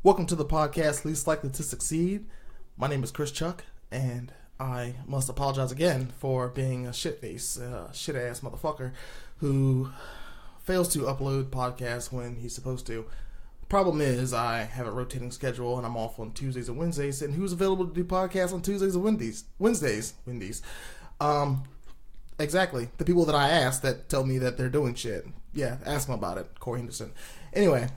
Welcome to the podcast Least Likely to Succeed. My name is Chris Chuck, and I must apologize again for being a shit-face, shit-ass motherfucker who fails to upload podcasts when he's supposed to. Problem is, I have a rotating schedule, and I'm off on Tuesdays and Wednesdays, and who's available to do podcasts on Tuesdays and Wednesdays? Exactly. The people that I ask that tell me that they're doing shit. Yeah, ask them about it. Corey Henderson. Anyway,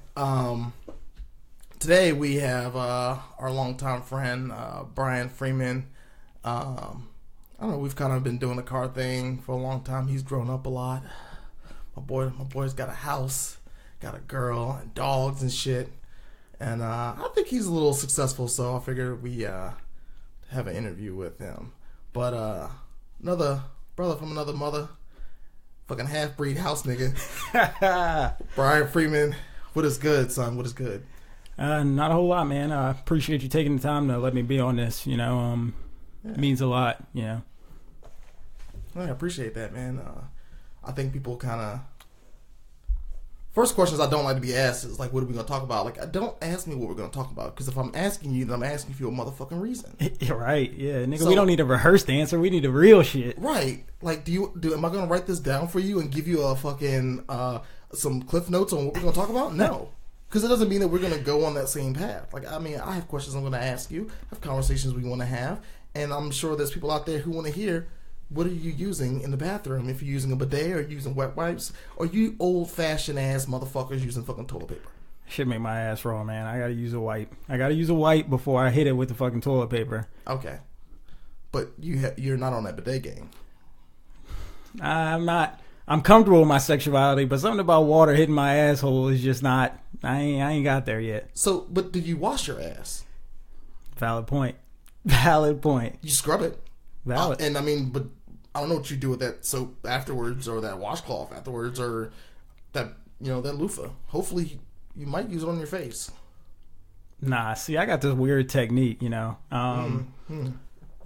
today we have our longtime friend, Brian Freeman. I don't know, we've kind of been doing the car thing for a long time. He's grown up a lot. My boy's got a house, got a girl, and dogs and shit. And I think he's a little successful, so I figured we have an interview with him. But another brother from another mother, fucking half-breed house nigga, Brian Freeman. What is good, son? What is good? Not a whole lot, man. I appreciate you taking the time to let me be on this. It means a lot, I appreciate that, man. I think people kind of... First questions I don't like to be asked is, like, what are we going to talk about? Like, don't ask me what we're going to talk about, because if I'm asking you, then I'm asking you for a motherfucking reason. Right, yeah. Nigga, so, we don't need a rehearsed answer. We need the real shit. Right. Like, am I going to write this down for you and give you a fucking, some cliff notes on what we're going to talk about? No. Because it doesn't mean that we're going to go on that same path. Like, I mean, I have questions I'm going to ask you. I have conversations we want to have. And I'm sure there's people out there who want to hear, what are you using in the bathroom? If you're using a bidet or using wet wipes, or you old-fashioned ass motherfuckers using fucking toilet paper. Shit make my ass raw, man. I got to use a wipe. I got to use a wipe before I hit it with the fucking toilet paper. Okay. But you're not on that bidet game. I'm not... I'm comfortable with my sexuality, but something about water hitting my asshole is just not... I ain't got there yet. So, but did you wash your ass? Valid point. Valid point. You scrub it. Valid. And I mean, but I don't know what you do with that soap afterwards, or that washcloth afterwards, or that, that loofah. Hopefully, you might use it on your face. Nah, see, I got this weird technique,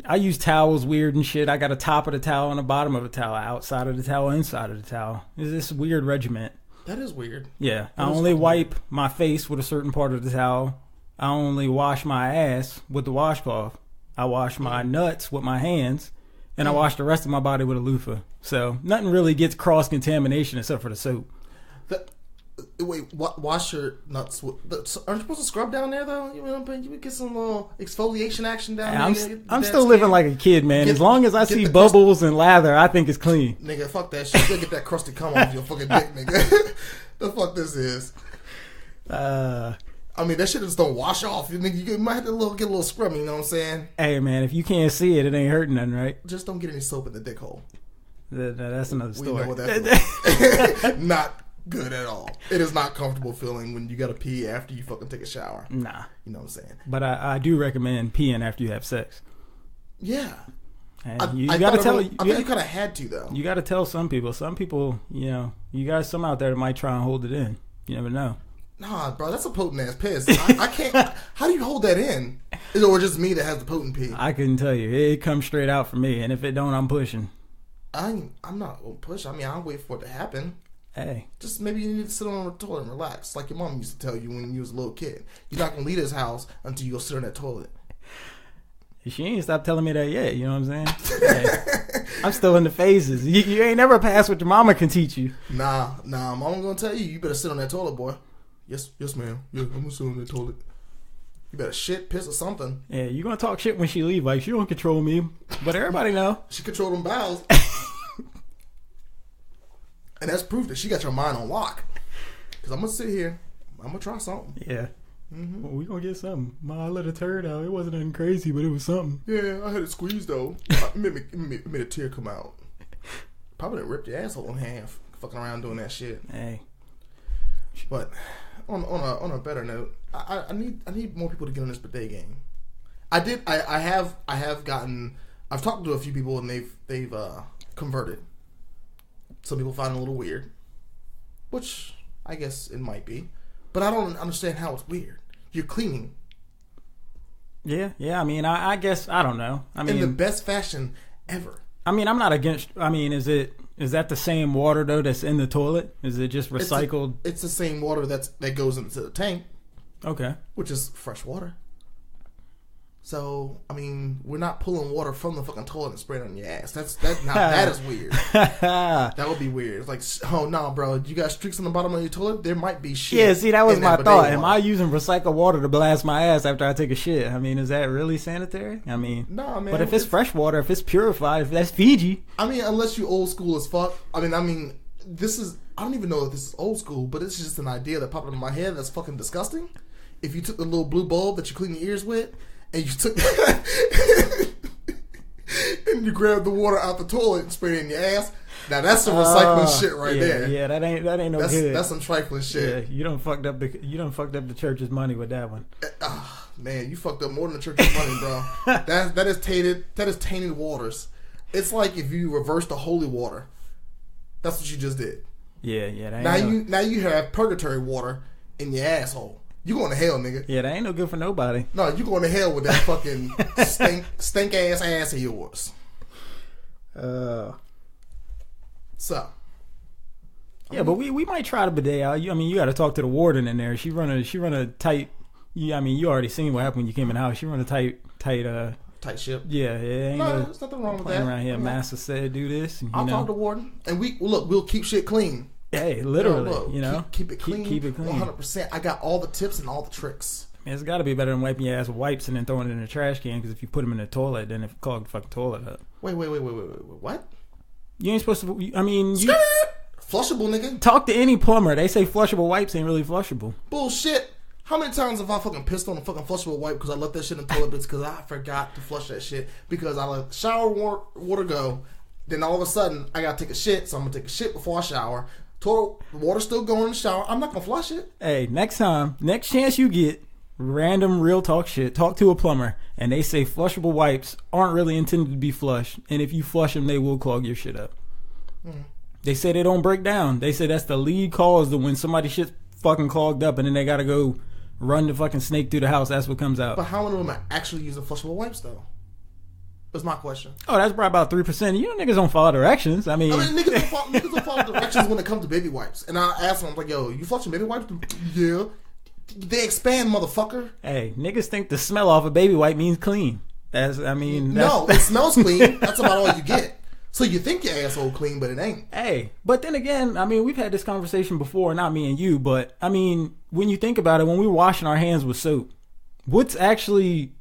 I use towels weird and shit. I got a top of the towel and a bottom of the towel, outside of the towel, inside of the towel. It's this weird regiment. That is weird. Yeah. I only wipe my face with a certain part of the towel. I only wash my ass with the washcloth. I wash my nuts with my hands. And I wash the rest of my body with a loofah. So nothing really gets cross-contamination except for the soap. Wait, wash your nuts. Aren't you supposed to scrub down there, though? You would get some little exfoliation action down there. I'm still living like a kid, man. As long as I see bubbles and lather, I think it's clean. Nigga, fuck that shit. You get that crusty cum off your fucking dick, nigga. The fuck this is? I mean, that shit just don't wash off. You might have to get a little scrubby, you know what I'm saying? Hey, man, if you can't see it, it ain't hurting nothing, right? Just don't get any soap in the dick hole. That's another story. We know what that feels. Not good at all. It is not comfortable feeling when you gotta pee after you fucking take a shower. Nah. You know what I'm saying? But I do recommend peeing after you have sex. Yeah. And you gotta tell. I think you kind of had to, though. You gotta tell some people. Some people, you got some out there that might try and hold it in. You never know. Nah, bro, that's a potent ass piss. I can't. How do you hold that in? Is it just me that has the potent pee? I couldn't tell you. It comes straight out for me, and if it don't, I'm pushing. I'm not gonna push. I mean, I'll wait for it to happen. Hey, just maybe you need to sit on the toilet and relax, like your mom used to tell you when you was a little kid. You're not gonna leave this house until you go sit on that toilet. She ain't stopped telling me that yet. You know what I'm saying? Hey, I'm still in the phases. You ain't never passed what your mama can teach you. Nah. Mama gonna tell you better sit on that toilet, boy. Yes, ma'am. Yeah, I'm gonna sit on that toilet. You better shit, piss, or something. Yeah, you gonna talk shit when she leave. Like, she don't control me. But everybody know. She control them bowels. And that's proof that she got your mind on lock. Because I'm gonna sit here. I'm gonna try something. Yeah. Mm-hmm. Well, we gonna get something. I let a turd out. It wasn't nothing crazy, but it was something. Yeah, I had it squeezed, though. It made a tear come out. Probably done ripped your asshole in half. Fucking around doing that shit. Hey. But... On a better note, I need more people to get on this bidet game. I've talked to a few people and they've converted. Some people find it a little weird, which I guess it might be, but I don't understand how it's weird. You're cleaning. Yeah. I mean, I guess I don't know. I mean, in the best fashion ever. I mean, I'm not against. I mean, is that the same water though that's in the toilet? Is it just recycled? It's the same water that goes into the tank. Okay. which is fresh water. So, I mean, we're not pulling water from the fucking toilet and spraying it on your ass. That is weird. That would be weird. It's like, oh, no, bro. You got streaks on the bottom of your toilet? There might be shit. Yeah, see, that was my thought. Water. Am I using recycled water to blast my ass after I take a shit? I mean, is that really sanitary? I mean, no, man. But if it's fresh water, if it's purified, if that's Fiji. I mean, unless you old school as fuck. I mean, this is, I don't even know if this is old school, but it's just an idea that popped into my head that's fucking disgusting. If you took the little blue bulb that you clean your ears with, and you took and you grabbed the water out the toilet and sprayed it in your ass. Now that's some recycling shit right there. Yeah, that ain't no good. That's some trifling shit. Yeah, you done fucked up the church's money with that one. Man, you fucked up more than the church's money, bro. That is tainted. That is tainted waters. It's like if you reverse the holy water. That's what you just did. Yeah. Now you have purgatory water in your asshole. You going to hell, nigga. Yeah, that ain't no good for nobody. No, you going to hell with that fucking stink ass of yours. So. Yeah, but we might try the bidet out. I mean, you got to talk to the warden in there. She run a tight. I mean, you already seen what happened when you came in the house. She run a tight ship. Yeah. Ain't there's nothing wrong with that. Around here, master said do this. And, I'll talk to the warden, and we'll keep shit clean. Hey, literally, keep it clean. Keep it clean. 100%. I got all the tips and all the tricks. Man, it's got to be better than wiping your ass with wipes and then throwing it in the trash can. Because if you put them in the toilet, then it clogs the fucking toilet up. Wait. What? You ain't supposed to. I mean, flushable, nigga. Talk to any plumber. They say flushable wipes ain't really flushable. Bullshit. How many times have I fucking pissed on a fucking flushable wipe because I left that shit in the toilet because I forgot to flush that shit because I let shower water go. Then all of a sudden I gotta take a shit, so I'm gonna take a shit before I shower. Toilet water still going in the shower. I'm not gonna flush it. Hey, next chance you get, random real talk shit, talk to a plumber, and they say flushable wipes aren't really intended to be flushed, and if you flush them, they will clog your shit up. They say they don't break down. They say that's the lead cause that when somebody shit's fucking clogged up, and then they gotta go run the fucking snake through the house. That's what comes out. But how many of them are actually using flushable wipes though? That's my question. Oh, that's probably about 3%. You know, niggas don't follow directions. I mean niggas don't follow directions when it comes to baby wipes. And I asked them, I'm like, yo, you flushing baby wipes? Yeah. They expand, motherfucker. Hey, niggas think the smell off a baby wipe means clean. No, it smells clean. That's about all you get. So you think your asshole clean, but it ain't. Hey, but then again, I mean, we've had this conversation before, not me and you, but I mean, when you think about it, when we're washing our hands with soap, what's actually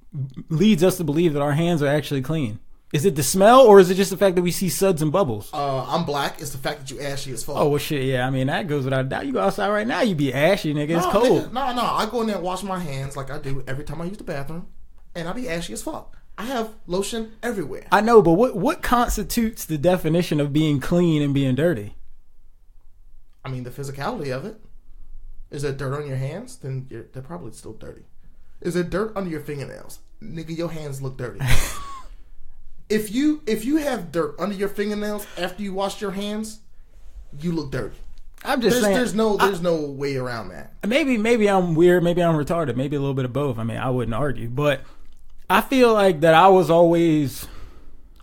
leads us to believe that our hands are actually clean? Is it the smell, or is it just the fact that we see suds and bubbles? I'm black. It's the fact that you ashy as fuck. Oh, well, shit, yeah. I mean, that goes without a doubt. You go outside right now, you be ashy, nigga. It's cold. Nigga, no. I go in there and wash my hands like I do every time I use the bathroom, and I be ashy as fuck. I have lotion everywhere. I know, but what constitutes the definition of being clean and being dirty? I mean, the physicality of it. Is there dirt on your hands? Then they're probably still dirty. Is there dirt under your fingernails? Nigga, your hands look dirty. If you have dirt under your fingernails after you wash your hands, you look dirty. I'm just saying. There's no way around that. Maybe I'm weird. Maybe I'm retarded. Maybe a little bit of both. I mean, I wouldn't argue, but I feel like that I was always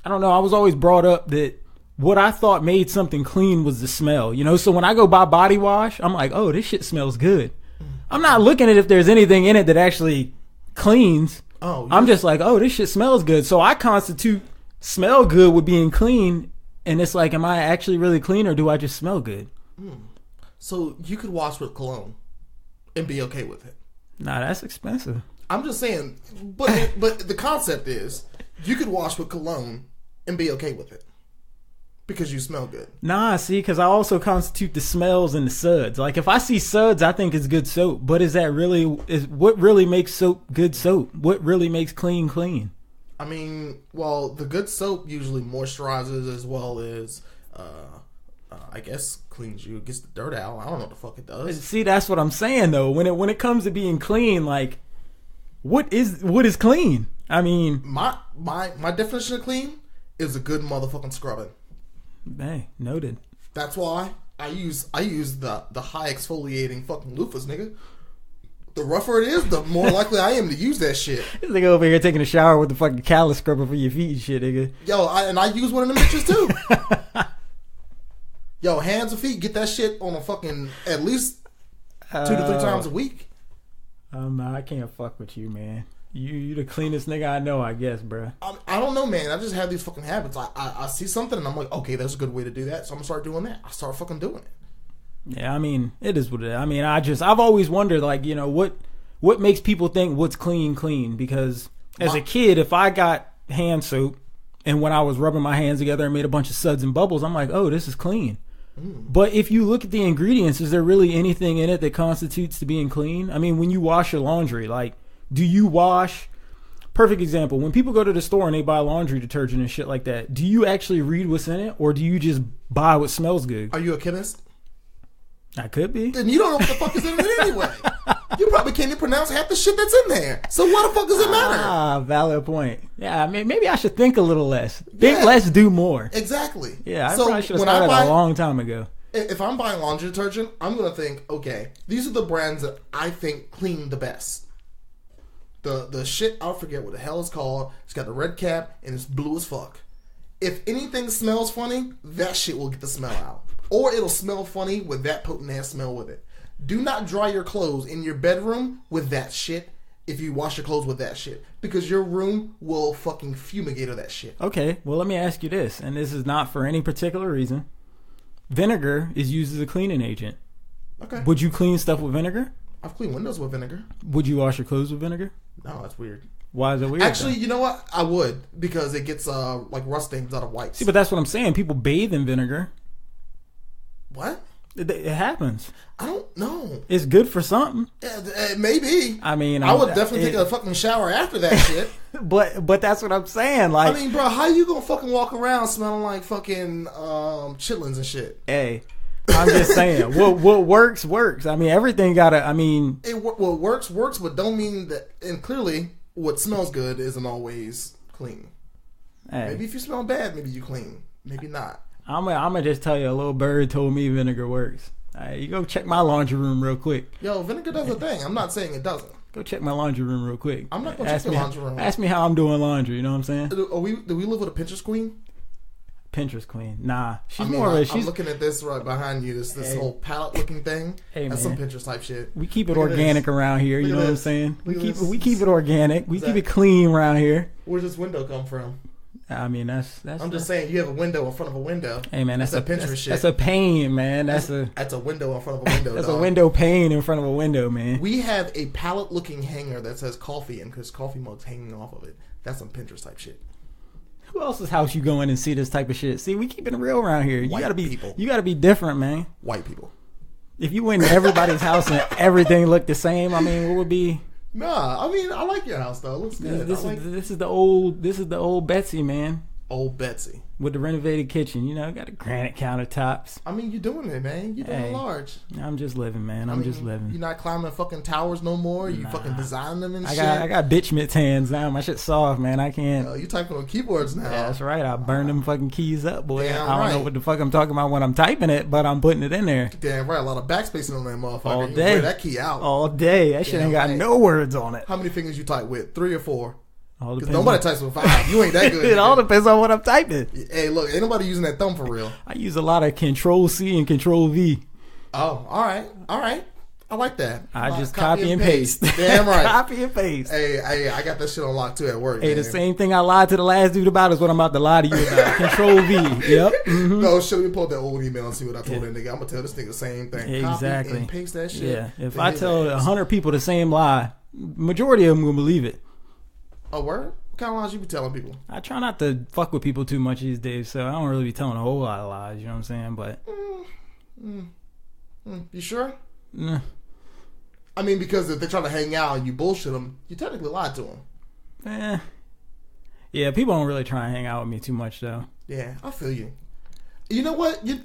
brought up that what I thought made something clean was the smell, you know? So when I go buy body wash, I'm like, oh, this shit smells good. I'm not looking at if there's anything in it that actually cleans. Oh, I'm just like, oh, this shit smells good. So I constitute smell good with being clean, and it's like, am I actually really clean or do I just smell good? So you could wash with cologne and be okay with it. Nah, that's expensive. I'm just saying, but the concept is you could wash with cologne and be okay with it because you smell good. Nah, see, because I also constitute the smells and the suds. Like if I see suds, I think it's good soap. But what really makes soap good soap? What really makes clean clean? I mean, well, the good soap usually moisturizes as well as, I guess, cleans you, gets the dirt out. I don't know what the fuck it does. See, that's what I'm saying though. When it comes to being clean, like. What is clean? I mean, my definition of clean is a good motherfucking scrubbing. Hey, noted. That's why I use the high exfoliating fucking loofahs, nigga. The rougher it is, the more likely I am to use that shit. This nigga over here taking a shower with the fucking callus scrubber for your feet and shit, nigga. Yo, I use one of them bitches too. Yo, hands and feet, get that shit on a fucking at least 2 to 3 times a week. I can't fuck with you, man. You the cleanest nigga I know, I guess, bro. I don't know, man. I just have these fucking habits. I see something and I'm like, okay, that's a good way to do that. So I'm gonna start doing that. I start fucking doing it. Yeah, I mean, it is what it is. I mean, I've always wondered, like, you know, what makes people think what's clean? Because as a kid, if I got hand soap and when I was rubbing my hands together and made a bunch of suds and bubbles, I'm like, oh, this is clean. But if you look at the ingredients, is there really anything in it that constitutes to being clean? I mean, when you wash your laundry, like, do you wash... Perfect example. When people go to the store and they buy laundry detergent and shit like that, do you actually read what's in it, or do you just buy what smells good? Are you a chemist? I could be. Then you don't know what the fuck is in it anyway. You probably can't even pronounce half the shit that's in there. So why the fuck does it matter? Ah, valid point. Yeah, I mean, maybe I should think a little less. Think less, do more. Exactly. Yeah, I probably should have started a long time ago. If I'm buying laundry detergent, I'm going to think, okay, these are the brands that I think clean the best. The shit, I'll forget what the hell it's called. It's got the red cap and it's blue as fuck. If anything smells funny, that shit will get the smell out. Or it'll smell funny with that potent ass smell with it. Do not dry your clothes in your bedroom with that shit if you wash your clothes with that shit. Because your room will fucking fumigate of that shit. Okay, well, let me ask you this, and this is not for any particular reason. Vinegar is used as a cleaning agent. Okay. Would you clean stuff with vinegar? I've cleaned windows with vinegar. Would you wash your clothes with vinegar? No, that's weird. Why is it weird? Actually, you know what? I would, because it gets like rust stains out of wipes. See, but that's what I'm saying. People bathe in vinegar. What? It happens. I don't know. It's good for something. Maybe. I mean, I would definitely take a fucking shower after that shit. But that's what I'm saying. Like, I mean, bro, how you gonna fucking walk around smelling like fucking chitlins and shit? Hey, I'm just saying. what works. I mean, everything gotta. I mean, what works, but don't mean that. And clearly, what smells good isn't always clean. Hey. Maybe if you smell bad, maybe you clean. Maybe not. I'm gonna just tell you, a little bird told me vinegar works. All right, you go check my laundry room real quick. Yo, vinegar does a thing. I'm not saying it doesn't. Go check my laundry room real quick. I'm not gonna check your laundry room. Ask me how I'm doing laundry. You know what I'm saying? Do we live with a Pinterest queen? Pinterest queen? Nah, she's I'm looking at this right behind you. This whole palette looking thing. Hey, that's man. some Pinterest type shit. We keep it organic around here. You know what I'm saying? We keep it organic. We keep it Exactly. clean around here. Where's this window come from? I mean, that's. I'm just saying, you have a window in front of a window. Hey man, that's a Pinterest shit. That's a pane, man. That's a window in front of a window. that's dog. a window pane in front of a window, man. We have a palette looking hanger that says coffee and because coffee mugs hanging off of it. That's some Pinterest type shit. Who else's house you go in and see this type of shit? See, we keep it real around here. You White gotta be people. You gotta be different, man. White people. If you went to everybody's house and everything looked the same, I mean, what would be? Nah, I mean, I like your house though. It looks good. This is the old Betsy, man. Old Betsy with the renovated kitchen. You know, got the granite countertops. I mean, you're doing it, man. You're doing it large. I'm just living, man. I'm just living. You're not climbing fucking towers no more. You fucking designing them and shit. I got bitch mitts hands now. My shit's soft, man. I can't. You typing on keyboards now. Yeah, that's right. I burn them fucking keys up, boy. Damn I don't know what the fuck I'm talking about when I'm typing it, but I'm putting it in there. Damn right. A lot of backspacing on that motherfucker. All You day. wear that key out. All day. That shit ain't got no words on it. How many fingers you type with? 3 or 4? Because Depends nobody types with 5. You ain't that good. It all depends on what I'm typing. Hey, look, ain't nobody using that thumb for real. I use a lot of Control C and Control V. Oh, all right. I like that. I just copy and paste. Damn right. Copy and paste. Hey, I got that shit on lock too at work. Hey, man. the same thing I lied to the last dude about is what I'm about to lie to you about. Control V. Yep. Mm-hmm. No, shit, we pull up that old email and see what I told that nigga. I'm gonna tell this nigga the same thing. Exactly. Copy and paste that shit. Yeah. If I tell 100 people the same lie, majority of them will believe it. A word? What kind of lies you be telling people? I try not to fuck with people too much these days, so I don't really be telling a whole lot of lies. You know what I'm saying? But you sure? Nah. I mean, because if they're trying to hang out and you bullshit them, you technically lied to them. Yeah, people don't really try and hang out with me too much, though. Yeah, I feel you. You know what? You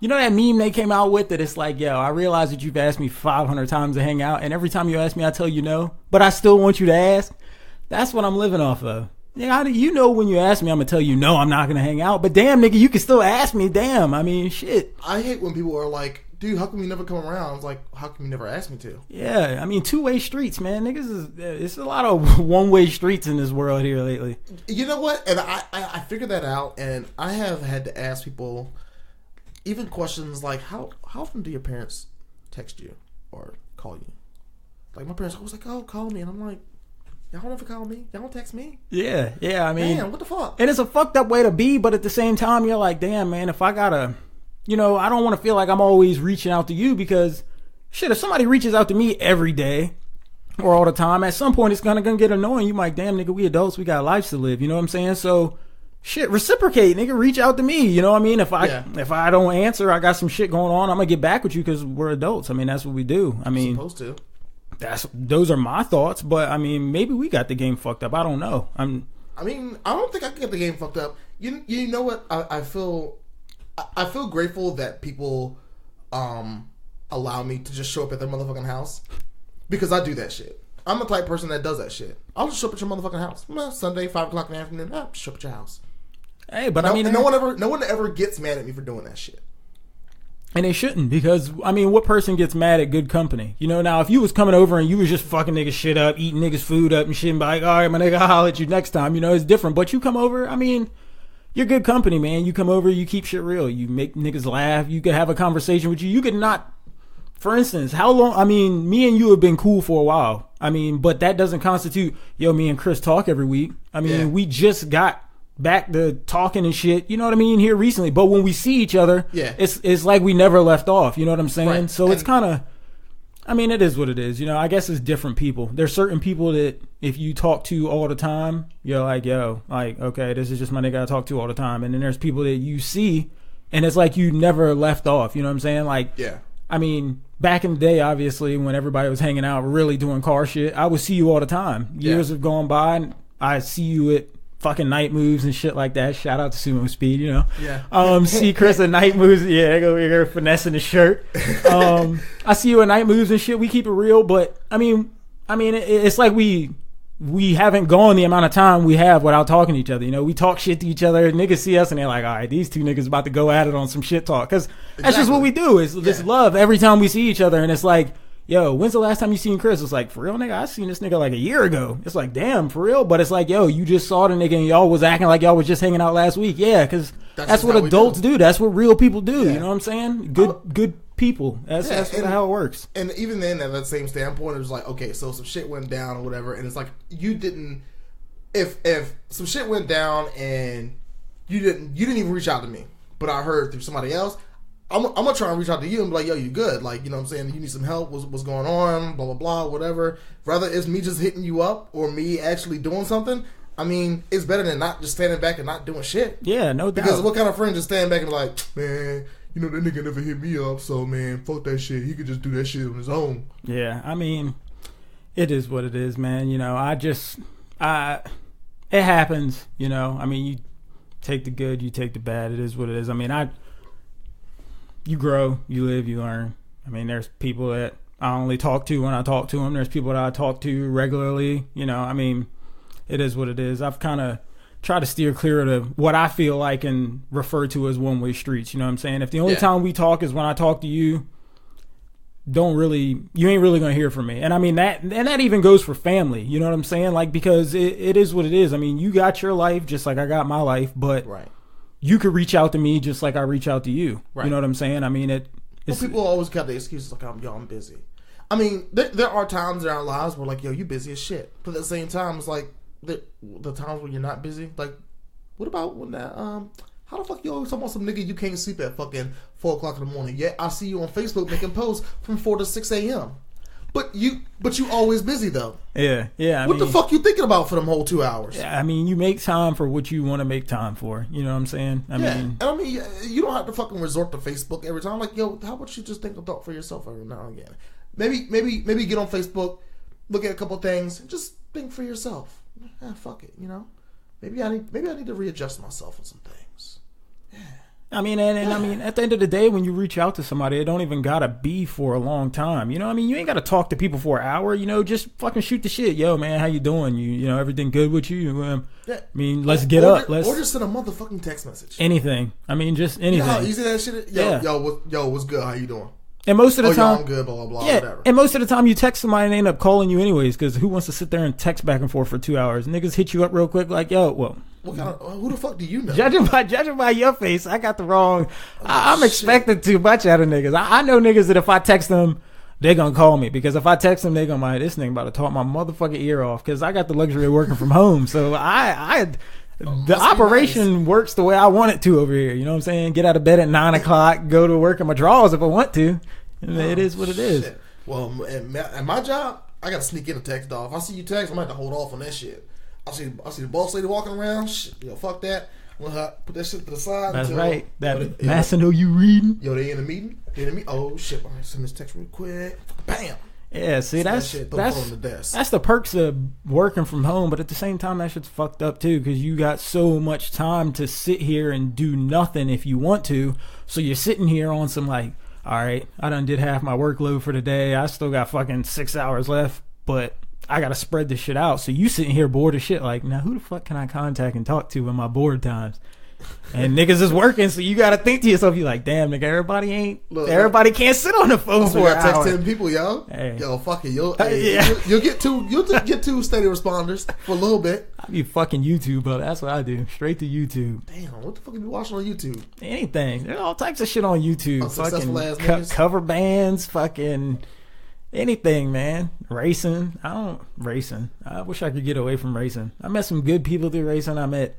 know that meme they came out with that it's like, yo, I realize that you've asked me 500 times to hang out, and every time you ask me, I tell you no, but I still want you to ask. That's what I'm living off of. You know when you ask me, I'm going to tell you, no, I'm not going to hang out. But damn, nigga, you can still ask me. Damn. I mean, shit. I hate when people are like, dude, how come you never come around? I was like, how come you never asked me to? Yeah. I mean, two-way streets, man. Niggas it's a lot of one-way streets in this world here lately. You know what? And I figured that out. And I have had to ask people even questions like, how often do your parents text you or call you? Like my parents always like, oh, call me, and I'm like, y'all don't ever call me, y'all don't text me. Yeah, I mean, damn, what the fuck? And it's a fucked up way to be, but at the same time, you're like, damn, man, if I gotta, I don't want to feel like I'm always reaching out to you because, shit, if somebody reaches out to me every day or all the time, at some point it's gonna get annoying. You might, damn, nigga, we adults, we got lives to live. You know what I'm saying? So, shit, reciprocate, nigga, reach out to me. You know what I mean? If I don't answer, I got some shit going on, I'm gonna get back with you because we're adults. I mean, that's what we do. I mean, supposed to. Those are my thoughts, but I mean, maybe we got the game fucked up. I don't know. I don't think I can get the game fucked up. You know what? I feel grateful that people allow me to just show up at their motherfucking house because I do that shit. I'm the type of person that does that shit. I'll just show up at your motherfucking house. Sunday, 5 o'clock in the afternoon. Just show up at your house. Hey, but I mean, no one ever gets mad at me for doing that shit. And they shouldn't, because, I mean, what person gets mad at good company? Now, if you was coming over and you was just fucking niggas shit up, eating niggas food up and shit, and be like, all right, my nigga, I'll holler at you next time, it's different. But you come over, I mean, you're good company, man. You come over, you keep shit real. You make niggas laugh. You could have a conversation with you. You could not, for instance, how long, I mean, me and you have been cool for a while. I mean, but that doesn't constitute, me and Chris talk every week. I mean, we just got back to talking and shit, you know what I mean, here recently. But when we see each other, it's like we never left off, you know what I'm saying? Right. So it's kind of, I mean, it is what it is. I guess it's different people. There's certain people that if you talk to all the time, you're like, okay, this is just my nigga I talk to all the time. And then there's people that you see and it's like you never left off, you know what I'm saying? Like, I mean, back in the day, obviously, when everybody was hanging out really doing car shit, I would see you all the time. Years have gone by and I see you at fucking night moves and shit like that. Shout out to Sumo Speed, see Chris at night moves. Yeah, go here finessing the shirt. I see you at night moves and shit. We keep it real, but I mean, it's like we haven't gone the amount of time we have without talking to each other. We talk shit to each other. Niggas see us and they're like, all right, these two niggas about to go at it on some shit talk, because that's just what we do. It's just love every time we see each other, and it's like, yo, when's the last time you seen Chris? It's like, for real, nigga, I seen this nigga like a year ago. It's like, damn, for real? But it's like, yo, you just saw the nigga and y'all was acting like y'all was just hanging out last week. Yeah, because that's what adults do. That's what real people do. You know what I'm saying? Good people. That's how it works. And even then, at that same standpoint, it was like, okay, so some shit went down or whatever, and it's like, you didn't, if some shit went down and you didn't even reach out to me, but I heard through somebody else, I'm gonna try and reach out to you and be like, yo, you good? Like, you know what I'm saying? You need some help? What's going on? Blah, blah, blah, whatever. Rather it's me just hitting you up or me actually doing something. I mean, it's better than not just standing back and not doing shit. Yeah, no doubt. Because what kind of friend just stand back and be like, man, that nigga never hit me up, so, man, fuck that shit. He could just do that shit on his own. Yeah, I mean, it is what it is, man. It happens, I mean, you take the good, you take the bad. It is what it is. I mean, you grow, you live, you learn. I mean, there's people that I only talk to when I talk to them. There's people that I talk to regularly. I mean, it is what it is. I've kind of tried to steer clear of what I feel like and refer to as one-way streets. You know what I'm saying? If the only time we talk is when I talk to you, you ain't really going to hear from me. And I mean, that even goes for family. You know what I'm saying? Like, because it is what it is. I mean, you got your life just like I got my life, but you could reach out to me just like I reach out to you. Right. You know what I'm saying? I mean, people always got the excuses like, I'm busy. I mean, there are times in our lives where like, yo, you busy as shit. But at the same time, it's like the times when you're not busy. Like, what about when that, how the fuck you always talking about some nigga you can't sleep at fucking 4 o'clock in the morning? Yet I see you on Facebook making posts from 4 to 6 a.m. But you always busy though. Yeah. What the fuck you thinking about for them whole 2 hours? Yeah, I mean, you make time for what you want to make time for. You know what I'm saying? I mean, you don't have to fucking resort to Facebook every time. Like, yo, how about you just think a thought for yourself every now and again? Maybe get on Facebook, look at a couple things, and just think for yourself. Fuck it, Maybe I need to readjust myself on some things. Yeah. I mean, and I mean, at the end of the day, when you reach out to somebody, it don't even gotta be for a long time. I mean, you ain't gotta talk to people for an hour. Just fucking shoot the shit. Yo, man, how you doing? You know, everything good with you? I mean, let's get up. Or just send a motherfucking text message. Anything. I mean, just anything. You know how easy that shit is? Yo, what's good? How you doing? And most of the time, I'm good, blah, blah, blah, whatever. And most of the time you text somebody and they end up calling you anyways, because who wants to sit there and text back and forth for 2 hours? Niggas hit you up real quick like, yo, well. Who the fuck do you know? Judging by your face, I got the wrong. I'm expecting too much out of niggas. I know niggas that if I text them, they're gonna call me, because if I text them, they're gonna be like, this nigga about to talk my motherfucking ear off, because I got the luxury of working from home. So the operation works the way I want it to over here. You know what I'm saying? Get out of bed at 9 o'clock, go to work in my drawers if I want to. It is what it is. Shit. Well, at my job, I gotta sneak in a text, dog. If I see you text, I'm gonna have to hold off on that shit. I see the boss lady walking around. Shit, fuck that. I'm gonna put that shit to the side. That's right. That Massa know you reading. Yo, they in a meeting. Oh shit! I'm gonna send this text real quick. Bam. Yeah, see, that's the perks of working from home, but at the same time, that shit's fucked up too, because you got so much time to sit here and do nothing if you want to. So you're sitting here on some like, all right, I done did half my workload for the day. I still got fucking 6 hours left, but I gotta spread this shit out. So you sitting here bored as shit, like, now who the fuck can I contact and talk to in my bored times? And niggas is working, so you gotta think to yourself, you like, damn, nigga, everybody can't sit on the phone for an hour. Text 10 people, yo. Hey. Yo, fuck it, you'll get two steady responders for a little bit. I be fucking YouTube, but that's what I do. Straight to YouTube. Damn, what the fuck are you watching on YouTube? Anything. There's all types of shit on YouTube. Fucking cover bands, fucking anything, man. Racing. I wish I could get away from racing. I met some good people through racing. I met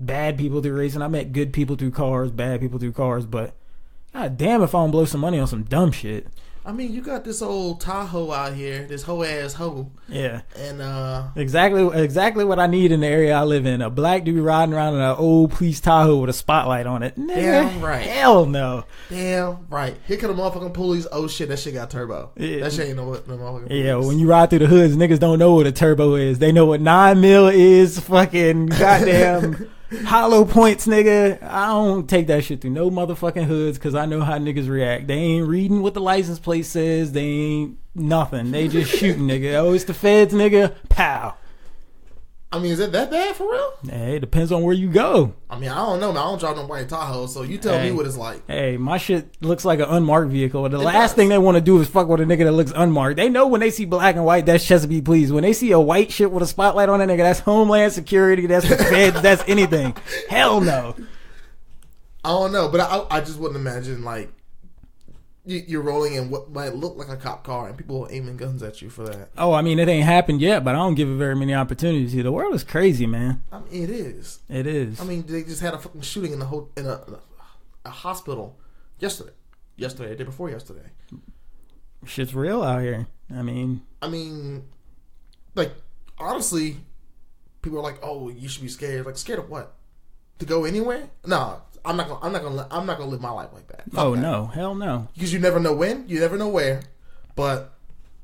bad people through racing. I met good people through cars, bad people through cars, but god damn if I don't blow some money on some dumb shit. I mean, you got this old Tahoe out here, this hoe ass hoe. Yeah. And exactly what I need in the area I live in. A black dude riding around in an old police Tahoe with a spotlight on it. Damn right. Hell no. Damn right. Here come the motherfucking police. Oh shit, that shit got turbo. Yeah. That shit ain't no motherfucking police. Yeah, when you ride through the hoods, niggas don't know what a turbo is. They know what 9 mil is, fucking goddamn hollow points, nigga. I don't take that shit through no motherfucking hoods, because I know how niggas react. They ain't reading what the license plate says. They ain't nothing. They just shooting, nigga. Oh, it's the feds, nigga. Pow. I mean, is it that bad for real? Hey, it depends on where you go. I mean, I don't know, man. I don't drive no white Tahoe, so you tell me what it's like. Hey, my shit looks like an unmarked vehicle. The last thing they want to do is fuck with a nigga that looks unmarked. They know when they see black and white, that's Chesapeake Police. When they see a white shit with a spotlight on that nigga, that's Homeland Security, that's the feds, that's anything. Hell no. I don't know, but I just wouldn't imagine, like, you're rolling in what might look like a cop car and people aiming guns at you for that. Oh, I mean, it ain't happened yet, but I don't give it very many opportunities here. The world is crazy, man. I mean, it is. It is. I mean, they just had a fucking shooting in a hospital yesterday, the day before yesterday. Shit's real out here. I mean, like, honestly, people are like, "Oh, you should be scared." Like, scared of what? To go anywhere? No. I'm not gonna live my life like that. Fuck that. No, hell no. Because you never know when, you never know where, but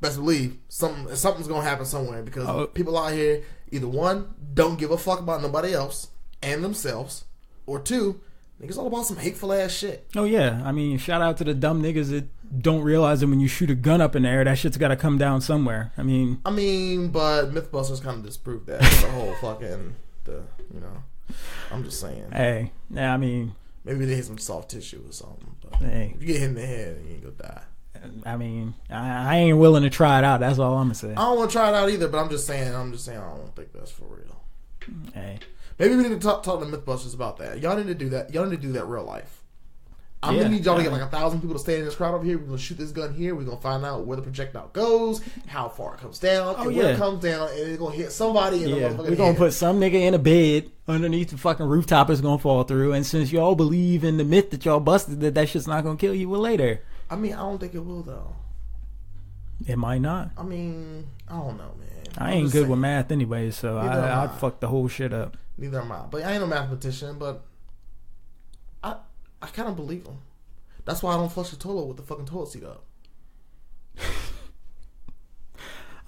best believe something's gonna happen somewhere, because people out here either one, don't give a fuck about nobody else and themselves, or two, niggas all about some hateful ass shit. Oh yeah, I mean, shout out to the dumb niggas that don't realize that when you shoot a gun up in the air, that shit's got to come down somewhere. I mean, but Mythbusters kind of disproved that. The whole fucking I'm just saying. Hey, yeah, I mean, maybe they hit some soft tissue or something. But hey, if you get hit in the head, you ain't gonna die. I mean, I ain't willing to try it out. That's all I'm gonna say. I don't want to try it out either, but I'm just saying. I don't think that's for real. Hey, maybe we need to talk to Mythbusters about that. Y'all need to do that. Y'all need to do that real life. I'm gonna need y'all to get like 1,000 people to stand in this crowd over here. We're gonna shoot this gun here. We're gonna find out where the projectile goes, how far it comes down, and where it comes down, and it's gonna hit somebody. We're gonna put some nigga in a bed underneath the fucking rooftop. Is gonna fall through. And since y'all believe in the myth that y'all busted that shit's not gonna kill you, well, later. I mean, I don't think it will though. It might not. I mean, I don't know, man. I ain't good with math anyway, so I'd fuck the whole shit up. Neither am I. But I ain't no mathematician, but I kind of believe him. That's why I don't flush the toilet with the fucking toilet seat up.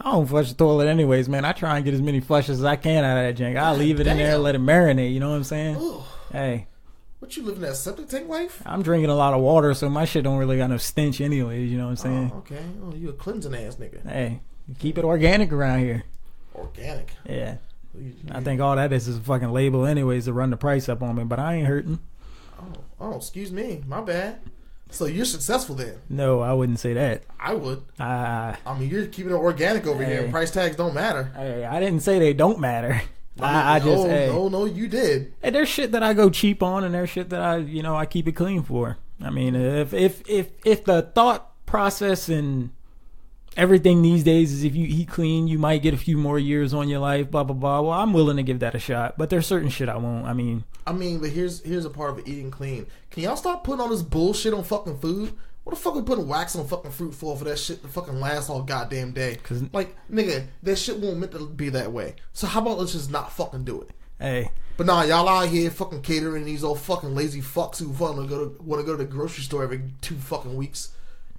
I don't flush the toilet anyways, man. I try and get as many flushes as I can out of that jank. I leave it in there and let it marinate. You know what I'm saying? Ugh. Hey. What, you living that septic tank life? I'm drinking a lot of water, so my shit don't really got no stench anyways. You know what I'm saying? Oh, okay. Oh, you a cleansing ass nigga. Hey, keep it organic around here. Organic? Yeah. I think all that is a fucking label anyways to run the price up on me, but I ain't hurting. Oh, excuse me. My bad. So you're successful then? No, I wouldn't say that. I would. I mean, you're keeping it organic over here. And price tags don't matter. Hey, I didn't say they don't matter. No, you did. Hey, there's shit that I go cheap on, and there's shit that I keep it clean for. I mean, if the thought process and everything these days is if you eat clean, you might get a few more years on your life, blah, blah, blah. Well, I'm willing to give that a shot, but there's certain shit I won't. I mean, but here's a part of eating clean. Can y'all stop putting all this bullshit on fucking food? What the fuck we putting wax on fucking fruit for that shit to fucking last all goddamn day? Like, nigga, that shit won't meant to be that way. So how about let's just not fucking do it? Hey. But nah, y'all out here fucking catering these old fucking lazy fucks who want to go to the grocery store every 2 fucking weeks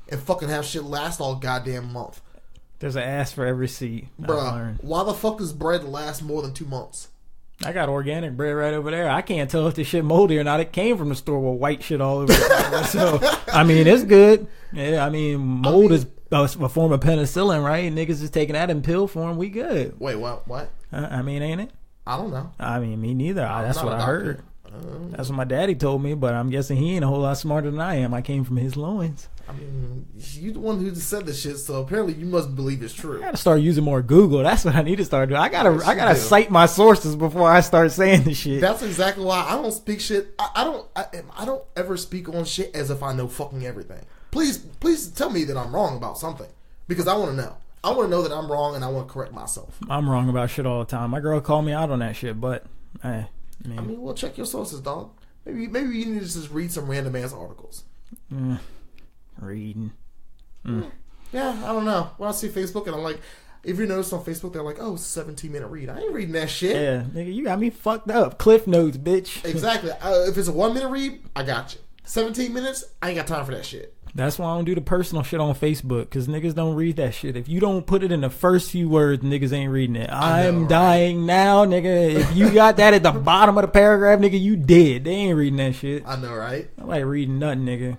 and fucking have shit last all goddamn month. There's an ass for every seat. Bruh, why the fuck does bread last more than 2 months? I got organic bread right over there. I can't tell if this shit moldy or not. It came from the store with white shit all over it. So, I mean, it's good. Yeah, I mean, mold is a form of penicillin, right? Niggas is taking that in pill form. We good. Wait, what? I mean, ain't it? I don't know. I mean, me neither. That's what I heard. That's what my daddy told me, but I'm guessing he ain't a whole lot smarter than I am. I came from his loins. I mean, you the one who just said this shit, so apparently you must believe it's true. I gotta start using more Google. That's what I need to start doing. I gotta cite my sources before I start saying the shit. That's exactly why I don't speak shit. I don't ever speak on shit as if I know fucking everything. Please tell me that I'm wrong about something, because I want to know. I want to know that I'm wrong, and I want to correct myself. I'm wrong about shit all the time. My girl called me out on that shit, but hey. I mean, well, check your sources, dog. Maybe you need to just read some random ass articles. Reading. Yeah, I don't know. When I see Facebook and I'm like, if you notice on Facebook, they're like, oh, it's a 17-minute read. I ain't reading that shit. Yeah, nigga, you got me fucked up. Cliff notes, bitch. Exactly. If it's a 1-minute read, I got you. 17 minutes, I ain't got time for that shit. That's why I don't do the personal shit on Facebook, because niggas don't read that shit. If you don't put it in the first few words, niggas ain't reading it. I'm dying now, nigga. If you got that at the bottom of the paragraph, nigga, you dead. They ain't reading that shit. I know, right? Nobody reading nothing, nigga.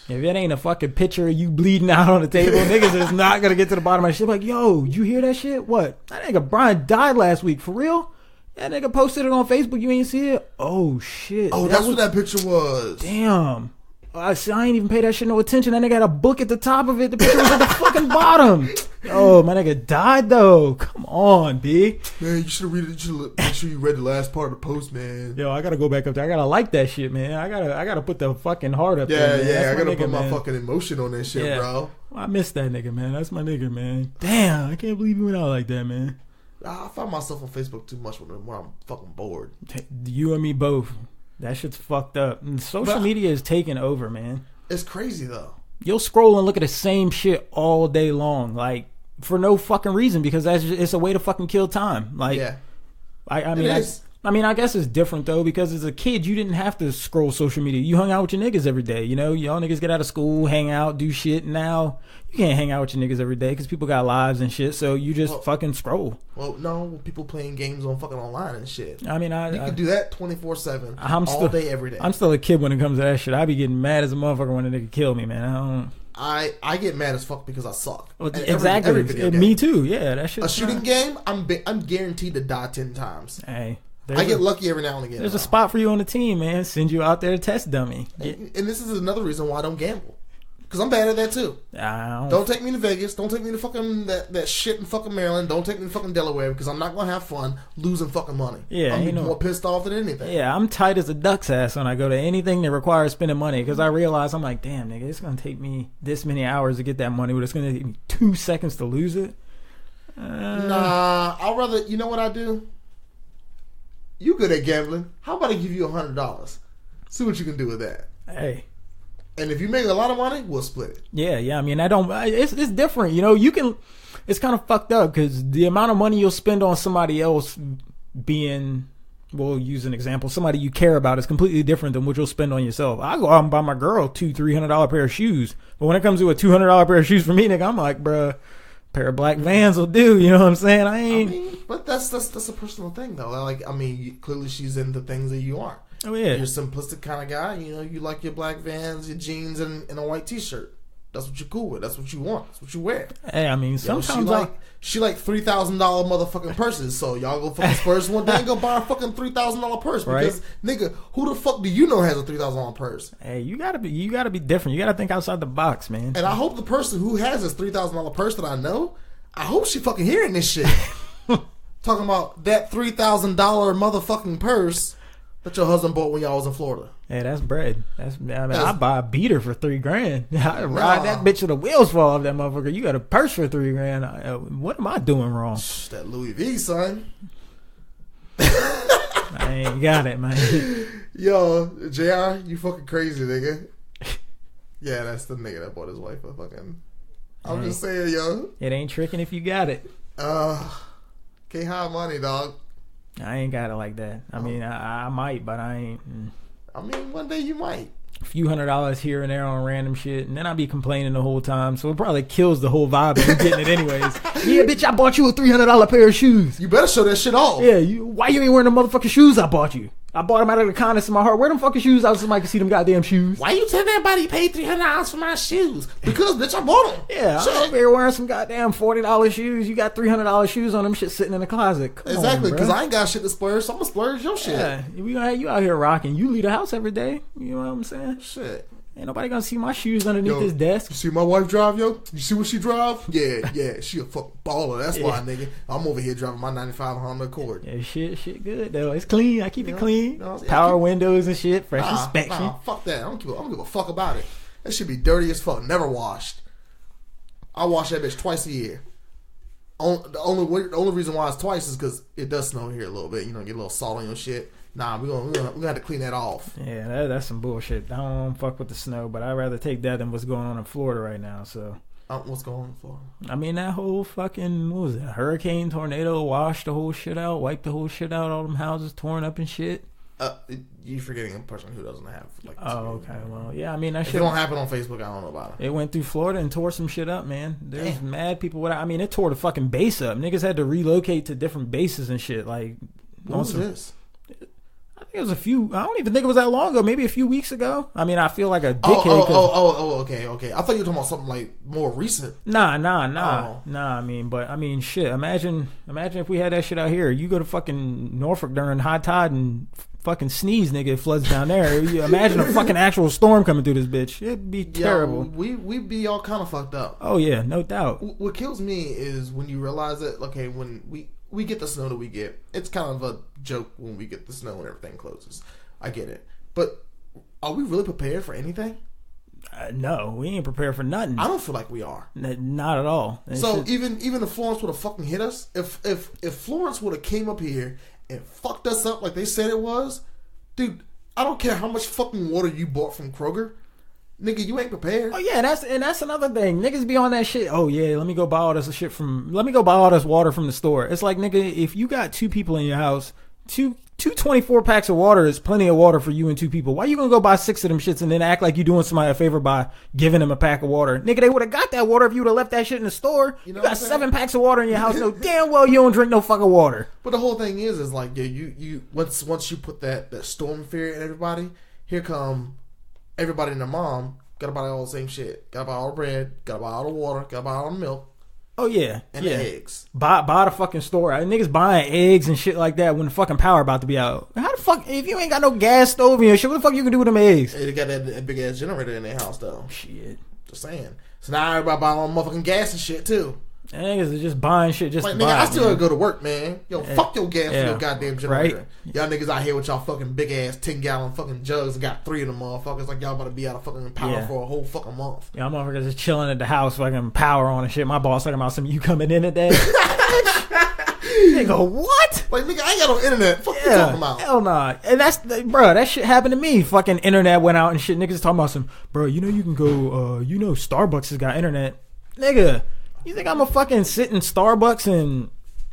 If it ain't a fucking picture of you bleeding out on the table, niggas is not gonna get to the bottom of that shit. Like, yo, you hear that shit? What? That nigga Brian died last week, for real? That nigga posted it on Facebook, you ain't see it? Oh, shit. Oh, that's what that picture was. Damn. I ain't even pay that shit no attention. That nigga had a book at the top of it. The picture was at the fucking bottom. Oh, my nigga died though. Come on, B. Man, you should read it. You should make sure you read the last part of the post, man. Yo, I gotta go back up there. I gotta like that shit, man. I gotta put the fucking heart up there. Man. Yeah, I gotta put my fucking emotion on that shit, bro. I miss that nigga, man. That's my nigga, man. Damn, I can't believe he went out like that, man. I find myself on Facebook too much when I'm fucking bored. You and me both. That shit's fucked up. And social media is taking over, man. It's crazy, though. You'll scroll and look at the same shit all day long, like, for no fucking reason, because it's a way to fucking kill time. Like, yeah. I mean, I guess it's different, though, because as a kid, you didn't have to scroll social media. You hung out with your niggas every day, you know? Y'all niggas get out of school, hang out, do shit. Now, you can't hang out with your niggas every day because people got lives and shit, so you just fucking scroll. Well, no, people playing games on fucking online and shit. I mean, you can do that 24/7, all day, every day. I'm still a kid when it comes to that shit. I be getting mad as a motherfucker when a nigga kill me, man. I get mad as fuck because I suck. Well, exactly. Every video game. Me too. Yeah, that shit. A shooting game, I'm guaranteed to die 10 times. Hey. I get lucky every now and again. There's a spot for you on the team, man. Send you out there to test dummy. And this is another reason why I don't gamble. Because I'm bad at that too. Don't take me to Vegas. Don't take me to fucking that shit in fucking Maryland. Don't take me to fucking Delaware because I'm not going to have fun losing fucking money. Yeah, I'm more pissed off than anything. Yeah, I'm tight as a duck's ass when I go to anything that requires spending money because I realize I'm like, damn, nigga, it's going to take me this many hours to get that money, but it's going to take me 2 seconds to lose it. Nah, I'd rather, you know what I do? You good at gambling. How about I give you $100? See what you can do with that. Hey. And if you make a lot of money, we'll split it. Yeah. I mean, it's different. You know, it's kind of fucked up because the amount of money you'll spend on somebody else being, we'll use an example, somebody you care about is completely different than what you'll spend on yourself. I go out and buy my girl $200-$300 pair of shoes. But when it comes to a $200 pair of shoes for me, nigga, I'm like, bruh, pair of black Vans will do, you know what I'm saying? I mean, but that's a personal thing though. Like, I mean, clearly she's into things that you aren't. Oh yeah, you're a simplistic kind of guy. You know, you like your black Vans, your jeans, and a white T-shirt. That's what you're cool with. That's what you want. That's what you wear. Hey, I mean, sometimes she like $3,000 motherfucking purses. So y'all go fucking Spurs one day and go buy a fucking $3,000 purse because nigga, who the fuck do you know has a $3,000 purse? Hey, you gotta be different. You gotta think outside the box, man. And I hope the person who has this $3,000 purse that I know, I hope she fucking hearing this shit. Talking about that $3,000 motherfucking purse that your husband bought when y'all was in Florida. Hey, that's bread. I buy a beater for $3,000. I ride that bitch till the wheels fall off that motherfucker. You got a purse for $3,000. What am I doing wrong? That Louis V, son. I ain't got it, man. Yo, JR, you fucking crazy, nigga. Yeah, that's the nigga that bought his wife a fucking. I'm just saying, yo. It ain't tricking if you got it. Can't hide money, dog. I ain't got it like that. I mean, I might, but I ain't. I mean, one day you might. A few $100s here and there on random shit, and then I'll be complaining the whole time, so it probably kills the whole vibe of you getting it anyways. Yeah, bitch, I bought you a $300 pair of shoes. You better show that shit off. Yeah, why you ain't wearing the motherfucking shoes I bought you? I bought them out of the kindness of my heart. Where them fucking shoes out so somebody can see them goddamn shoes? Why you telling everybody you paid $300 for my shoes? Because, bitch, I bought them. Yeah, I'm over here wearing some goddamn $40 shoes. You got $300 shoes on them shit sitting in the closet. Come exactly, on, because I ain't got shit to splurge, so I'm going to splurge your shit. Yeah, we gonna have you out here rocking. You leave the house every day. You know what I'm saying? Shit. Ain't nobody gonna see my shoes underneath this desk. You see my wife drive, yo? You see what she drive? Yeah, she a fucking baller. That's why, nigga. I'm over here driving my 95 Honda Accord. Yeah, shit good though. It's clean. I keep it clean. Power windows and shit. Fresh inspection. Nah, fuck that. I don't give a fuck about it. That should be dirty as fuck. Never washed. I wash that bitch twice a year. The only reason why it's twice is because it does snow here a little bit. You know, get a little salt on your shit. Nah, we're gonna have to clean that off. Yeah, that's some bullshit. I don't fuck with the snow, but I'd rather take that than what's going on in Florida right now. So, what's going on in Florida? I mean, that whole fucking what was it? Hurricane, tornado, washed the whole shit out, wiped the whole shit out. All them houses torn up and shit. You forgetting a person who doesn't have like. Oh, okay. Well, yeah. I mean, that shit don't happen on Facebook. I don't know about it. It went through Florida and tore some shit up, man. There's mad people. I mean, it tore the fucking base up. Niggas had to relocate to different bases and shit. Like, what was this? I think it was a few. I don't even think it was that long ago. Maybe a few weeks ago. I mean, I feel like a dickhead. Okay. I thought you were talking about something like more recent. Nah. I mean, shit. Imagine if we had that shit out here. You go to fucking Norfolk during high tide and fucking sneeze, nigga, it floods down there. Imagine a fucking actual storm coming through this bitch. It'd be terrible. We'd be all kind of fucked up. Oh yeah, no doubt. What kills me is when you realize that. Okay, when we get the snow that we get, it's kind of a joke when we get the snow and everything closes. I get it. But are we really prepared for anything? No, we ain't prepared for nothing. I don't feel like we are. Not at all. Even if Florence would have fucking hit us, if Florence would have came up here and fucked us up like they said it was, dude, I don't care how much fucking water you bought from Kroger. Nigga, you ain't prepared. Oh yeah, that's another thing. Niggas be on that shit. Oh yeah, let me go buy all this water from the store. It's like, nigga, if you got two people in your house, two 24 packs of water is plenty of water for you and two people. Why you gonna go buy 6 of them shits and then act like you doing somebody a favor by giving them a pack of water? Nigga, they would have got that water if you would have left that shit in the store. You got 7 packs of water in your house. No damn well you don't drink no fucking water. But the whole thing is like, yeah, you once you put that storm fear in everybody, here come everybody and their mom. Gotta buy all the same shit. Gotta buy all the bread. Gotta buy all the water. Gotta buy all the milk. Oh yeah, and the eggs. Buy the fucking store. Niggas buying eggs and shit like that when the fucking power about to be out. How the fuck if you ain't got no gas stove in your shit? What the fuck you can do with them eggs? They got that big ass generator in their house though. Shit, just saying. So now everybody buying all motherfucking gas and shit too. Niggas are just buying shit just like, to nigga, buy. I still gotta go to work, man. Yo, fuck your gas for your goddamn generator. Right? Y'all niggas out here with y'all fucking big ass 10-gallon fucking jugs and got 3 of them motherfuckers. Like y'all about to be out of fucking power for a whole fucking month. Yeah, motherfuckers just chilling at the house, fucking power on and shit. My boss talking about some you coming in today. Nigga, what? Like, nigga, I ain't got no internet. Fuck you talking about? Hell nah. And that shit happened to me. Fucking internet went out and shit. Niggas talking about some, bro, you know you can go, Starbucks has got internet. Nigga, you think I'm a fucking sit in Starbucks and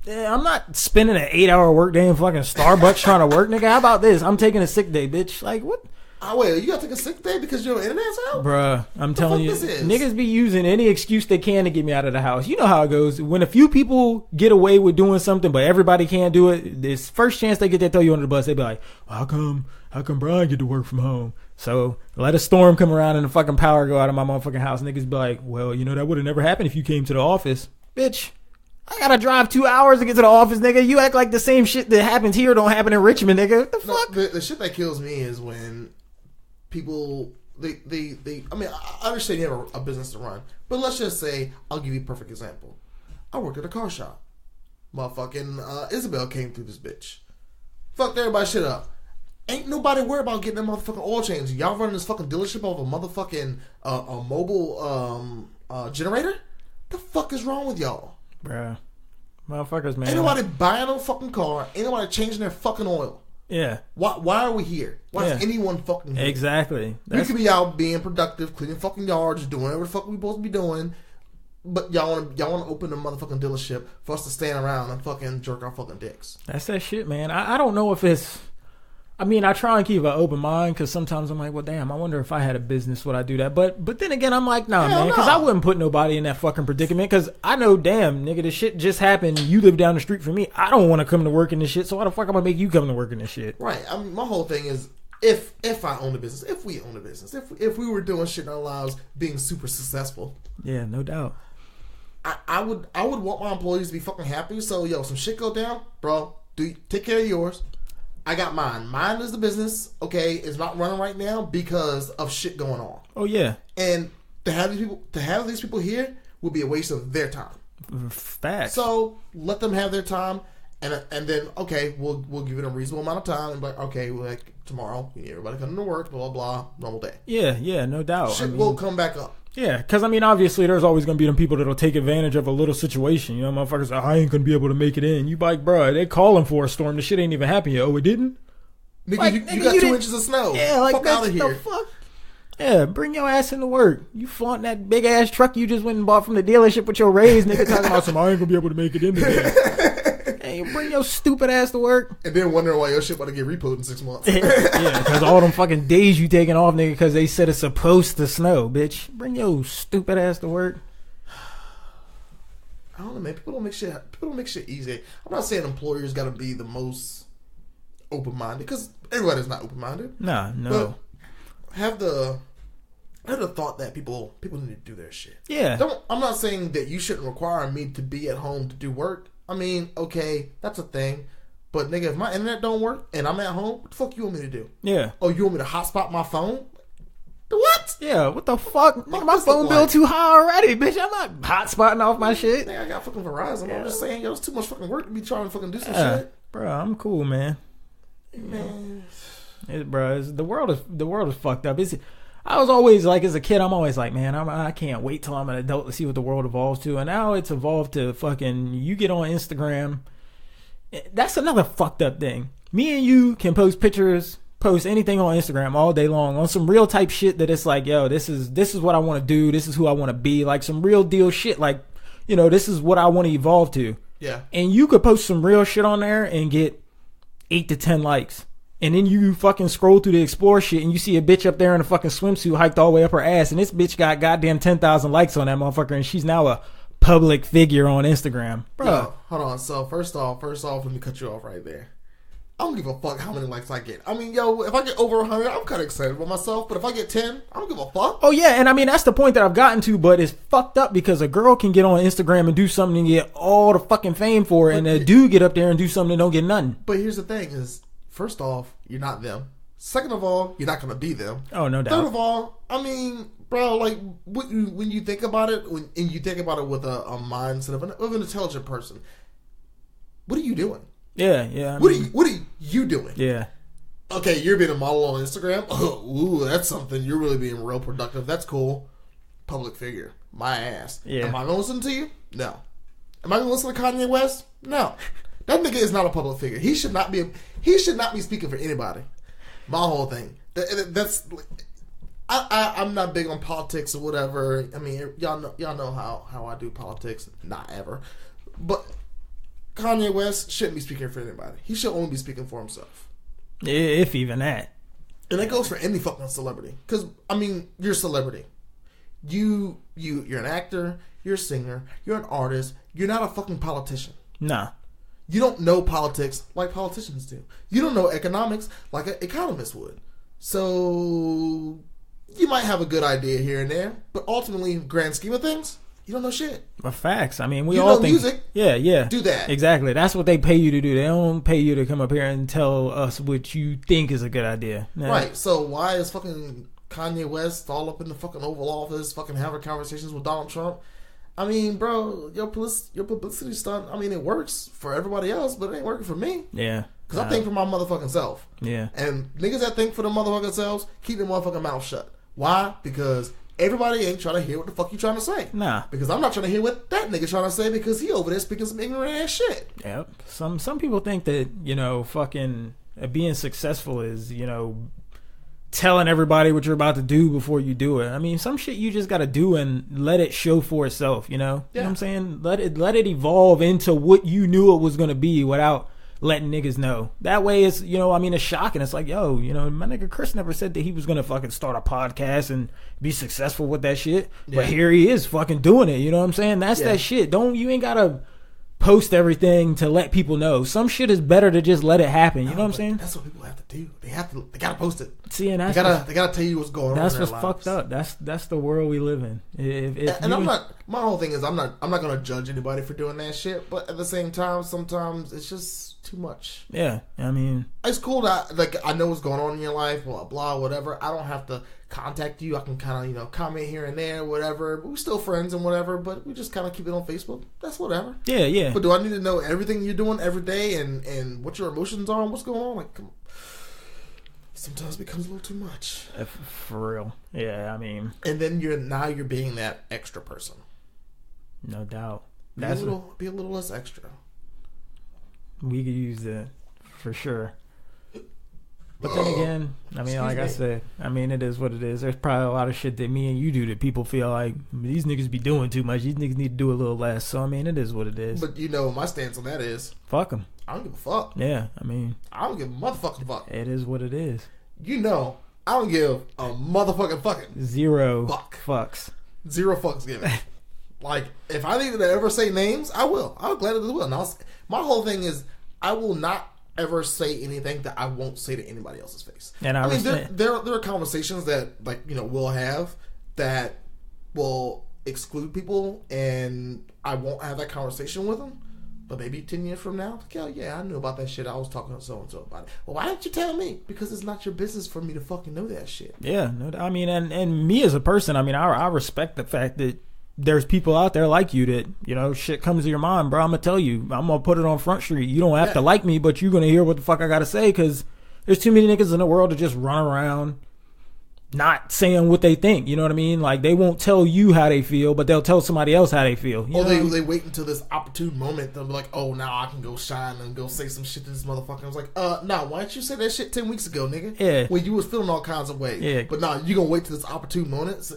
I'm not spending an 8-hour workday in fucking Starbucks trying to work, nigga. How about this? I'm taking a sick day, bitch. Like, what? Oh, wait, you gotta take a sick day because your internet's out? Bruh, I'm telling you, niggas be using any excuse they can to get me out of the house. You know how it goes. When a few people get away with doing something, but everybody can't do it, this first chance they get to throw you under the bus, they be like, how come Brian get to work from home? So let a storm come around and the fucking power go out of my motherfucking house. Niggas be like, well, that would have never happened if you came to the office. Bitch, I gotta drive 2 hours to get to the office, nigga. You act like the same shit that happens here don't happen in Richmond, nigga. What the fuck? The shit that kills me is when people, I mean, I understand you have a business to run, but let's just say, I'll give you a perfect example. I work at a car shop. Motherfucking Isabel came through this bitch. Fucked everybody's shit up. Ain't nobody worried about getting that motherfucking oil change. Y'all running this fucking dealership off a motherfucking a mobile generator? The fuck is wrong with y'all? Bruh. Motherfuckers, man. Ain't nobody buying no fucking car. Ain't nobody changing their fucking oil. Yeah. Why are we here? Why is anyone fucking here? Exactly. We could be out being productive, cleaning fucking yards, doing whatever the fuck we supposed to be doing. But y'all want to open a motherfucking dealership for us to stand around and fucking jerk our fucking dicks. That's that shit, man. I don't know if it's... I mean, I try and keep an open mind because sometimes I'm like, well, damn, I wonder if I had a business, would I do that? But then again, I'm like, nah, man, because I wouldn't put nobody in that fucking predicament because I know, damn, nigga, this shit just happened. You live down the street from me. I don't want to come to work in this shit, so why the fuck am I make you come to work in this shit? Right. I mean, my whole thing is, if I own a business, if we own a business, if we were doing shit in our lives, being super successful. Yeah, no doubt. I would want my employees to be fucking happy. So, yo, some shit go down, bro, take care of yours. I got mine. Mine is the business, okay? It's not running right now because of shit going on. Oh, yeah. And to have these people here would be a waste of their time. Facts. So let them have their time, and then okay, we'll give it a reasonable amount of time, and be like, okay, like tomorrow, you need everybody coming to work, blah blah blah, normal day. Yeah, no doubt. Shit will come back up. Yeah, because I mean, obviously, there's always gonna be them people that'll take advantage of a little situation. You know, motherfuckers say, I ain't gonna be able to make it in. You like, bro, they calling for a storm. The shit ain't even happened yet. Oh, it didn't. Nigga, like, you got 2 inches of snow. Yeah, like fuck out of here. The fuck? Yeah, bring your ass into work. You flaunting that big ass truck you just went and bought from the dealership with your raise, nigga, talking about some, I ain't gonna be able to make it in today. Hey, bring your stupid ass to work. And then wondering why your shit about to get repoed in 6 months. Yeah, because all them fucking days you taking off, nigga, because they said it's supposed to snow, bitch. Bring your stupid ass to work. I don't know, man. People don't make shit easy. I'm not saying employers got to be the most open-minded, because everybody's not open-minded. No. But have the thought that people need to do their shit. Yeah. I'm not saying that you shouldn't require me to be at home to do work. I mean, okay, that's a thing. But nigga, if my internet don't work and I'm at home, what the fuck you want me to do? Yeah. Oh, you want me to hotspot my phone? What? Yeah, what the fuck? Nigga, my phone bill too high already, bitch. I'm not hotspotting off my shit. Nigga, I got fucking Verizon. Yeah. I'm just saying, yo, it's too much fucking work to be trying to fucking do some shit. Bro, I'm cool, man. Man. The world is fucked up. I was always like, as a kid, I'm always like, man, I can't wait till I'm an adult to see what the world evolves to. And now it's evolved to fucking, you get on Instagram. That's another fucked up thing. Me and you can post pictures, post anything on Instagram all day long on some real type shit that it's like, yo, this is what I want to do. This is who I want to be. Like some real deal shit. Like, you know, this is what I want to evolve to. Yeah. And you could post some real shit on there and get 8 to 10 likes. And then you fucking scroll through the explore shit and you see a bitch up there in a fucking swimsuit hiked all the way up her ass. And this bitch got goddamn 10,000 likes on that motherfucker. And she's now a public figure on Instagram. Bro. Yo, hold on. So first off, let me cut you off right there. I don't give a fuck how many likes I get. I mean, yo, if I get over 100, I'm kind of excited about myself. But if I get 10, I don't give a fuck. Oh, yeah. And I mean, that's the point that I've gotten to. But it's fucked up because a girl can get on Instagram and do something and get all the fucking fame for it. And a dude get up there and do something and don't get nothing. But here's the thing is, first off, you're not them. Second of all, you're not going to be them. Oh, no doubt. Third of all, I mean, bro, like, when you think about it, and you think about it with a mindset of an intelligent person, what are you doing? Yeah. What are you doing? Yeah. Okay, you're being a model on Instagram? Oh, ooh, that's something. You're really being real productive. That's cool. Public figure. My ass. Yeah. Am I going to listen to you? No. Am I going to listen to Kanye West? No. That nigga is not a public figure. He should not be speaking for anybody. My whole thing. That's. I'm not big on politics or whatever. I mean, y'all know how I do politics. Not ever. But Kanye West shouldn't be speaking for anybody. He should only be speaking for himself. If even that. And that goes for any fucking celebrity. Because, I mean, you're a celebrity. You're an actor. You're a singer. You're an artist. You're not a fucking politician. Nah. You don't know politics like politicians do. You don't know economics like an economist would. So you might have a good idea here and there, but ultimately, in the grand scheme of things, you don't know shit. But facts. I mean, we you all know think music. Yeah. Do that. Exactly. That's what they pay you to do. They don't pay you to come up here and tell us what you think is a good idea. Nah. Right. So why is fucking Kanye West all up in the fucking Oval Office, fucking having conversations with Donald Trump? I mean, bro, your publicity stunt, I mean, it works for everybody else, but it ain't working for me. Yeah. Because I think for my motherfucking self. Yeah. And niggas that think for the motherfucking selves, keep their motherfucking mouth shut. Why? Because everybody ain't trying to hear what the fuck you trying to say. Nah. Because I'm not trying to hear what that nigga trying to say because he over there speaking some ignorant ass shit. Yep. Some people think that, fucking being successful is, telling everybody what you're about to do before you do it. I mean, some shit you just got to do and let it show for itself, You know what I'm saying? Let it evolve into what you knew it was going to be without letting niggas know. That way it's, it's shocking. It's like, yo, my nigga Chris never said that he was going to fucking start a podcast and be successful with that shit. Yeah. But here he is fucking doing it. You know what I'm saying? That's that shit. You ain't got to post everything to let people know. Some shit is better to just let it happen. You know what I'm saying? That's what people have to do. They gotta post it. See, and they gotta tell you what's going on. That's what's fucked up. That's the world we live in. My whole thing is I'm not gonna judge anybody for doing that shit, but at the same time, sometimes it's just too much. Yeah, I mean, it's cool that I know what's going on in your life, blah blah, whatever. I don't have to contact you. I can kind of comment here and there, whatever. But we're still friends and whatever. But we just kind of keep it on Facebook. That's whatever. Yeah. But do I need to know everything you're doing every day and what your emotions are and what's going on? Like, come on. Sometimes it becomes a little too much. For real. Yeah, I mean. And then you're being that extra person. No doubt. Be a little less extra. We could use that for sure. But then again, I mean, I said, it is what it is. There's probably a lot of shit that me and you do that people feel like these niggas be doing too much. These niggas need to do a little less. So, it is what it is. But my stance on that is... Fuck them. I don't give a fuck. Yeah, I don't give a motherfucking fuck. It is what it is. I don't give a motherfucking fucking... Zero fucks. Zero fucks given. Like, if I need to ever say names, I will. I'll gladly will. Now, my whole thing is, I will not ever say anything that I won't say to anybody else's face. And I mean, there are conversations that we'll have that will exclude people, and I won't have that conversation with them. But maybe 10 years from now, I knew about that shit. I was talking to so and so about it. Well, why didn't you tell me? Because it's not your business for me to fucking know that shit. Yeah, and me as a person, I respect the fact that there's people out there like you that, shit comes to your mind, bro. I'm going to tell you. I'm going to put it on Front Street. You don't have to like me, but you're going to hear what the fuck I got to say because there's too many niggas in the world to just run around not saying what they think. You know what I mean? Like, they won't tell you how they feel, but they'll tell somebody else how they feel. They wait until this opportune moment. They'll be like, oh, now I can go shine and go say some shit to this motherfucker. I was like, nah, why didn't you say that shit 10 weeks ago, nigga? Yeah. When you was feeling all kinds of ways. Yeah. But nah, you going to wait till this opportune moment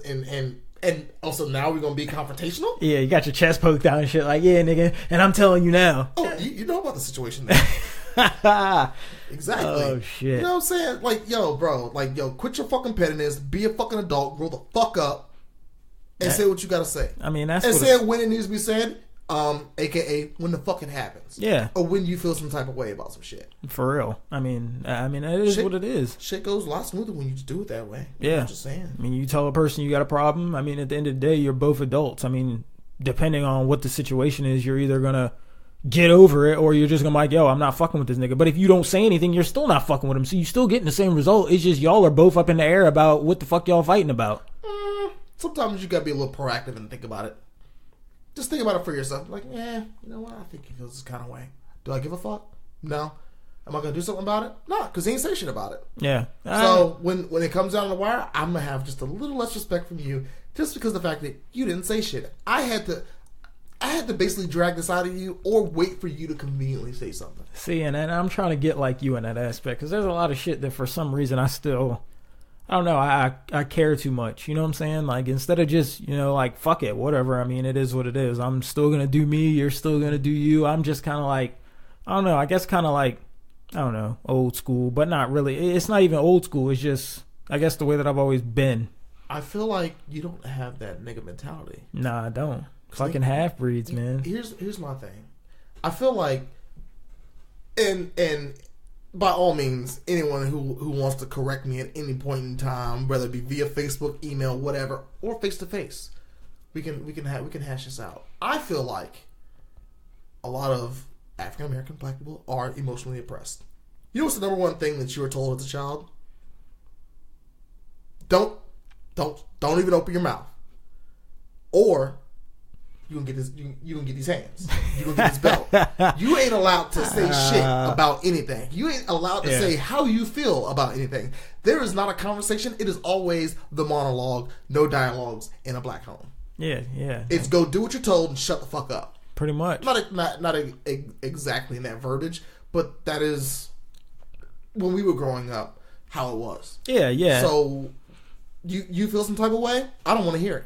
and also now we're going to be confrontational? Yeah, you got your chest poked out and shit like, yeah, nigga, and I'm telling you now. Oh, you know about the situation now. Exactly. Oh, shit. You know what I'm saying? Like, yo, bro, quit your fucking pettiness, be a fucking adult, grow the fuck up, and say what you got to say. That's and say it when it needs to be said, aka when the fuck it happens. Yeah. Or when you feel some type of way about some shit. For real. It is what it is. Shit goes a lot smoother when you just do it that way. Yeah. I'm just saying. You tell a person you got a problem, at the end of the day, you're both adults. Depending on what the situation is, you're either going to get over it or you're just going to be like, yo, I'm not fucking with this nigga. But if you don't say anything, you're still not fucking with him. So you still getting the same result. It's just y'all are both up in the air about what the fuck y'all fighting about. Sometimes you got to be a little proactive and think about it. Just think about it for yourself. Like, you know what? I think he feels this kind of way. Do I give a fuck? No. Am I going to do something about it? No, because he ain't say shit about it. Yeah. So when it comes down to the wire, I'm going to have just a little less respect from you just because of the fact that you didn't say shit. I had to basically drag this out of you or wait for you to conveniently say something. See, and I'm trying to get like you in that aspect because there's a lot of shit that for some reason I don't know, I care too much. You know what I'm saying? Like, instead of just, fuck it, whatever. It is what it is. I'm still going to do me. You're still going to do you. I'm just kind of like, I don't know, I guess kind of like, I don't know, old school, but not really. It's not even old school. It's just, I guess, the way that I've always been. I feel like you don't have that nigga mentality. Nah, I don't. Fucking half-breeds, man. Here's my thing. I feel like, and by all means, anyone who wants to correct me at any point in time, whether it be via Facebook, email, whatever, or face to face, we can hash this out. I feel like a lot of African American black people are emotionally oppressed. You know what's the number one thing that you were told as a child? Don't even open your mouth. Or You gonna get this? You gonna get these hands? You gonna get this belt? You ain't allowed to say shit about anything. You ain't allowed to say how you feel about anything. There is not a conversation. It is always the monologue, no dialogues in a black home. Yeah. It's go do what you're told and shut the fuck up. Pretty much. Not exactly in that verbiage, but that is when we were growing up how it was. Yeah. So you feel some type of way? I don't want to hear it.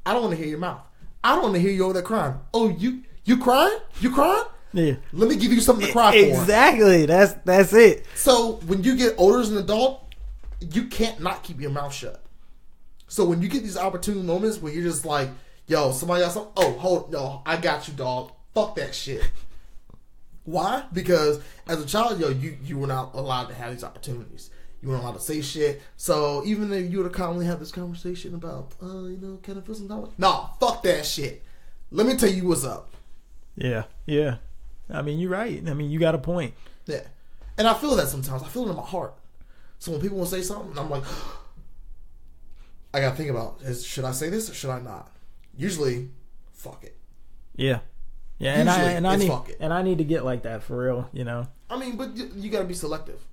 I don't want to hear your mouth. I don't want to hear you over there crying. Oh, you crying? You crying? Yeah. Let me give you something to cry for. Exactly. That's it. So when you get older as an adult, you can't not keep your mouth shut. So when you get these opportune moments where you're just like, yo, somebody got something. Oh, hold, no, I got you, dog. Fuck that shit. Why? Because as a child, you were not allowed to have these opportunities. You weren't allowed to say shit. So even if you would commonly have this conversation about, can I feel some time? No, fuck that shit. Let me tell you what's up. Yeah. I mean, you're right. I mean, you got a point. Yeah. And I feel that sometimes. I feel it in my heart. So when people will say something, I'm like, I gotta think about, should I say this or should I not? Usually, fuck it. Yeah. Usually, I need to get like that for real, I mean, but you gotta be selective.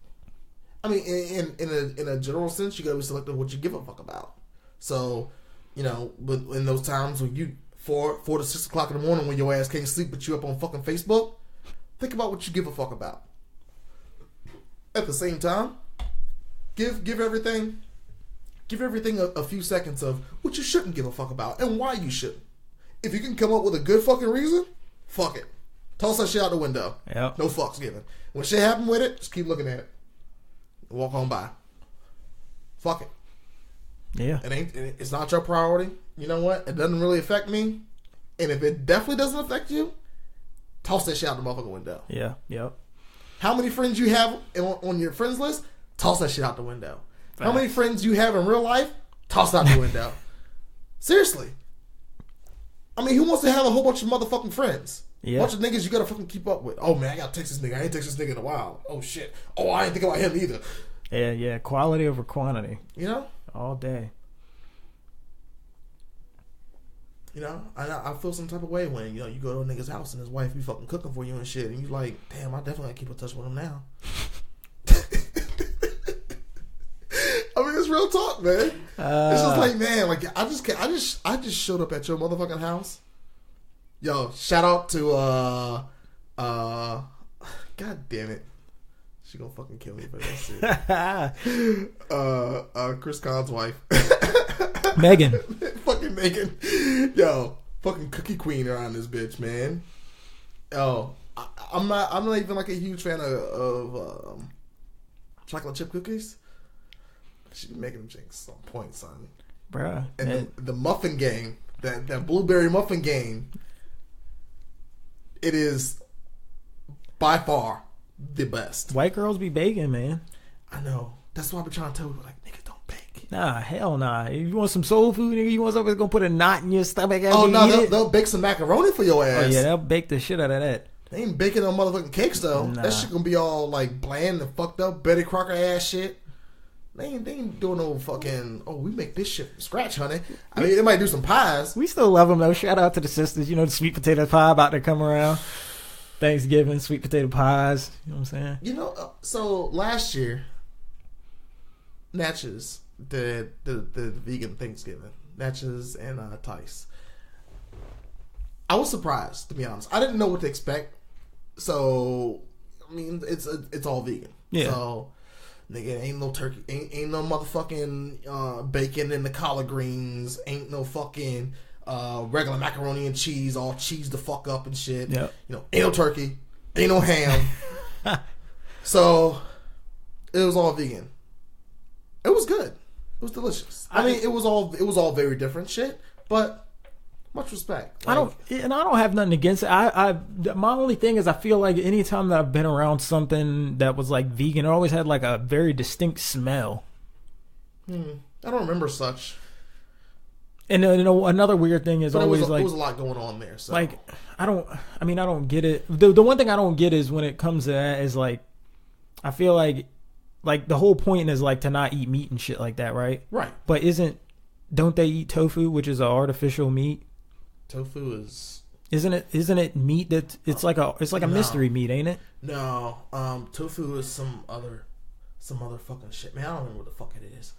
I mean, in a general sense, you gotta be selective what you give a fuck about. So, but in those times when you 4 to 6 o'clock in the morning when your ass can't sleep, but you up on fucking Facebook, think about what you give a fuck about. At the same time, give everything a few seconds of what you shouldn't give a fuck about and why you shouldn't. If you can come up with a good fucking reason, fuck it. Toss that shit out the window. Yep. No fucks given. When shit happen with it, just keep looking at it. Walk on by. Fuck it. Yeah. It's not your priority. You know what? It doesn't really affect me. And if it definitely doesn't affect you, toss that shit out the motherfucking window. Yeah. Yep. How many friends you have on your friends list? Toss that shit out the window. Facts. How many friends you have in real life? Toss out the window. Seriously. I mean, who wants to have a whole bunch of motherfucking friends? Yeah. Bunch of niggas you gotta fucking keep up with. Oh man, I gotta text this nigga. I ain't text this nigga in a while. Oh shit. Oh, I ain't think about him either. Yeah. Quality over quantity. All day. I feel some type of way when you go to a nigga's house and his wife be fucking cooking for you and shit, and you like, damn, I definitely gotta keep in touch with him now. I mean, it's real talk, man. It's just like, man, like I just showed up at your motherfucking house. Yo, shout out to God damn it. She gonna fucking kill me for that shit. Chris Khan's wife. Megan. Fucking Megan. Yo, fucking cookie queen around this bitch, man. Oh, I'm not even like a huge fan of chocolate chip cookies. She be making them jinx on point, son. Bruh. And the muffin game, that blueberry muffin game, it is by far the best. White girls be baking, man. I know. That's why I've been trying to tell people, like, niggas don't bake. Nah, hell nah. If you want some soul food, nigga, you want something that's gonna put a knot in your stomach. Oh no, they'll bake some macaroni for your ass. Oh yeah, they'll bake the shit out of that. They ain't baking no motherfucking cakes though. Nah. That shit gonna be all like bland and fucked up, Betty Crocker ass shit. They ain't doing no fucking. Oh, we make this shit from scratch, honey. I mean, they might do some pies. We still love them though. Shout out to the sisters. The sweet potato pie about to come around. Thanksgiving, sweet potato pies. You know what I'm saying? So last year, Natchez did the vegan Thanksgiving. Natchez and Tice. I was surprised, to be honest. I didn't know what to expect. So, I mean, it's all vegan. Yeah. So, nigga, ain't no turkey, ain't no motherfucking bacon in the collard greens, ain't no fucking regular macaroni and cheese, all cheese the fuck up and shit. Yeah. Ain't no turkey, ain't no ham. So, it was all vegan. It was good. It was delicious. I mean, it was all very different shit, but much respect. I don't have nothing against it. My only thing is I feel like anytime that I've been around something that was like vegan, it always had like a very distinct smell. I don't remember such. And another weird thing is always there was a lot going on there. So. Like I don't get it. The one thing I don't get is when it comes to that is like I feel like the whole point is like to not eat meat and shit like that, right? Right. But don't they eat tofu, which is an artificial meat? Tofu is. Isn't it meat that it's like a mystery meat, ain't it? No. Tofu is some other fucking shit, man. I don't remember what the fuck it is.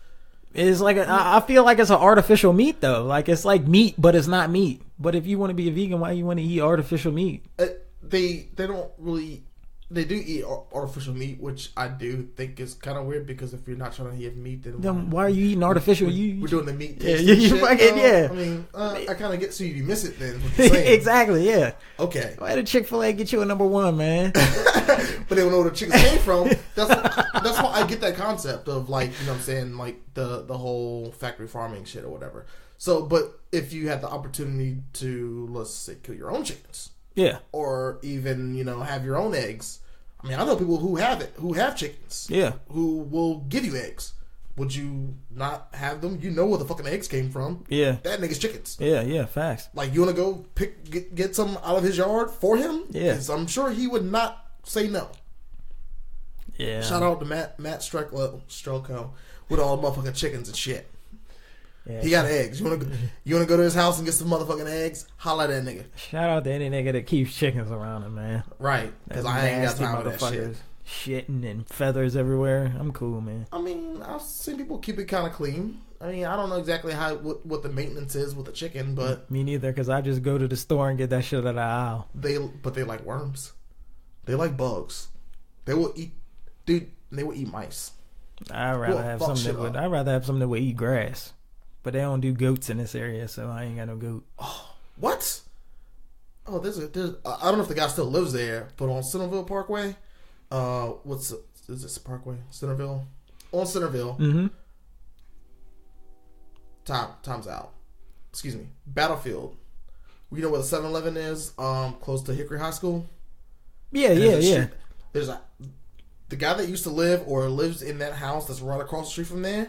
It's like I feel like it's an artificial meat though. Like it's like meat, but it's not meat. But if you want to be a vegan, why you want to eat artificial meat? They don't really. They do eat artificial meat, which I do think is kind of weird because if you're not trying to eat meat, then why are you eating artificial? We're doing the meat Yeah, tasting you shit. fucking, yeah. I mean, I kind of get so you miss it then. What you're saying. Exactly, yeah. Okay. Why did Chick-fil-A get you a number one, man? But they don't know where the chicken came from. That's why I get that concept of like, you know what I'm saying, like the whole factory farming shit or whatever. So, but if you had the opportunity to, let's say, kill your own chickens. Yeah. Or even, have your own eggs. I mean, I know people who have chickens. Yeah. Who will give you eggs. Would you not have them? You know where the fucking eggs came from. Yeah. That nigga's chickens. Yeah, facts. Like, you want to go get some out of his yard for him? Yeah. Because I'm sure he would not say no. Yeah. Shout out to Matt Strelko with all the motherfucking chickens and shit. Yeah. He got eggs. You want to go to his house and get some motherfucking eggs? Holla at that nigga. Shout out to any nigga that keeps chickens around him, man. Right. Because I ain't got time for that shit. Shitting and feathers everywhere. I'm cool, man. I mean, I've seen people keep it kind of clean. I mean, I don't know exactly what the maintenance is with the chicken, but me neither. Because I just go to the store and get that shit out of the aisle. They like worms. They like bugs. They will eat, dude. They will eat mice. I'd rather have something that would eat grass. But they don't do goats in this area, so I ain't got no goat. Oh, what? Oh, there's I don't know if the guy still lives there, but on Centerville Parkway, is this Parkway? Centerville? On Centerville. Mm-hmm. Time's out. Excuse me. Battlefield. You know where the 7-Eleven is? Close to Hickory High School? Yeah. There's the guy that used to lives in that house that's right across the street from there.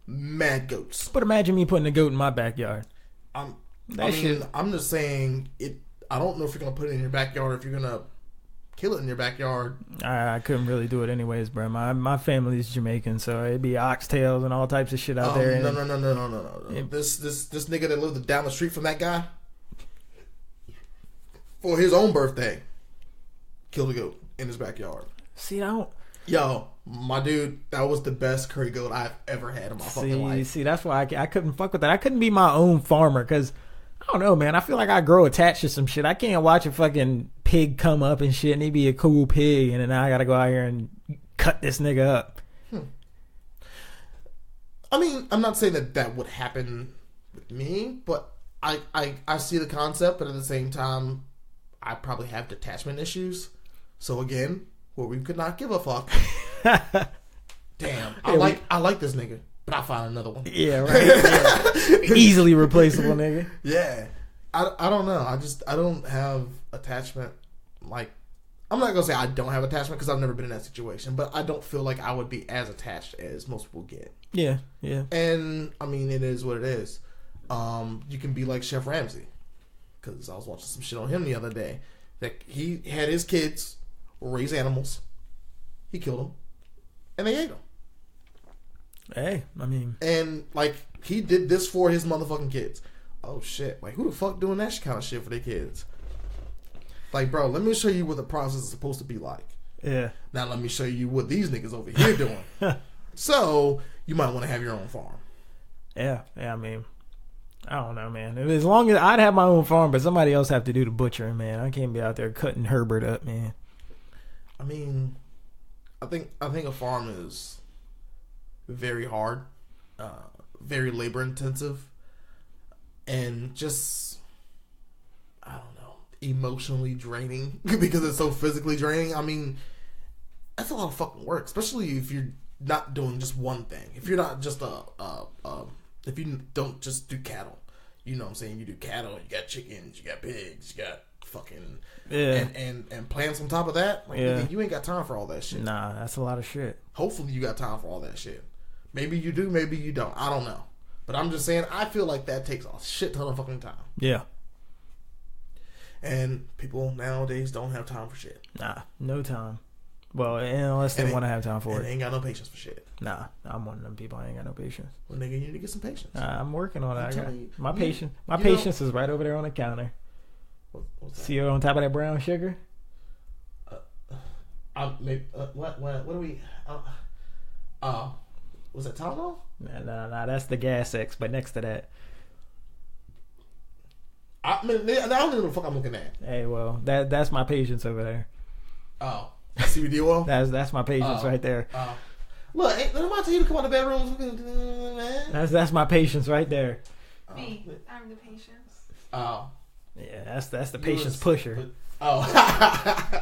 Mad goats. But imagine me putting a goat in my backyard. I'm just saying it. I don't know if you're gonna put it in your backyard or if you're gonna kill it in your backyard. I couldn't really do it anyways, bro. My family's Jamaican, so it'd be oxtails and all types of shit out there. No. This nigga that lived down the street from that guy for his own birthday killed a goat in his backyard. See, I don't. Yo, my dude, that was the best curry goat I've ever had in my fucking life. See, that's why I couldn't fuck with that. I couldn't be my own farmer because, I don't know, man. I feel like I grow attached to some shit. I can't watch a fucking pig come up and shit and he be a cool pig and then I gotta go out here and cut this nigga up. I mean, I'm not saying that would happen with me, but I see the concept, but at the same time, I probably have detachment issues. So again, where we could not give a fuck. Damn, I like this nigga, but I'll find another one. Yeah, right. Yeah. Easily replaceable nigga. Yeah, I don't know. I don't have attachment. Like, I'm not gonna say I don't have attachment because I've never been in that situation, but I don't feel like I would be as attached as most people get. Yeah. And I mean, it is what it is. You can be like Chef Ramsay, because I was watching some shit on him the other day. That he had his kids raise animals. He killed them. And they ate them. Hey, I mean. And, like, he did this for his motherfucking kids. Oh, shit. Like, who the fuck doing that kind of shit for their kids? Like, bro, let me show you what the process is supposed to be like. Yeah. Now let me show you what these niggas over here doing. So, you might want to have your own farm. Yeah, I mean, I don't know, man. As long as I'd have my own farm, but somebody else have to do the butchering, man. I can't be out there cutting Herbert up, man. I mean, I think a farm is very hard, very labor intensive, and just, I don't know, emotionally draining because it's so physically draining. I mean, that's a lot of fucking work, especially if you're not doing just one thing. If you're not just if you don't just do cattle, you know what I'm saying? You do cattle, you got chickens, you got pigs, you got fucking and plants on top of that. Like, you ain't got time for all that shit. Nah, that's a lot of shit. Hopefully you got time for all that shit. Maybe you do, maybe you don't. I don't know. But I'm just saying, I feel like that takes a shit ton of fucking time. Yeah. And people nowadays don't have time for shit. Nah, no time. Well, unless they want to have time for it. Ain't got no patience for shit. Nah, I'm one of them people. I ain't got no patience. Well, nigga, you need to get some patience. I'm working on it. My patience. My you patience is right over there on the counter. What's that? See her on top of that brown sugar? What do we? Was that Tylenol? Nah. That's the Gas X, but next to that. I don't know what the fuck I'm looking at. Hey, well, that's my patience over there. Oh, CBD oil. That's my patience right there. Look, am I tell you to come out of the bedroom, man? That's my patience right there. Me, I'm the patience. Oh, yeah, that's the patience pusher. Oh.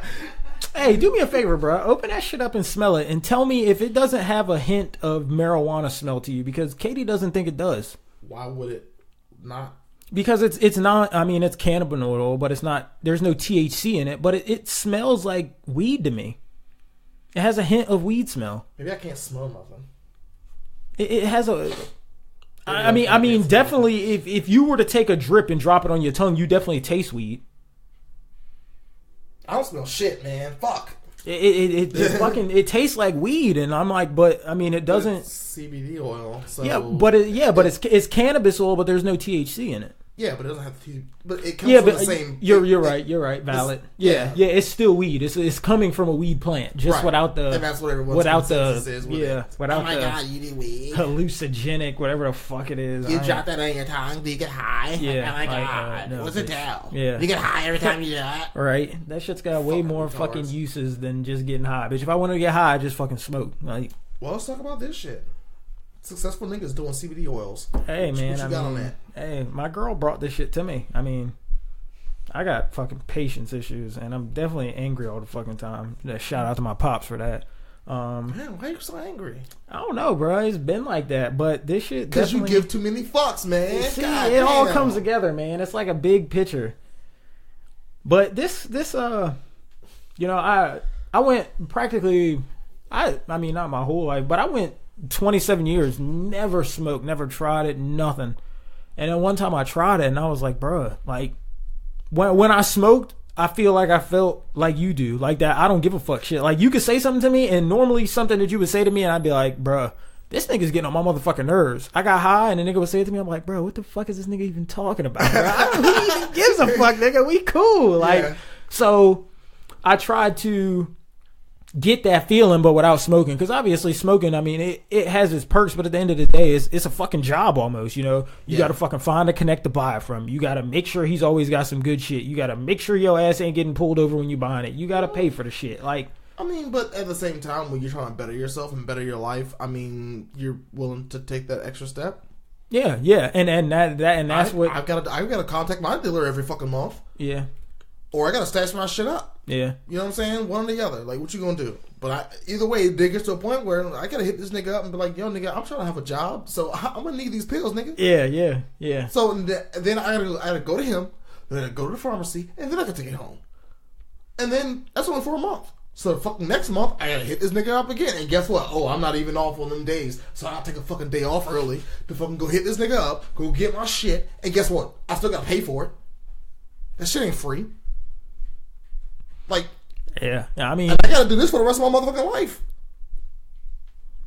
Hey, do me a favor, bro. Open that shit up and smell it, and tell me if it doesn't have a hint of marijuana smell to you, because Katie doesn't think it does. Why would it not? Because it's not. I mean, it's cannabinoid oil, but it's not. There's no THC in it, but it smells like weed to me. It has a hint of weed smell. Maybe I can't smell nothing. It has a. I mean, definitely. If you were to take a drip and drop it on your tongue, you definitely taste weed. I don't smell shit, man. Fuck. It tastes like weed, and I'm like, but I mean, it doesn't. It's CBD oil. So but it's cannabis oil, but there's no THC in it. Yeah, but it doesn't have to. But it comes from the same. You're right. Valid. Yeah. It's still weed. It's coming from a weed plant, just right. without the. And that's what everyone's without consensus is with it. Without oh my god, you need weed. Hallucinogenic, whatever the fuck it is. You drop that on your tongue, do you get high? Yeah. Oh my god, no, what's it tell? Yeah. You get high every time you do that. Right. That shit's got way more fucking uses than just getting high. Bitch, if I wanted to get high, I just fucking smoke. Like. Well, let's talk about this shit. Successful niggas doing CBD oils. Hey, man. What you got on that? Hey, my girl brought this shit to me. I mean, I got fucking patience issues, and I'm definitely angry all the fucking time. Shout out to my pops for that. Man, why are you so angry? I don't know, bro. It's been like that, but this shit because you give too many fucks, man. See, it all comes together, man. It's like a big picture. But this, you know, I went practically, I mean, not my whole life, but I went 27 years, never smoked, never tried it, nothing. And then one time I tried it, and I was like, bruh, like, when I smoked, I feel like I felt like you do, like that. I don't give a fuck shit. Like, you could say something to me, and normally something that you would say to me, and I'd be like, bruh, this nigga's getting on my motherfucking nerves. I got high, and the nigga would say it to me, I'm like, bro, what the fuck is this nigga even talking about, bro? Who even gives a fuck, nigga? We cool. Like, yeah. So I tried to get that feeling, but without smoking, because obviously smoking, I mean, it has its perks, but at the end of the day, it's a fucking job almost, you know. You gotta fucking find a connect to buy it from. You gotta make sure he's always got some good shit. You gotta make sure your ass ain't getting pulled over when you buying it. You gotta pay for the shit. Like, I mean, but at the same time, when you're trying to better yourself and better your life, I mean, you're willing to take that extra step. Yeah, and that's what I've got to contact my dealer every fucking month. Yeah. Or I gotta stash my shit up. Yeah. You know what I'm saying? One or the other. Like, what you gonna do? But either way, it gets to a point where I gotta hit this nigga up and be like, yo, nigga, I'm trying to have a job, so I'm gonna need these pills, nigga. Yeah. So then I gotta go to him, then I gotta go to the pharmacy, and then I gotta take it home. And then that's only for a month. So the fucking next month, I gotta hit this nigga up again. And guess what? Oh, I'm not even off on them days. So I'll take a fucking day off early to fucking go hit this nigga up, go get my shit, and guess what? I still gotta pay for it. That shit ain't free. Like, yeah, I mean, I gotta do this for the rest of my motherfucking life.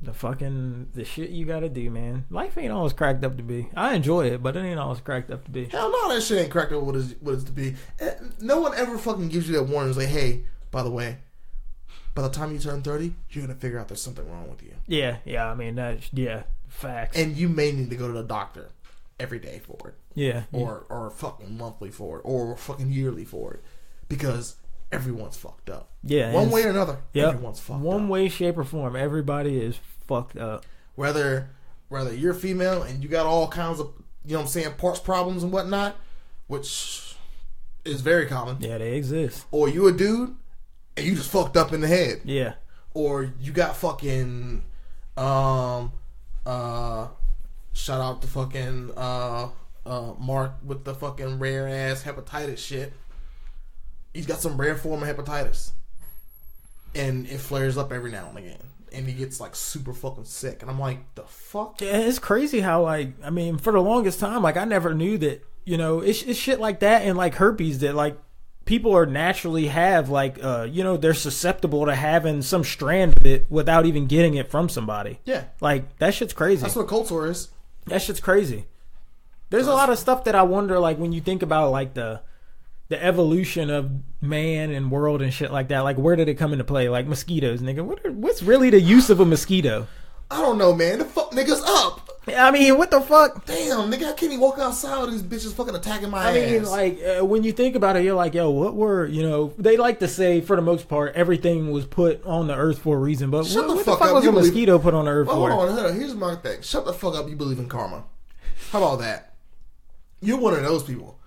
The shit you gotta do, man. Life ain't always cracked up to be. I enjoy it, but it ain't always cracked up to be. Hell no, that shit ain't cracked up what it's to be. No one ever fucking gives you that warning. It's like, hey, by the way, by the time you turn 30, you're gonna figure out there's something wrong with you. Yeah. I mean, facts. And you may need to go to the doctor every day for it. Yeah. Or fucking monthly for it, or fucking yearly for it, because everyone's fucked up. Yeah. One way or another, everyone's fucked up. One way, shape, or form, everybody is fucked up. Whether you're female and you got all kinds of, you know what I'm saying, parts problems and whatnot, which is very common. Yeah, they exist. Or you a dude and you just fucked up in the head. Yeah. Or you got fucking shout out to fucking Mark with the fucking rare ass hepatitis shit. He's got some rare form of hepatitis. And it flares up every now and again. And he gets like super fucking sick. And I'm like, the fuck? Yeah, it's crazy how, like, I mean, for the longest time, like, I never knew that, you know, it's shit like that and like herpes that, like, people are naturally have like, they're susceptible to having some strand of it without even getting it from somebody. Yeah. Like, that shit's crazy. That's what a cold sore is. That shit's crazy. There's a lot of stuff that I wonder, like, when you think about, like, the evolution of man and world and shit like that. Like, where did it come into play? Like, mosquitoes, nigga. What's really the use of a mosquito? I don't know, man. The fuck niggas up. I mean, what the fuck? Damn, nigga, I can't even walk outside with these bitches fucking attacking my ass. I mean, like, when you think about it, you're like, yo, what were, they like to say, for the most part, everything was put on the earth for a reason. But what the fuck was a mosquito put on the earth for? Hold on. Here's my thing. Shut the fuck up. You believe in karma. How about that? You're one of those people.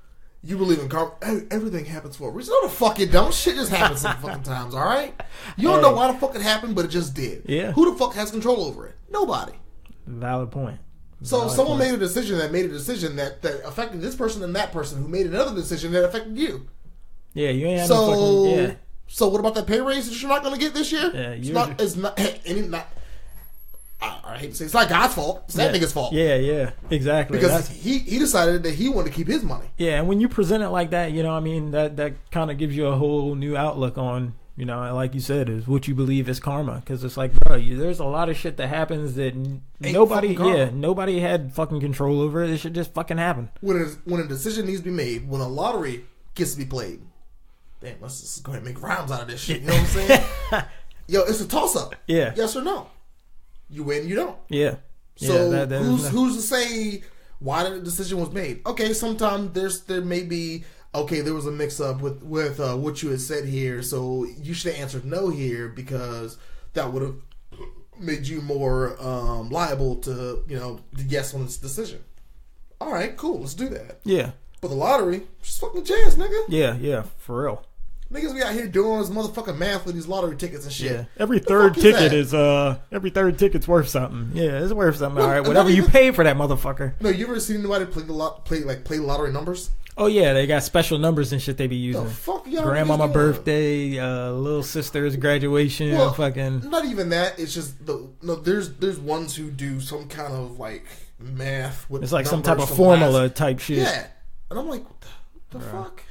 You believe in karma. Everything happens for a reason. No, the fuck it don't. Shit just happens some fucking times, all right? You don't know why the fuck it happened, but it just did. Yeah. Who the fuck has control over it? Nobody. Valid point. So someone made a decision that affected this person and that person who made another decision that affected you. Yeah, you ain't have no fucking... Yeah. So what about that pay raise that you're not going to get this year? Yeah, it's not I hate to say it's not God's fault. It's that nigga's fault. Yeah, exactly. Because he decided that he wanted to keep his money. Yeah, and when you present it like that, that kind of gives you a whole new outlook on, like you said, is what you believe is karma. Because it's like, bro, there's a lot of shit that happens that nobody had fucking control over. It should just fucking happen. When a decision needs to be made, when a lottery gets to be played, damn, let's just go ahead and make rhymes out of this shit. You know what I'm saying? Yo, it's a toss up. Yeah. Yes or no. You win, you don't. Yeah. So who's to say why the decision was made? Okay, sometimes there may be there was a mix up with what you had said here, so you should have answered no here because that would have made you more liable to the yes on this decision. All right, cool, let's do that. Yeah. But the lottery, just fucking chance, nigga. Yeah, for real. Niggas be out here doing all this motherfucking math with these lottery tickets and shit. Yeah. Every third ticket's worth something. Yeah, it's worth something. All right, whatever you pay for that motherfucker. No, you ever seen anybody play lottery numbers? Oh yeah, they got special numbers and shit they be using. The fuck y'all grandmama birthday, little sister's graduation, fucking. Not even that. It's just there's ones who do some kind of like math with. It's like some type of formula type shit. Yeah, and I'm like, what the fuck?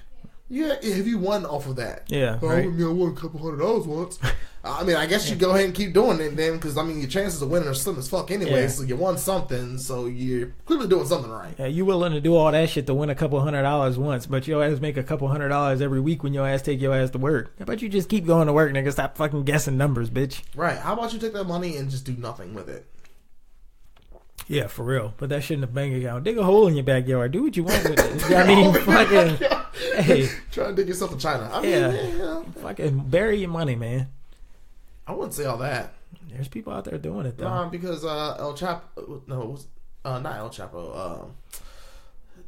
Yeah, have you won off of that? Yeah, right. I won a couple $100 once. I mean, I guess you go ahead and keep doing it then, because your chances of winning are slim as fuck anyway. Yeah. So you won something, so you're clearly doing something right. Yeah, you willing to do all that shit to win a couple $100 once, but your ass make a couple $100 every week when your ass take your ass to work. How about you just keep going to work, nigga? Stop fucking guessing numbers, bitch. Right. How about you take that money and just do nothing with it? Yeah, for real. Put that shit in the bank account. Dig a hole in your backyard. Do what you want with it. I mean, fucking. Hey, try to dig yourself to China. Fucking bury your money, man. I wouldn't say all that. There's people out there doing it though. Nah, because El Chapo. No, it was not El Chapo.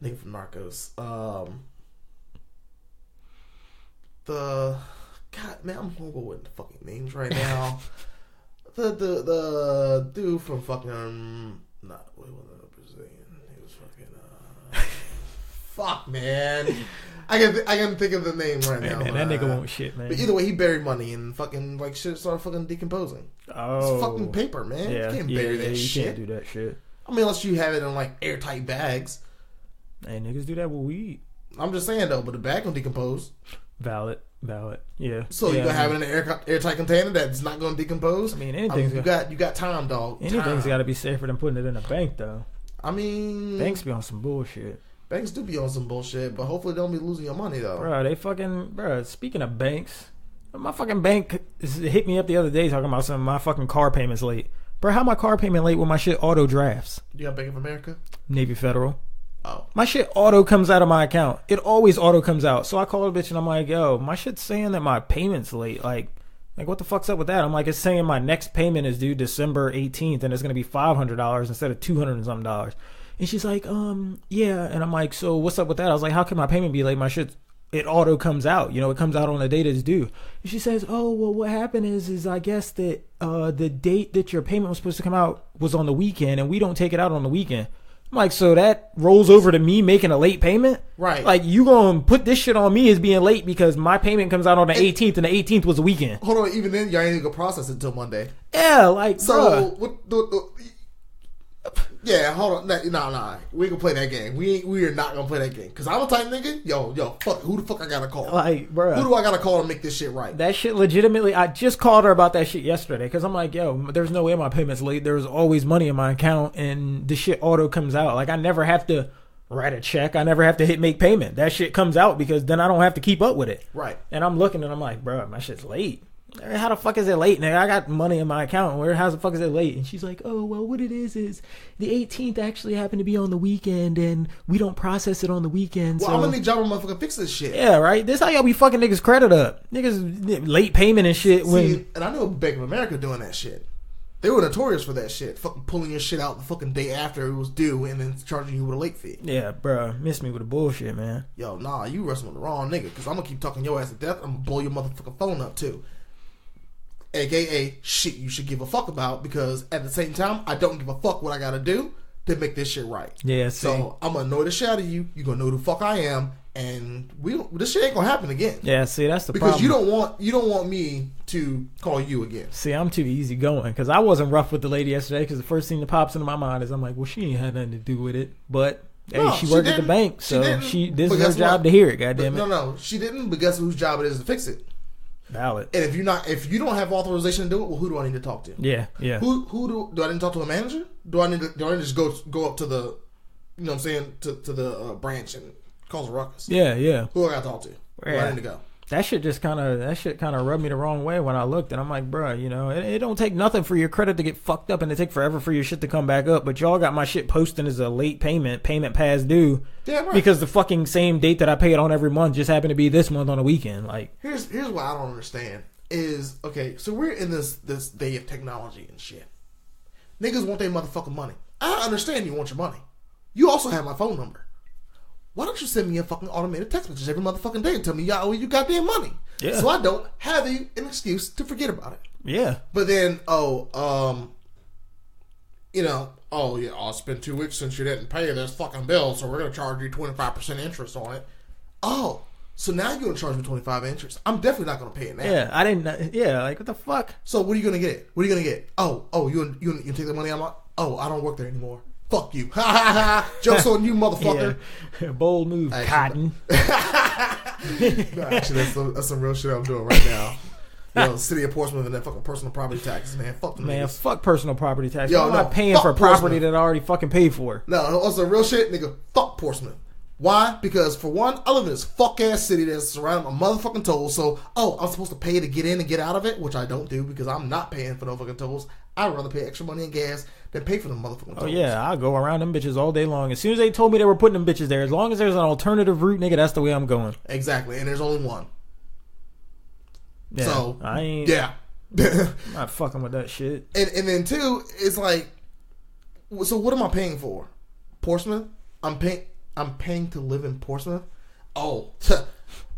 Nigga from Narcos. God, man, I'm horrible with the fucking names right now. the dude from fucking. What was I Brazilian? He was fucking. Fuck, man. I can think of the name right now. Man, that nigga won't shit, man. But either way, he buried money and fucking like shit started fucking decomposing. Oh, it's fucking paper, man. Yeah, you can't bury that you shit. You can't do that shit. I mean, unless you have it in like airtight bags. Hey, niggas do that with weed. I'm just saying though, but the bag will decompose. Valid. Yeah. So you gonna have it in an airtight container that's not gonna decompose? I mean, anything's you got time, dog. Anything's got to be safer than putting it in a bank, though. I mean, banks be on some bullshit. Banks do be on some bullshit, but hopefully they don't be losing your money though. Bro, speaking of banks, my fucking bank hit me up the other day talking about some of my fucking car payments late. Bro, how my car payment late when my shit auto drafts? You got Bank of America? Navy Federal. Oh. My shit auto comes out of my account. It always auto comes out. So I call the bitch and I'm like, yo, my shit's saying that my payment's late. Like what the fuck's up with that? I'm like, it's saying my next payment is due December 18th and it's going to be $500 instead of $200 and something. And she's like, yeah. And I'm like, so what's up with that? I was like, how can my payment be late? My shit, it auto comes out. It comes out on the date it's due. And she says, oh, well, what happened is I guess that the date that your payment was supposed to come out was on the weekend and we don't take it out on the weekend. I'm like, so that rolls over to me making a late payment? Right. Like, you gonna put this shit on me as being late because my payment comes out on the 18th and the 18th was a weekend. Hold on, even then, y'all ain't gonna process it until Monday. Yeah, like, so, Yeah, hold on. Nah. We ain't gonna play that game. We are not gonna play that game. Cause I'm a type nigga. Yo, fuck. Who the fuck I gotta call? Like, bro, who do I gotta call to make this shit right? That shit legitimately. I just called her about that shit yesterday. Cause I'm like, yo, there's no way my payment's late. There's always money in my account, and the shit auto comes out. Like, I never have to write a check. I never have to hit make payment. That shit comes out because then I don't have to keep up with it. Right. And I'm looking and I'm like, bro, my shit's late. How the fuck is it late, nigga? I got money in my account. How the fuck is it late? And she's like, oh, well, what it is the 18th actually happened to be on the weekend, and we don't process it on the weekend. Well, so. I'm gonna need y'all to motherfucking fix this shit. Yeah, right? This how y'all be fucking niggas credit up. Niggas late payment and shit. And I know Bank of America doing that shit. They were notorious for that shit. Fucking pulling your shit out the fucking day after it was due and then charging you with a late fee. Yeah, bro. Miss me with the bullshit, man. Yo, nah, you wrestling with the wrong nigga. Because I'm gonna keep talking your ass to death. I'm gonna blow your motherfucking phone up too. AKA shit you should give a fuck about, because at the same time I don't give a fuck what I gotta do to make this shit right. Yeah, so I'm gonna annoy the shit out of you. You gonna know who the fuck I am, and this shit ain't gonna happen again. Yeah, see, that's the because problem. you don't want me to call you again. See, I'm too easy going because I wasn't rough with the lady yesterday. Because the first thing that pops into my mind is I'm like, well, she ain't had nothing to do with it, but. Hey, No, she worked at the bank, so this is her job to hear it. Goddamn it! No, she didn't. But guess whose job it is to fix it? Valid. And if you don't have authorization to do it, well, who do I need to talk to? Yeah. Who do I need to talk to? A manager? Do I need to just go up to the, you know what I'm saying, to the branch and cause a ruckus? Yeah. Who I got to talk to? Where I need to go? That shit kind of rubbed me the wrong way when I looked, and I'm like, bro, you know, it don't take nothing for your credit to get fucked up, and it take forever for your shit to come back up. But y'all got my shit posting as a late payment past due. Yeah, right. Because the fucking same date that I pay it on every month just happened to be this month on a weekend. Like, here's what I don't understand is, okay, so we're in this day of technology and shit. Niggas want their motherfucking money. I understand you want your money. You also have my phone number. Why don't you send me a fucking automated text message every motherfucking day and tell me y'all owe you goddamn money? Yeah. So I don't have an excuse to forget about it. Yeah. But then, I'll spend 2 weeks since you didn't pay this fucking bill, so we're going to charge you 25% interest on it. Oh, so now you're going to charge me 25% interest. I'm definitely not going to pay it now. Yeah, I didn't, like, what the fuck? So what are you going to get? What are you going to get? Oh, you take the money out of my... Oh, I don't work there anymore. Fuck you. Ha ha ha. Joke's on you, motherfucker. Yeah. Bold move, Cotton. No, actually, that's some real shit I'm doing right now. Yo, city of Portsmouth and that fucking personal property taxes, man. Fuck them niggas. Fuck personal property taxes. I'm not paying for property that I already fucking paid for. No, also real shit, nigga. Fuck Portsmouth. Why? Because for one, I live in this fuck ass city that's surrounded by motherfucking tolls. So, I'm supposed to pay to get in and get out of it, which I don't do because I'm not paying for no fucking tolls. I'd rather pay extra money in gas than pay for them motherfucking tolls. Oh yeah, I'll go around them bitches all day long. As soon as they told me they were putting them bitches there, as long as there's an alternative route, nigga, that's the way I'm going. Exactly, and there's only one. Yeah, so I ain't. Yeah, I'm not fucking with that shit. And then two, it's like, so what am I paying for? Portsmouth? I'm paying to live in Portsmouth. Oh,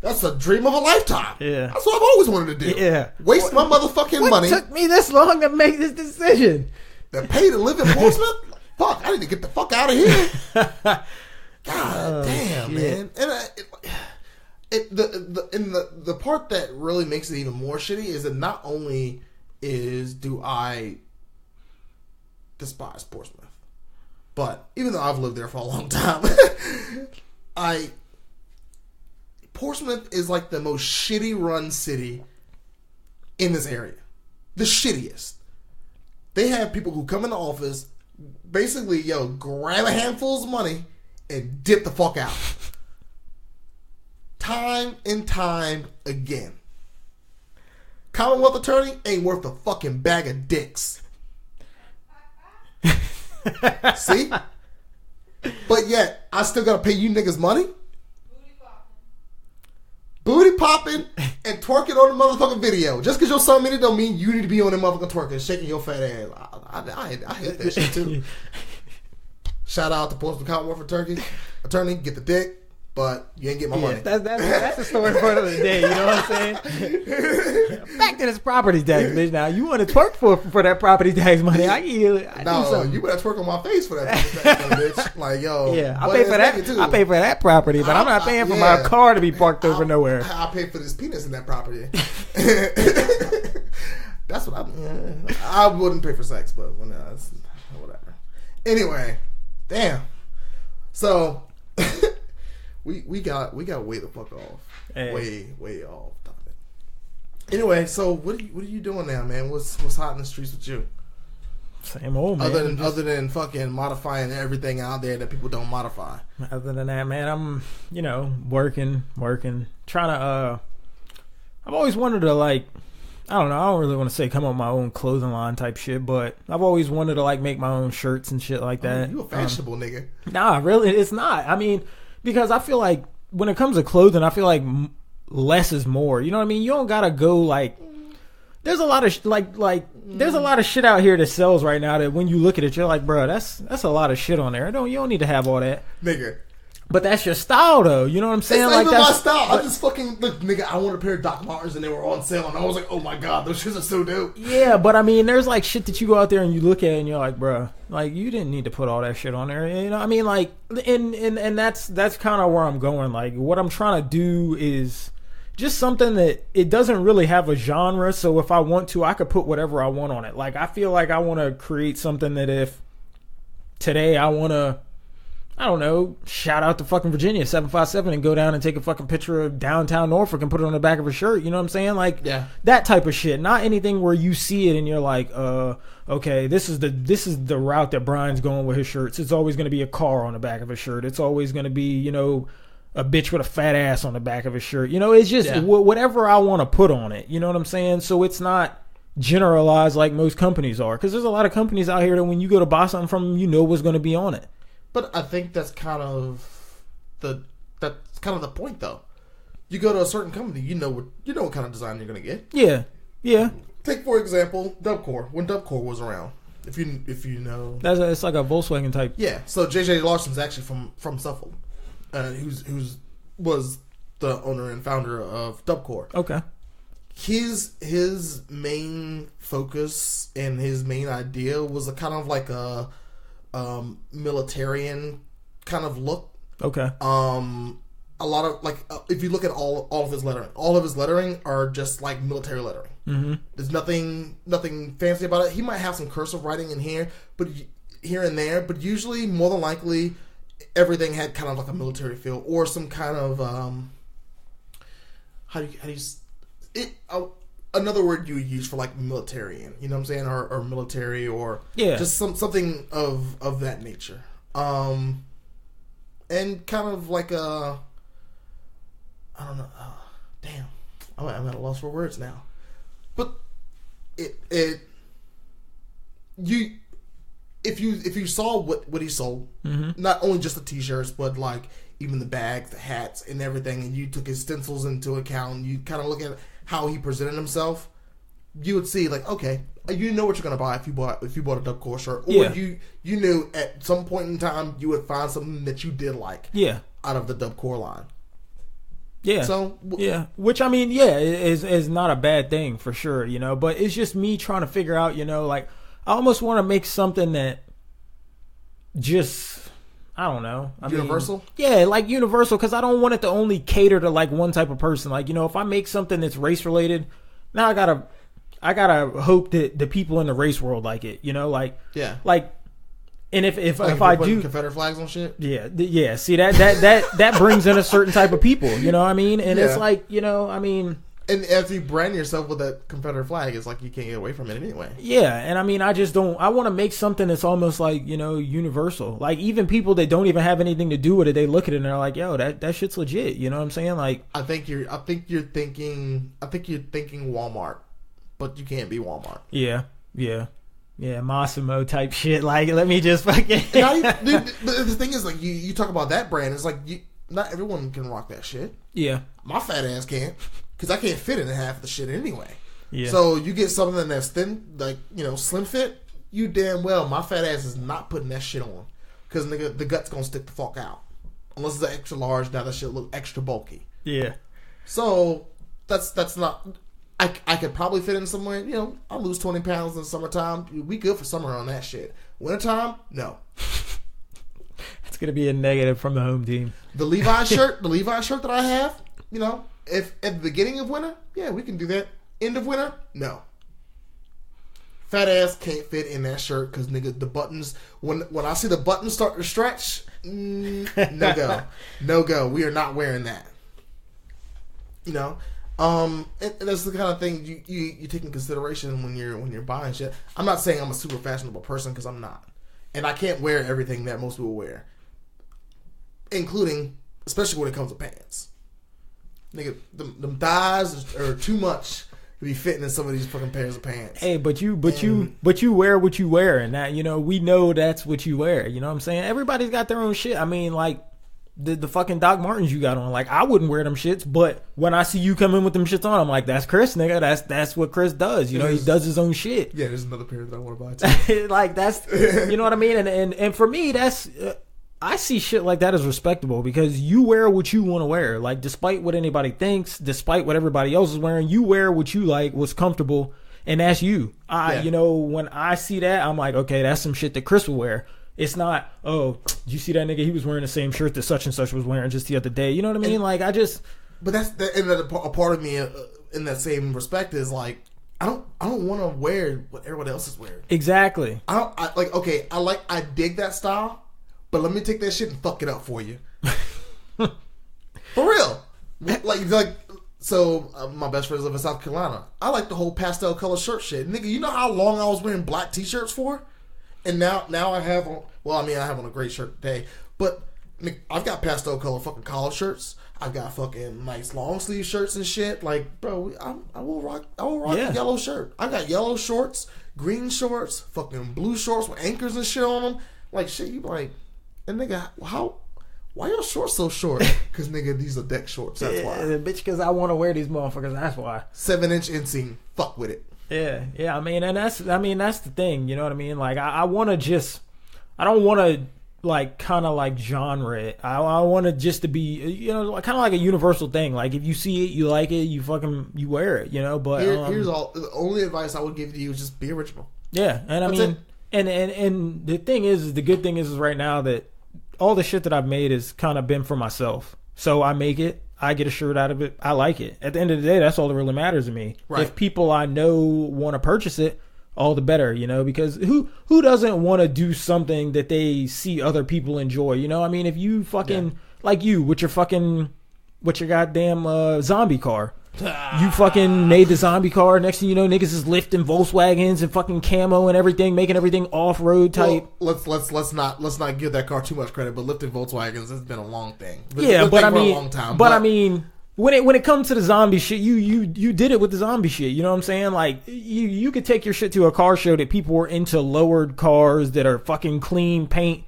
that's a dream of a lifetime. Yeah, that's what I've always wanted to do. Yeah, waste my motherfucking money. What took me this long to make this decision? To pay to live in Portsmouth? Fuck, I need to get the fuck out of here. God damn, shit. Man. And the part that really makes it even more shitty is that not only do I despise Portsmouth, but even though I've lived there for a long time, Portsmouth is like the most shitty run city in this area. The shittiest. They have people who come in the office, basically, grab a handful of money and dip the fuck out. Time and time again. Commonwealth attorney ain't worth a fucking bag of dicks. See? But yet, I still gotta pay you niggas money? Booty popping and twerking on the motherfucking video. Just because you're so many don't mean you need to be on the motherfucking twerking, shaking your fat ass. I hit that shit too. Shout out to Portsmouth Commonwealth attorney, get the dick. But you ain't get my money. That's the story for the day. You know what I'm saying? Back to this property tax, bitch. Now you want to twerk for that property tax money? I you better twerk on my face for that property tax money, bitch. Like I pay for that. Too. I pay for that property, but I'm not paying for my car to be parked over nowhere. I pay for this penis in that property. That's what I wouldn't pay for sex, but whatever. Anyway, damn. So we got way the fuck off. Hey. Way off topic. Anyway, so what are you doing now, man? What's hot in the streets with you? Same old, man. Other than fucking modifying everything out there that people don't modify. Other than that, man, I'm working, trying to. I've always wanted to I don't know. I don't really want to say come up with my own clothing line type shit, but I've always wanted to make my own shirts and shit like that. You a fashionable nigga? Nah, really, it's not. I mean, because I feel like when it comes to clothing, I feel like less is more. You know what I mean? You don't gotta go there's a lot of there's a lot of shit out here that sells right now that when you look at it, you're like, bro, that's a lot of shit on there. You don't need to have all that, nigga. But that's your style, though. You know what I'm saying? It's not even my style. I just fucking look, nigga. I want a pair of Doc Martens and they were on sale, and I was like, oh my god, those shoes are so dope. Yeah, but I mean, there's shit that you go out there and you look at and you're like, bro, you didn't need to put all that shit on there. You know, I mean, and that's kind of where I'm going. What I'm trying to do is just something that it doesn't really have a genre. So if I want to, I could put whatever I want on it. I feel like I want to create something that if today I want to, I don't know, shout out to fucking Virginia 757 and go down and take a fucking picture of downtown Norfolk and put it on the back of her shirt. You know what I'm saying? Yeah. That type of shit. Not anything where you see it and you're like, okay, this is the route that Brian's going with his shirts. It's always going to be a car on the back of his shirt. It's always going to be, a bitch with a fat ass on the back of his shirt. It's just whatever I want to put on it. You know what I'm saying? So it's not generalized like most companies are. Because there's a lot of companies out here that when you go to buy something from them, what's going to be on it. But I think that's kind of the point, though. You go to a certain company, you know what kind of design you're gonna get. Yeah. Take for example, Dubcore. When Dubcore was around, if you know, it's like a Volkswagen type. Yeah. So JJ Larson's actually from Suffolk, who's was the owner and founder of Dubcore. Okay. His main focus and his main idea was a kind of like a militarian kind of look. Okay. A lot of if you look at all of his lettering are just like military lettering. Mm-hmm. There's nothing fancy about it. He might have some cursive writing in here, but here and there, but usually more than likely everything had kind of like a military feel or some kind of another word you would use for militarian, you know what I'm saying, or military, or just something of that nature, and kind of like I don't know, damn, I'm at a loss for words now, but if you saw what he sold, mm-hmm. not only just the t-shirts, but even the bags, the hats, and everything, and you took his stencils into account, and you kind of look at how he presented himself, you would see okay, you know what you're gonna buy if you bought a Dubcore shirt, or you knew at some point in time you would find something that you did out of the Dubcore line. Yeah. So which I mean, is not a bad thing for sure, but it's just me trying to figure out, I almost want to make something that just, I don't know. Universal? Universal, because I don't want it to only cater to one type of person. If I make something that's race related, now I gotta hope that the people in the race world like it. And if I do Confederate flags on shit, yeah. See that brings in a certain type of people. You know what I mean? And it's And if you brand yourself with that Confederate flag, it's you can't get away from it anyway. Yeah, and I just don't. I want to make something that's almost universal. Even people that don't even have anything to do with it, they look at it and they're like, "Yo, that shit's legit." You know what I'm saying? I think you're thinking Walmart, but you can't be Walmart. Yeah, Massimo type shit. Let me just fucking. The thing is, you talk about that brand. It's not everyone can rock that shit. Yeah, my fat ass can't. Because I can't fit in half of the shit anyway. Yeah. So you get something that's thin, slim fit, you damn well, my fat ass is not putting that shit on. Because, nigga, the gut's going to stick the fuck out. Unless it's an extra large, now that shit look extra bulky. Yeah. So, that's not... I could probably fit in somewhere, I'll lose 20 pounds in the summertime. We good for summer on that shit. Wintertime, no. It's going to be a negative from the home team. The Levi's shirt that I have, If at the beginning of winter, yeah, we can do that. End of winter, no. Fat ass can't fit in that shirt because nigga, the buttons. When I see the buttons start to stretch, no go, no go. We are not wearing that. You know, and that's the kind of thing you take in consideration when you're buying shit. I'm not saying I'm a super fashionable person because I'm not, and I can't wear everything that most people wear, including especially when it comes to pants. Nigga, them thighs are too much to be fitting in some of these fucking pairs of pants. Hey, but you wear what you wear, and that, you know, we know that's what you wear. You know what I'm saying? Everybody's got their own shit. I mean, like the fucking Doc Martens you got on. Like, I wouldn't wear them shits, but when I see you come in with them shits on, I'm like, that's Chris, nigga. That's what Chris does. You know, he does his own shit. Yeah, there's another pair that I want to buy too. Like, that's, you know what I mean? And for me, that's. I see shit like that as respectable because you wear what you want to wear. Like, despite what anybody thinks, despite what everybody else is wearing, you wear what you like, what's comfortable, and that's you. You know, when I see that, I'm like, okay, that's some shit that Chris will wear. It's not, oh, you see that nigga? He was wearing the same shirt that such and such was wearing just the other day. You know what I mean? And, like, I just. But that's a part of me in that same respect is like, I don't want to wear what everybody else is wearing. Exactly. I dig that style. But let me take that shit and fuck it up for you. For real. So my best friends live in South Carolina. I like the whole pastel color shirt shit. Nigga, you know how long I was wearing black t-shirts for? And now I have on, I have on a gray shirt today. But nigga, I've got pastel color fucking collar shirts. I've got fucking nice long sleeve shirts and shit. Like, bro, I will rock a yellow shirt. I got yellow shorts, green shorts, fucking blue shorts with anchors and shit on them. Like, shit, you like... And nigga, why your shorts so short? Because nigga, these are deck shorts. That's why. Bitch, because I want to wear these motherfuckers. That's why. 7-inch inseam. Fuck with it. Yeah. I mean, that's the thing. You know what I mean? Like, I want to I don't want to like kind of like genre it. I want it just to be, you know, kind of like a universal thing. Like, if you see it, you like it, you wear it. You know. But here's all. The only advice I would give to you is just be original. Yeah, and I mean, and the thing is, the good thing is right now that all the shit that I've made has kind of been for myself. So I make it. I get a shirt out of it. I like it. At the end of the day, that's all that really matters to me. Right. If people I know want to purchase it, all the better, you know, because who doesn't want to do something that they see other people enjoy, you know? I mean, if you fucking, like you, with your goddamn zombie car. You fucking made the zombie car. Next thing you know, niggas is lifting Volkswagens and fucking camo and everything, making everything off-road type. Well, let's not give that car too much credit, but lifting Volkswagens has been a long thing. But I mean, when it comes to the zombie shit, you did it with the zombie shit. You know what I'm saying? Like, you could take your shit to a car show that people were into lowered cars that are fucking clean paint.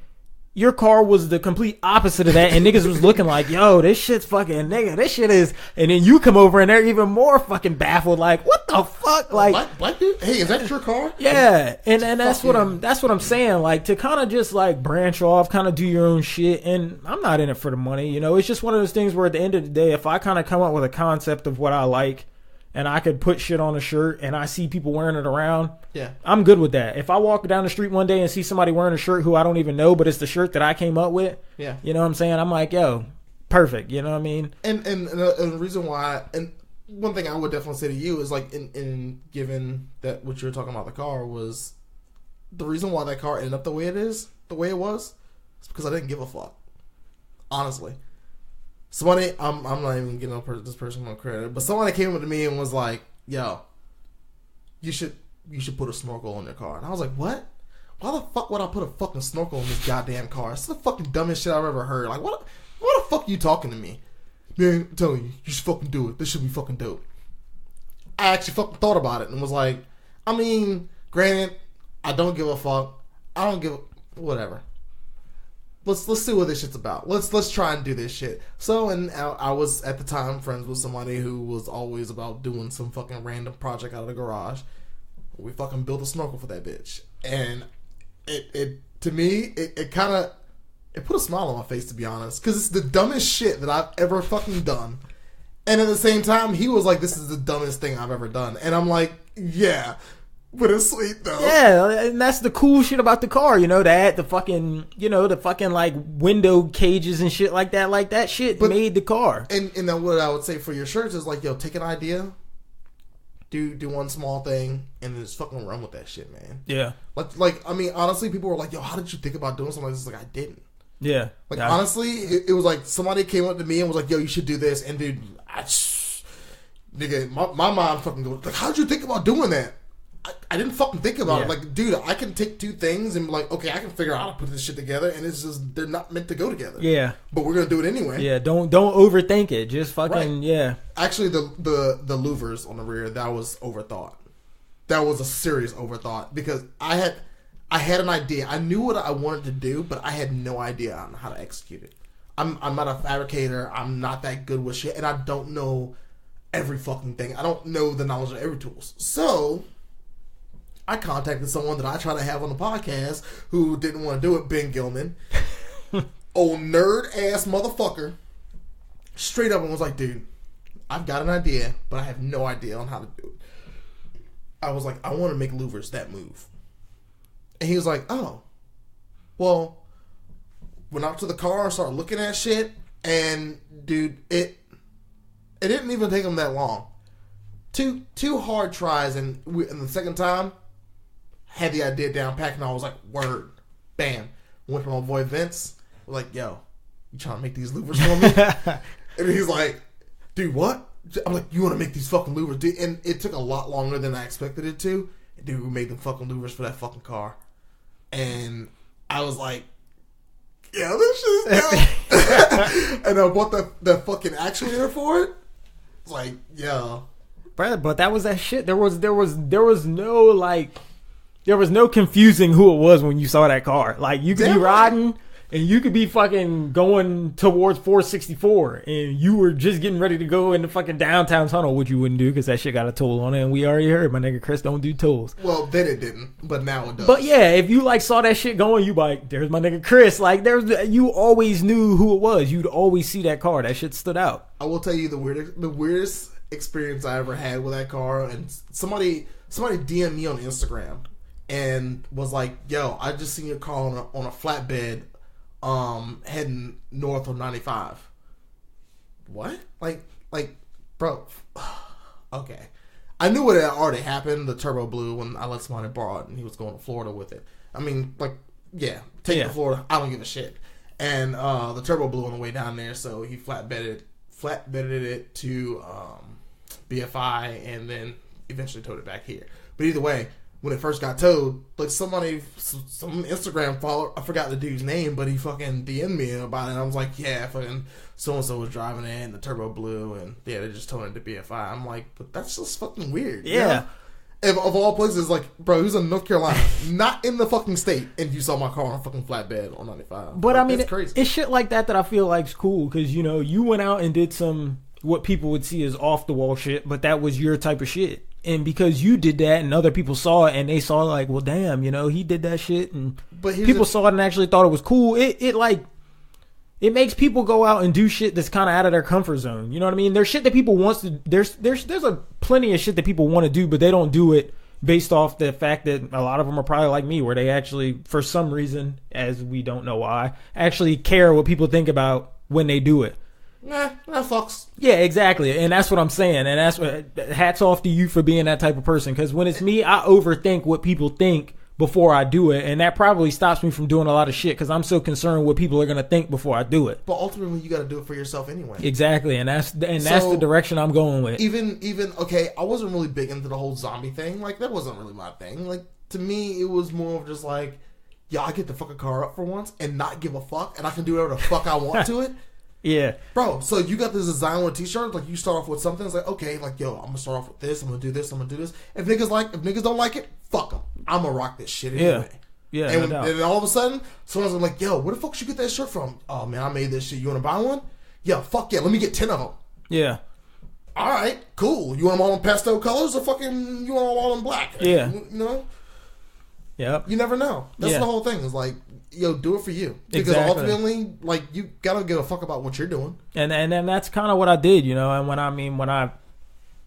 Your car was the complete opposite of that, and niggas was looking like, yo, this shit's fucking, nigga, this shit is, and then you come over and they're even more fucking baffled, like, what the fuck? Like, black dude? Hey, is that your car? Yeah, and that's what I'm saying, like, to kind of just, like, branch off, kind of do your own shit, and I'm not in it for the money, you know? It's just one of those things where at the end of the day, if I kind of come up with a concept of what I like, and I could put shit on a shirt and I see people wearing it around, I'm good with that. If I walk down the street one day and see somebody wearing a shirt who I don't even know, but it's the shirt that I came up with, you know what I'm saying? I'm like, yo, perfect. You know what I mean? And the reason why, and one thing I would definitely say to you is like, in given that what you were talking about the car was, the reason why that car ended up the way it was because I didn't give a fuck. Honestly. Somebody, I'm not even giving this person no credit, but somebody came up to me and was like, yo, you should put a snorkel on your car. And I was like, what? Why the fuck would I put a fucking snorkel on this goddamn car? It's the fucking dumbest shit I've ever heard. Like, what the fuck are you talking to me? Man, I'm telling you, you should fucking do it. This should be fucking dope. I actually fucking thought about it and was like, I mean, granted, I don't give a fuck. I don't give a, whatever. Let's see what this shit's about. Let's try and do this shit. So, and I was at the time friends with somebody who was always about doing some fucking random project out of the garage. We fucking built a snorkel for that bitch, and it to me it kind of put a smile on my face, to be honest, because it's the dumbest shit that I've ever fucking done. And at the same time, he was like, "This is the dumbest thing I've ever done," and I'm like, "Yeah." But it's sweet though. Yeah, and that's the cool shit about the car, you know, that the fucking, you know, the fucking like window cages and shit like that shit made the car. And then what I would say for your shirts is like, yo, take an idea do one small thing, and then just fucking run with that shit, man. Yeah. Like I mean, honestly, people were like, "Yo, how did you think about doing something like this?" Like, I didn't. Yeah. Like, honestly, it was like somebody came up to me and was like, "Yo, you should do this," and dude, nigga, my mind fucking goes like, "How'd you think about doing that?" I didn't fucking think about it. Like, dude, I can take two things and be like, okay, I can figure out how to put this shit together, and it's just they're not meant to go together. Yeah, but we're gonna do it anyway. Yeah, don't overthink it. Just fucking Actually, the louvers on the rear, that was overthought. That was a serious overthought because I had an idea. I knew what I wanted to do, but I had no idea on how to execute it. I'm not a fabricator. I'm not that good with shit, and I don't know every fucking thing. I don't know the knowledge of every tools. So I contacted someone that I try to have on the podcast who didn't want to do it, Ben Gilman. Old nerd-ass motherfucker. Straight up and was like, dude, I've got an idea, but I have no idea on how to do it. I was like, I want to make louvers that move. And he was like, oh. Well, went out to the car and started looking at shit. And, dude, it didn't even take him that long. Two hard tries, and the second time, had the idea down packed, and I was like, word, bam. Went to my boy Vince, was like, yo, you trying to make these louvers for me? And he's like, dude, what? I'm like, you want to make these fucking louvers? Dude, and it took a lot longer than I expected it to. Dude, we made them fucking louvers for that fucking car. And I was like, yeah, this shit is dope. And I bought the fucking actuator for it. It's like, yeah. But that was that shit. There was no confusing who it was when you saw that car. Like, you could be riding and you could be fucking going towards 464 and you were just getting ready to go in the fucking downtown tunnel, which you wouldn't do because that shit got a toll on it, and we already heard my nigga Chris don't do tolls. Well, then it didn't, but now it does. But yeah, if you like saw that shit going, you like, there's my nigga Chris. Like, you always knew who it was. You'd always see that car. That shit stood out. I will tell you the weirdest experience I ever had with that car, and somebody DM'd me on Instagram and was like, yo, I just seen your car on a flatbed heading north of 95. What? Like, bro, okay. I knew it had already happened, the turbo blew when I let somebody borrow it and he was going to Florida with it. I mean, like, yeah, take it to Florida, I don't give a shit. And the turbo blew on the way down there, so he flatbedded it to BFI and then eventually towed it back here. But either way, when it first got towed, like, some Instagram follower, I forgot the dude's name, but he fucking DM'd me about it. And I was like, yeah, fucking so-and-so was driving it and the turbo blew and yeah, they just towed it to BFI. I'm like, but that's just fucking weird. Yeah. You know? Of all places, like, bro, he was in North Carolina, not in the fucking state, and you saw my car on a fucking flatbed on 95. But like, I mean, it's crazy. It's shit like that I feel like's cool, because, you know, you went out and did some, what people would see as off-the-wall shit, but that was your type of shit. And because you did that and other people saw it and they saw like, well, damn, you know, he did that shit, and people saw it and actually thought it was cool. It makes people go out and do shit that's kind of out of their comfort zone. You know what I mean? There's shit that people wants to. There's a plenty of shit that people want to do, but they don't do it based off the fact that a lot of them are probably like me, where they actually, for some reason, as we don't know why, actually care what people think about when they do it. Nah, fucks. Yeah, exactly. And that's what I'm saying. And that's what, hats off to you for being that type of person. Because when it's me, I overthink what people think before I do it. And that probably stops me from doing a lot of shit because I'm so concerned what people are going to think before I do it. But ultimately, you got to do it for yourself anyway. Exactly. And that's the direction I'm going with. Even, okay, I wasn't really big into the whole zombie thing. Like, that wasn't really my thing. Like, to me, it was more of just like, yeah, I get the fucking car up for once and not give a fuck. And I can do whatever the fuck I want to it. Yeah. Bro, so you got this design on a t-shirt, like you start off with something, it's like, okay, like, yo, I'm gonna start off with this, I'm gonna do this, I'm gonna do this. If niggas don't like it, fuck them. I'm gonna rock this shit anyway. Yeah. And all of a sudden, someone's like, yo, where the fuck should you get that shirt from? Oh man, I made this shit. You wanna buy one? Yeah, fuck yeah, let me get 10 of them. Yeah. Alright, cool. You want them all in pastel colors or fucking you want them all in black? Yeah. You know? Yep. You never know. That's the whole thing. Is like, yo, do it for you. Because ultimately, like, you gotta give a fuck about what you're doing. And that's kind of what I did, you know. And when I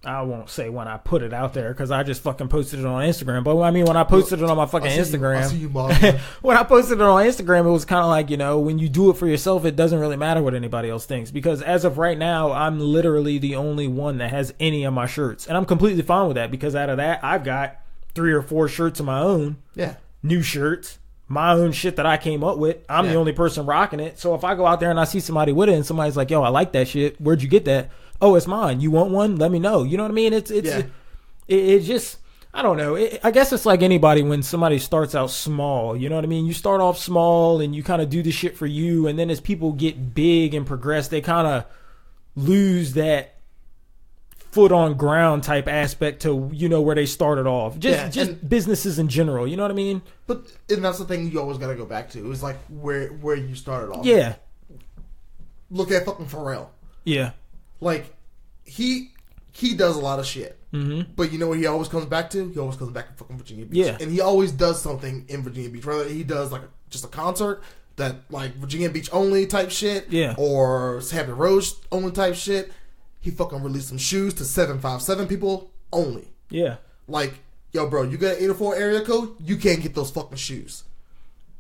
I won't say when I put it out there because I just fucking posted it on Instagram. But I mean, when I posted it on my fucking Instagram, when I posted it on Instagram, it was kind of like, you know, when you do it for yourself, it doesn't really matter what anybody else thinks. Because as of right now, I'm literally the only one that has any of my shirts. And I'm completely fine with that because out of that, I've got 3 or 4 shirts of my own. Yeah. New shirts. My own shit that I came up with. I'm the only person rocking it. So if I go out there and I see somebody with it and somebody's like, yo, I like that shit. Where'd you get that? Oh, it's mine. You want one? Let me know. You know what I mean? It just, I don't know. I guess it's like anybody when somebody starts out small. You know what I mean? You start off small and you kind of do the shit for you. And then as people get big and progress, they kind of lose that foot on ground type aspect to, you know, where they started off. Just businesses in general. You know what I mean? And that's the thing you always got to go back to. It's like where you started off. Yeah. Look at fucking Pharrell. Yeah. Like, he does a lot of shit. Mm-hmm. But you know what he always comes back to? He always comes back to fucking Virginia Beach. Yeah. And he always does something in Virginia Beach. Whether he does, like, just a concert that, like, Virginia Beach only type shit. Yeah. Or Hampton Roads only type shit. He fucking released some shoes to 757 people only. Yeah. Like, yo, bro, you got an 804 area code? You can't get those fucking shoes.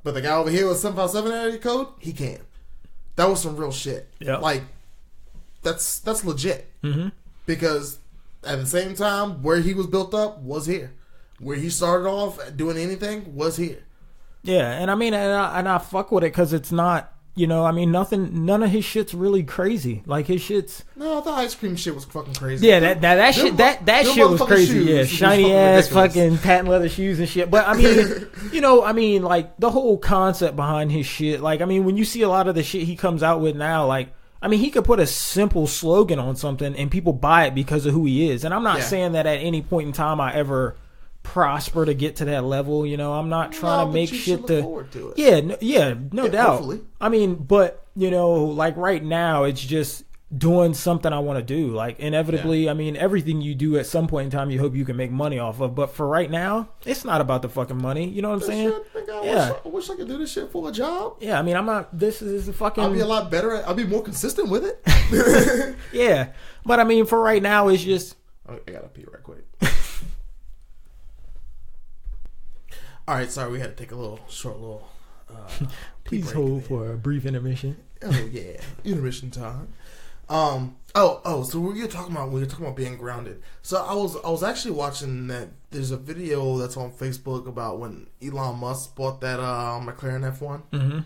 But the guy over here with 757 area code, he can. That was some real shit. Yeah. Like, that's legit. Mm-hmm. Because at the same time, where he was built up was here. Where he started off doing anything was here. Yeah, and I mean, and I fuck with it because it's not, you know, I mean, none of his shit's really crazy. Like his shit's. No, the ice cream shit was fucking crazy. Yeah, that shit was crazy. Yeah, shiny ass ridiculous. fucking patent leather shoes and shit. But I mean, you know, I mean, like the whole concept behind his shit. Like, I mean, when you see a lot of the shit he comes out with now, like, I mean, he could put a simple slogan on something and people buy it because of who he is. And I'm not saying that at any point in time I ever prosper to get to that level. You know, I'm not trying to make shit to it. No doubt. Hopefully. I mean, but you know, like right now, it's just doing something I want to do. Like inevitably, I mean, everything you do at some point in time, you hope you can make money off of. But for right now, it's not about the fucking money. You know what I'm saying? I wish I could do this shit for a job. Yeah, I mean, I'm not. This is the fucking. I'll be a lot better. I'll be more consistent with it. Yeah, but I mean, for right now, it's just. I gotta pee right quick. All right, sorry, we had to take a short little. Please hold for a brief intermission. Oh yeah, intermission time. So we were talking about being grounded. So I was actually watching that. There's a video that's on Facebook about when Elon Musk bought that McLaren F1, mm-hmm.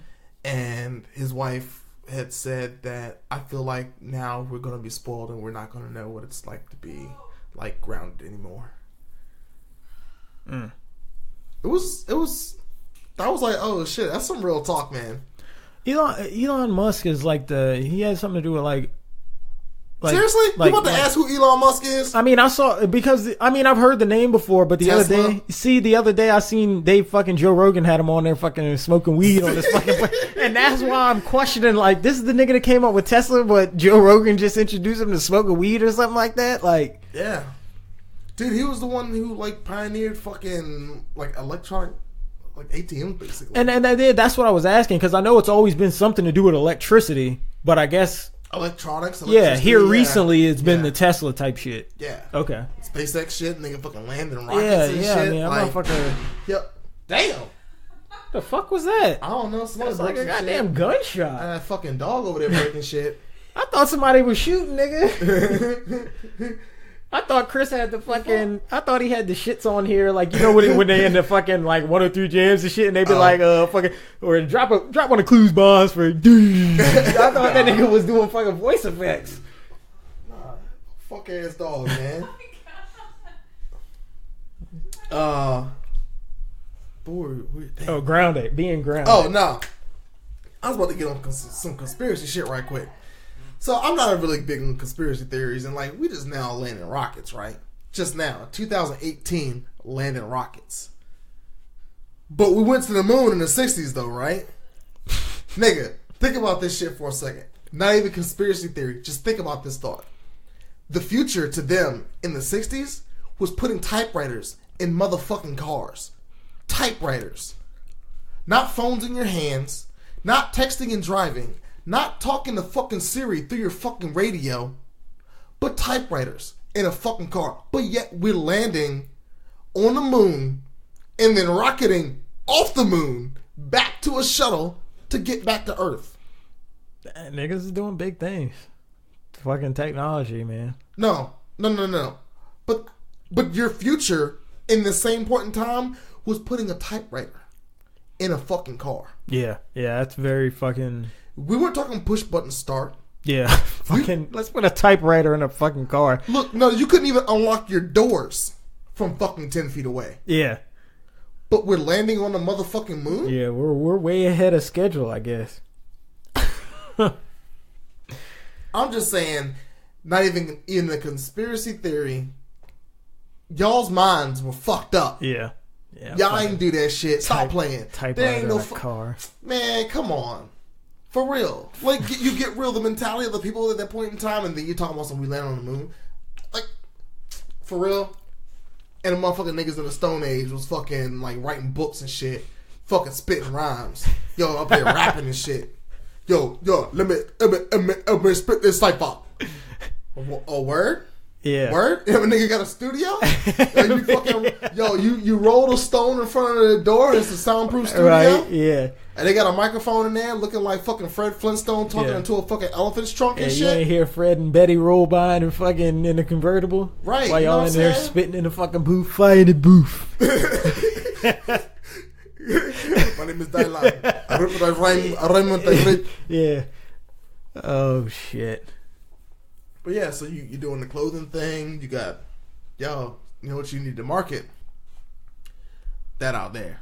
and his wife had said that I feel like now we're gonna be spoiled and we're not gonna know what it's like to be like grounded anymore. It was. I was like, oh shit, that's some real talk, man. Elon Musk is like he has something to do with like seriously? You about to ask who Elon Musk is? I mean, I've heard the name before, but the other day I seen Joe Rogan had him on there fucking smoking weed on this fucking and that's why I'm questioning, like, this is the nigga that came up with Tesla, but Joe Rogan just introduced him to smoking weed or something like that? Like, yeah. Dude, he was the one who like pioneered fucking like electronic like ATM basically. And that's what I was asking, because I know it's always been something to do with electricity, but I guess electronics. Yeah, here recently it's been the Tesla type shit. Yeah. Okay. SpaceX shit, and they can fucking land in rockets and shit. I mean, I'm fucking. Yep. Damn. The fuck was that? I don't know. That's like a goddamn gunshot. That fucking dog over there breaking shit. I thought somebody was shooting, nigga. I thought Chris had the fucking. I thought he had the shits on here, like, you know when they in the fucking like 103 jams and shit, and they be like fucking or drop one of Clues bombs for. I thought that nigga was doing fucking voice effects. Nah, fuck ass dog, man. Grounded, being grounded. Oh no, I was about to get on some conspiracy shit right quick. So I'm not a really big on conspiracy theories, and like we just now landing rockets, right? Just now, 2018 landing rockets. But we went to the moon in the 60s though, right? Nigga, think about this shit for a second. Not even conspiracy theory, just think about this thought. The future to them in the 60s was putting typewriters in motherfucking cars. Typewriters. Not phones in your hands, not texting and driving, not talking to fucking Siri through your fucking radio, but typewriters. in a fucking car, but yet we're landing on the moon and then rocketing off the moon back to a shuttle to get back to Earth. Niggas is doing big things. Fucking technology, man. No. But your future in the same point in time was putting a typewriter in a fucking car. Yeah, that's very fucking... We weren't talking push button start. Yeah, let's put a typewriter in a fucking car. Look, no, you couldn't even unlock your doors from fucking 10 feet away. Yeah. But we're landing on the motherfucking moon? Yeah, we're way ahead of schedule, I guess. I'm just saying, not even in the conspiracy theory, y'all's minds were fucked up. Yeah. Y'all ain't do that shit. Stop playing. There ain't no car. Man, come on. For real. Like, you get real, the mentality of the people at that point in time, and then you're talking about something we land on the moon. Like, for real? And the motherfucking niggas in the Stone Age was fucking, like, writing books and shit. Fucking spitting rhymes. Yo, up there rapping and shit. Yo, let me spit this cipher. A word? Yeah. Word? You have a nigga got a studio? You roll a stone in front of the door. It's a soundproof studio. Right, yeah. And they got a microphone in there looking like fucking Fred Flintstone talking into a fucking elephant's trunk and shit. You ain't hear Fred and Betty roll by in a convertible? Right. While y'all in there spitting in the fucking booth, fire in the booth. My name is Dylan. I rhyme with the grape. Yeah. Oh, shit. But yeah, so you're doing the clothing thing. You got, you know what you need to market? That out there.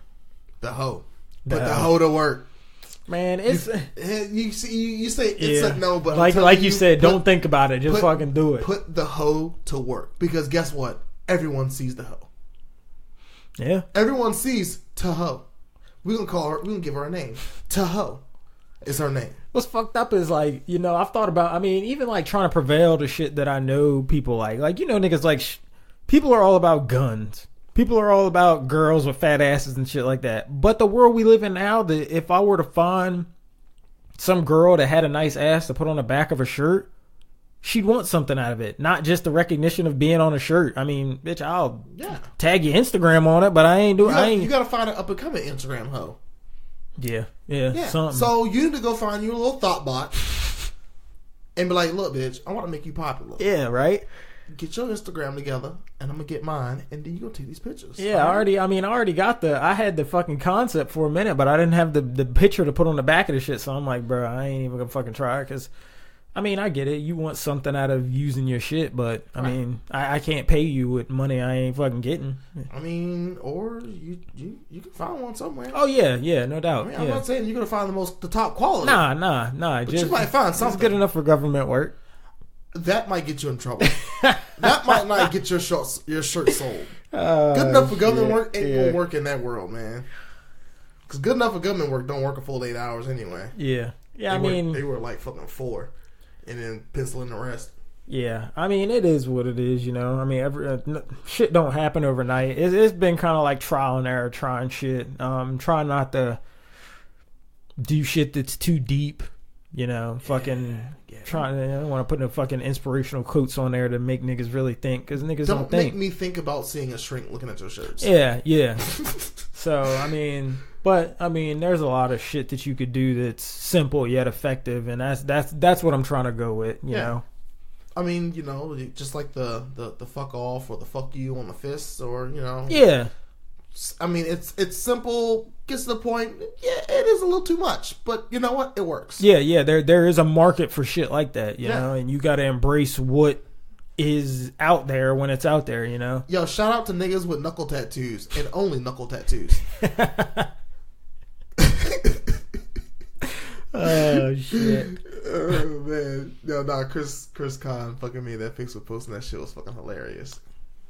The hoe. Put the hoe to work. Man, it's... You say it's a no, but like you said, don't think about it. Just fucking do it. Put the hoe to work. Because guess what? Everyone sees the hoe. Yeah. Everyone sees Tahoe. We're gonna give her a name. Tahoe is her name. What's fucked up is, like, I've thought about, even like trying to prevail to shit that I know people like niggas like, people are all about guns. People are all about girls with fat asses and shit like that. But the world we live in now, that if I were to find some girl that had a nice ass to put on the back of a shirt, she'd want something out of it. Not just the recognition of being on a shirt. Bitch, I'll tag your Instagram on it, but I ain't doing... You gotta find an up-and-coming Instagram hoe. Yeah. Something. So you need to go find you a little thought bot and be like, look, bitch, I want to make you popular. Yeah, right? Get your Instagram together, and I'm going to get mine, and then you go take these pictures. Yeah, I already got I had the fucking concept for a minute, but I didn't have the picture to put on the back of the shit, so I'm like, bro, I ain't even going to fucking try it, because... I get it. You want something out of using your shit, but I can't pay you with money I ain't fucking getting. Or you can find one somewhere. Oh yeah, no doubt. I'm not saying you're gonna find the top quality. Nah. But you might find something. It's good enough for government work. That might get you in trouble. That might not get your shirt sold. Good enough for government work ain't gonna work in that world, man. Because good enough for government work don't work a full 8 hours anyway. Yeah. They were like fucking 4. And then pencil in the rest. Yeah, it is what it is, shit don't happen overnight. It's been kind of like trial and error, trying shit. Trying not to do shit that's too deep, fucking trying. I don't want to put no fucking inspirational quotes on there to make niggas really think, because niggas don't think. Don't make me think about seeing a shrink looking at your shirts. Yeah. So, But there's a lot of shit that you could do that's simple yet effective, and that's what I'm trying to go with, you know. Just like the fuck off or the fuck you on the fists, or Yeah. It's simple, gets to the point. Yeah, it is a little too much, but you know what? It works. Yeah. There is a market for shit like that, you know, and you got to embrace what is out there when it's out there, Yo, shout out to niggas with knuckle tattoos and only knuckle tattoos. Oh shit. Oh man. Chris Khan fucking me. That pics with posting that shit was fucking hilarious.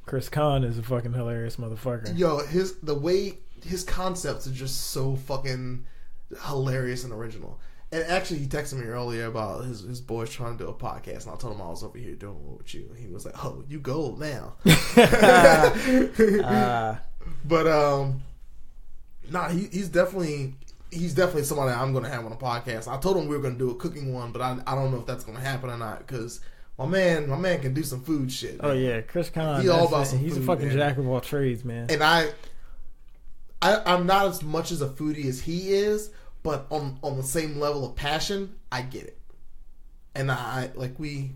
Chris Khan is a fucking hilarious motherfucker. Yo, his concepts are just so fucking hilarious and original. And actually, he texted me earlier about his boys trying to do a podcast, and I told him I was over here doing it with you. And he was like, "Oh, you gold now." But he's definitely somebody I'm going to have on a podcast. I told him we were going to do a cooking one, but I don't know if that's going to happen or not, because My man can do some food shit. Oh yeah, Chris Conn. He all about some He's food, a fucking man. jack of all trades, man. And I'm not as much as a foodie as he is, but on the same level of passion, I get it. And I like we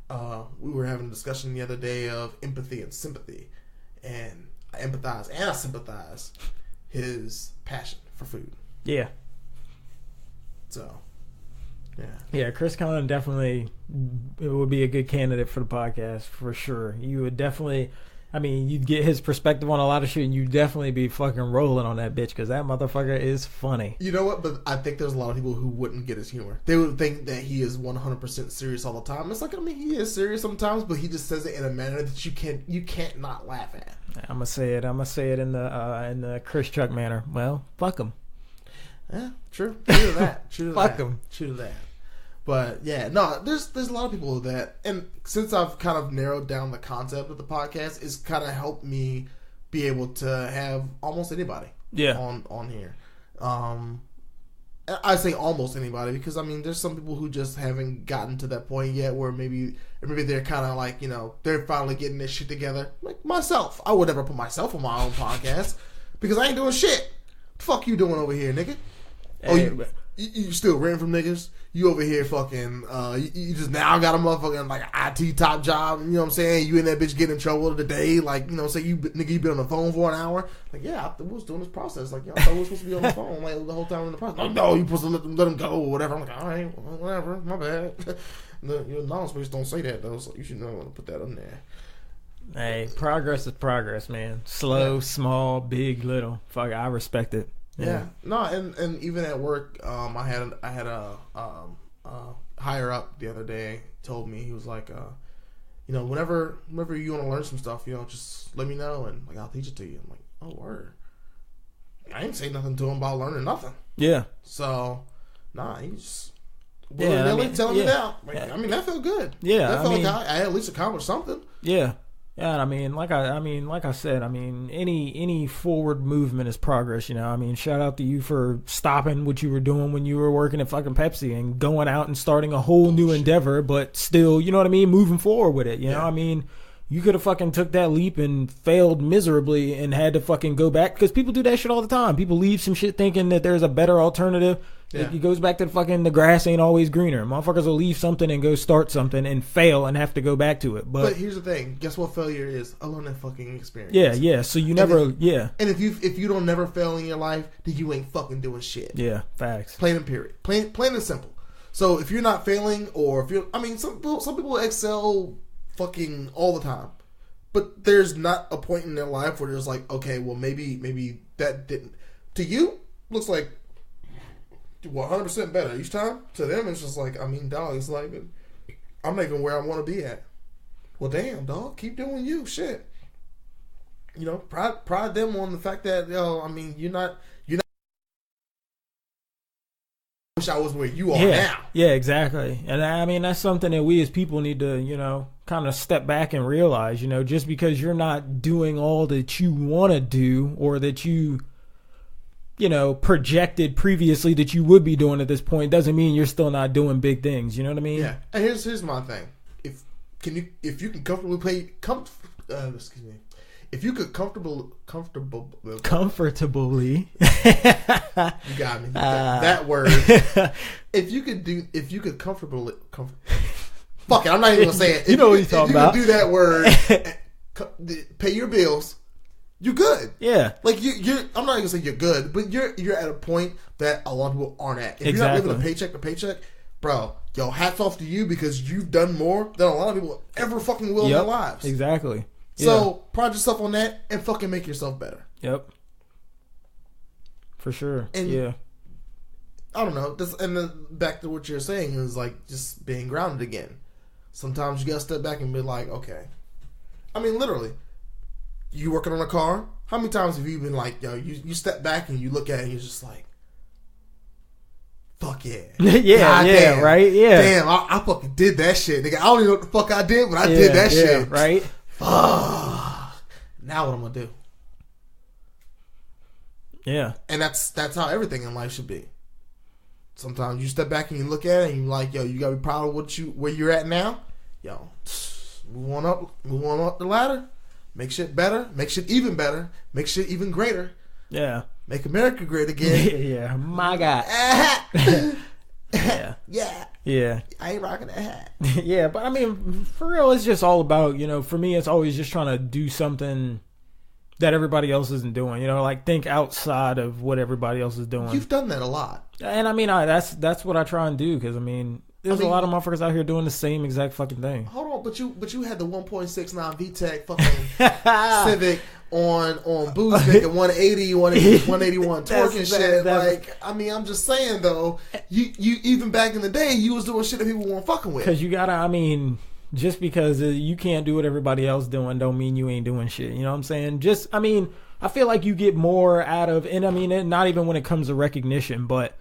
were having a discussion the other day of empathy and sympathy, and I empathize and I sympathize his passion for food. Yeah. So, yeah. Yeah, Chris Conn definitely would be a good candidate for the podcast for sure. You would definitely, I mean, you'd get his perspective on a lot of shit, and you'd definitely be fucking rolling on that bitch because that motherfucker is funny. You know what? But I think there's a lot of people who wouldn't get his humor. They would think that he is 100% serious all the time. It's like, I mean, he is serious sometimes, but he just says it in a manner that you can't not laugh at. I'm gonna say it in the Chris Chuck manner. Well, fuck him. Yeah, true. True to that. True to Fuck that. him. True to that. But yeah, no, there's a lot of people that, and since I've kind of narrowed down the concept of the podcast, it's kind of helped me be able to have almost anybody on here. I say almost anybody because I mean there's some people who just haven't gotten to that point yet where maybe they're kind of like, you know, they're finally getting this shit together. Like myself, I would never put myself on my own podcast because I ain't doing shit. Fuck you doing over here, nigga? Hey, Oh, you still renting from niggas? You over here fucking, you just now got a motherfucking, like, IT top job, you know what I'm saying? You in that bitch getting in trouble today, like, you know, say you been on the phone for an hour. Like, yeah, I was doing this process. Like, I thought we were supposed to be on the phone, like, the whole time in the process. Like, no, you supposed to let them go or whatever. I'm like, all right, well, whatever, my bad. Your non-space don't say that, though, so you should know how to put that on there. Hey, progress is progress, man. Slow, small, big, little. Fuck, I respect it. Yeah. No, and even at work, I had a higher up the other day told me, he was like, you know, whenever you want to learn some stuff, you know, just let me know and like I'll teach it to you. I'm like, oh word. I ain't say nothing to him about learning nothing. Yeah. So, nah, he just telling me that. Like, I mean, that felt good. Yeah, that felt like I at least accomplished something. Yeah. Yeah, and I mean, like I said, any forward movement is progress, you know. I mean, shout out to you for stopping what you were doing when you were working at fucking Pepsi and going out and starting a whole new endeavor, but still, you know what I mean, moving forward with it, you know. I mean, you could have fucking took that leap and failed miserably and had to fucking go back because people do that shit all the time. People leave some shit thinking that there's a better alternative. Yeah. It goes back to the grass ain't always greener. Motherfuckers will leave something and go start something and fail and have to go back to it. But here's the thing. Guess what failure is? A learning fucking experience. Yeah. So you never, And if you don't never fail in your life, then you ain't fucking doing shit. Yeah, facts. Plain and period. Plain and simple. So if you're not failing, or if you're, I mean, some people excel fucking all the time, but there's not a point in their life where there's like, okay, well maybe that didn't, to you looks like 100% better each time. To them it's just like, I mean, dog, it's like I'm not even where I want to be at. Well, damn, dog, keep doing you, shit. You know, pride them on the fact that, I mean, you're not. I wish I was where you are now. Yeah, exactly. And I mean, that's something that we as people need to, you know, kind of step back and realize, you know, just because you're not doing all that you want to do or that you know, projected previously that you would be doing at this point doesn't mean you're still not doing big things. You know what I mean? Yeah. And here's my thing. If you can comfortably if you could comfortably you got me. That word. If you could comfortably fuck it, I'm not even gonna say it. You know what he's talking about. If you could do that word, pay your bills, you're good. Yeah. Like you're I'm not even gonna say you're good, but you're at a point that a lot of people aren't at. If you're not living a paycheck to paycheck, bro, yo, hats off to you because you've done more than a lot of people ever fucking will in their lives. Exactly. So pride yourself on that and fucking make yourself better. Yep. For sure. And I don't know. And then back to what you're saying is like just being grounded again. Sometimes you gotta step back and be like, okay. I mean, literally, you working on a car. How many times have you been like, yo, you step back and you look at it and you're just like, fuck yeah. Damn, right? Yeah. Damn, I fucking did that shit, nigga. I don't even know what the fuck I did, but I did that shit. Right? Fuck. Now what I'm gonna do? Yeah. And that's how everything in life should be. sometimes you step back and you look at it and you're like, yo, you gotta be proud of where you're at now. Yo, move on up the ladder, make shit better, make shit even better, make shit even greater. Yeah. Make America great again. Yeah. My God. Yeah. Yeah. Yeah. I ain't rocking that hat. Yeah, but I mean, for real, it's just all about, for me, it's always just trying to do something that everybody else isn't doing. Like think outside of what everybody else is doing. You've done that a lot. And I mean, that's what I try and do, because there's a lot of motherfuckers out here doing the same exact fucking thing. Hold on, but you had the 1.69 VTEC fucking Civic on booze making 181 torque and shit. I'm just saying though, you even back in the day, you was doing shit that people weren't fucking with. Because you gotta, just because you can't do what everybody else doing, don't mean you ain't doing shit. You know what I'm saying? I feel like you get more out of, and not even when it comes to recognition, but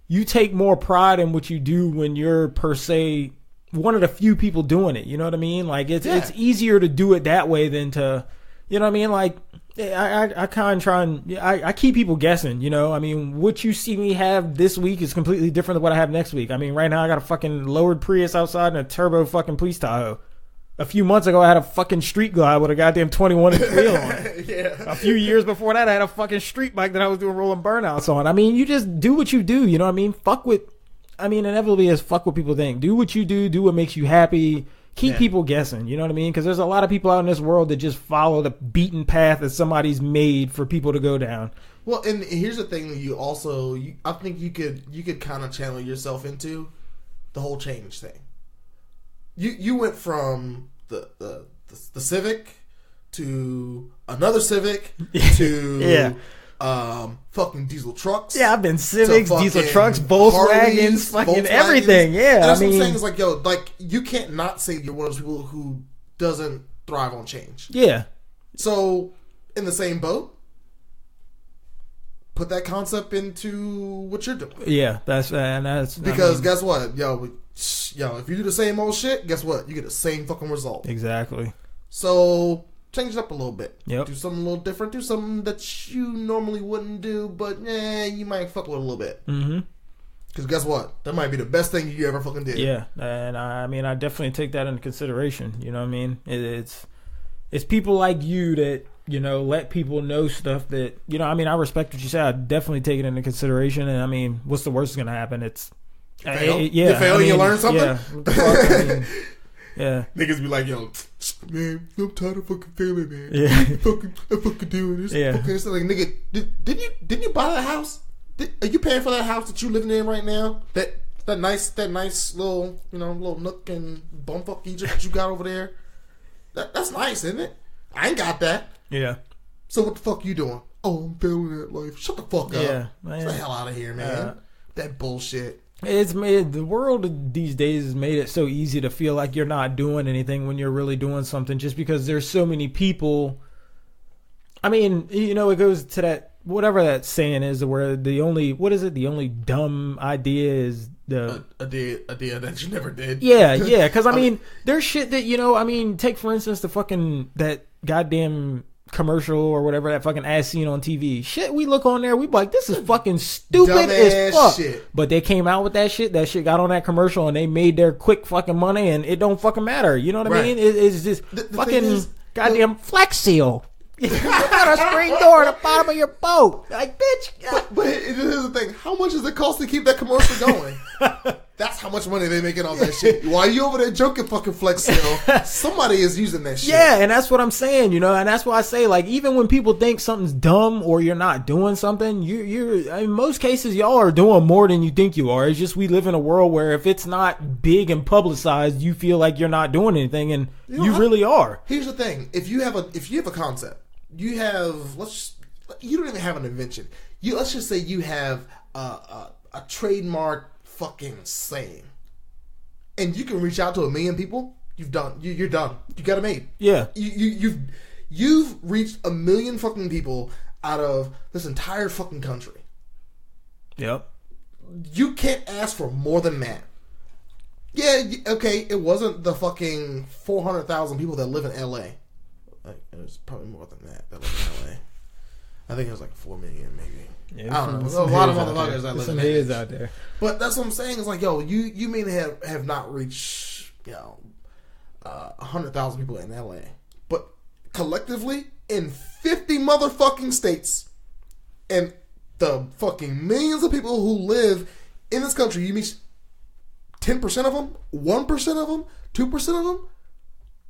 you take more pride in what you do when you're per se one of the few people doing it. You know what I mean? Like it's easier to do it that way than to, you know what I mean? Like I kind of try and I keep people guessing. What you see me have this week is completely different than what I have next week. Right now I got a fucking lowered Prius outside and a turbo fucking police Tahoe. A few months ago, I had a fucking street glide with a goddamn 21-inch wheel on it. Yeah. A few years before that, I had a fucking street bike that I was doing rolling burnouts on. You just do what you do. You know what I mean? Fuck with, inevitably is fuck what people think. Do what you do what makes you happy. Keep people guessing. You know what I mean? Because there's a lot of people out in this world that just follow the beaten path that somebody's made for people to go down. Well, and here's the thing that I think you could kind of channel yourself into the whole change thing. You went from the Civic to another Civic to fucking diesel trucks. Yeah, I've been Civics, diesel trucks, Volkswagens, fucking everything. Yeah, and that's what I'm saying. Is like, yo, like you can't not say you're one of those people who doesn't thrive on change. Yeah. So in the same boat, put that concept into what you're doing. Yeah, that's because guess what, yo, if you do the same old shit, guess what? You get the same fucking result. Exactly. So change it up a little bit. Yep. Do something a little different. Do something that you normally wouldn't do, but you might fuck with a little bit. Mm-hmm. Because guess what? That might be the best thing you ever fucking did. Yeah, and I definitely take that into consideration. You know what I mean? It's people like you that, let people know stuff that, I respect what you say. I definitely take it into consideration. And what's the worst that's going to happen? It's, you fail, you learn something? Yeah. What the fuck? Yeah. Niggas be like, yo, man, I'm tired of fucking failing, man. Yeah. I'm fucking doing this. Yeah. It's like, nigga, didn't you buy that house? Are you paying for that house that you living in right now? That nice little, little nook and bumfuck Egypt that you got over there? That's nice, isn't it? I ain't got that. Yeah. So what the fuck you doing? Oh, I'm failing at life. Shut the fuck up. Yeah, man. Get the hell out of here, man. That bullshit. The world these days has made it so easy to feel like you're not doing anything when you're really doing something, just because there's so many people. It goes to that, whatever that saying is, where the only dumb idea is the idea that you never did. Yeah, because there's shit that, take for instance the fucking, that goddamn commercial or whatever, that fucking ass scene on TV. Shit, we look on there, we be like, this is fucking stupid as fuck. Shit. But they came out with that shit got on that commercial, and they made their quick fucking money, and it don't fucking matter. You know what I mean? It's just fucking goddamn Flex Seal. You got a screen door at the bottom of your boat. Like, bitch. But here's the thing. How much does it cost to keep that commercial going? That's how much money they making off that shit. While you over there joking fucking Flex Seal, somebody is using that shit. Yeah, and that's what I'm saying, and that's why I say, like, even when people think something's dumb or you're not doing something, you're in most cases, y'all are doing more than you think you are. It's just we live in a world where if it's not big and publicized, you feel like you're not doing anything, and you really are. Here's the thing. If you have a concept, you don't even have an invention. Let's just say you have a trademark fucking saying, and you can reach out to 1 million people. You're done. You got it made. Yeah. You've reached 1 million fucking people out of this entire fucking country. Yep. You can't ask for more than that. Yeah. Okay. It wasn't the fucking 400,000 people that live in LA. Like, there's probably more than that live in LA. I think it was like 4 million, maybe. Yeah, I don't know. There's a lot of motherfuckers that live in heads that. out there. But that's what I'm saying. It's like, yo, you may have not reached, 100,000 people in LA, but collectively in 50 motherfucking states, and the fucking millions of people who live in this country, you meet 10% of them, 1% of them, 2% of them.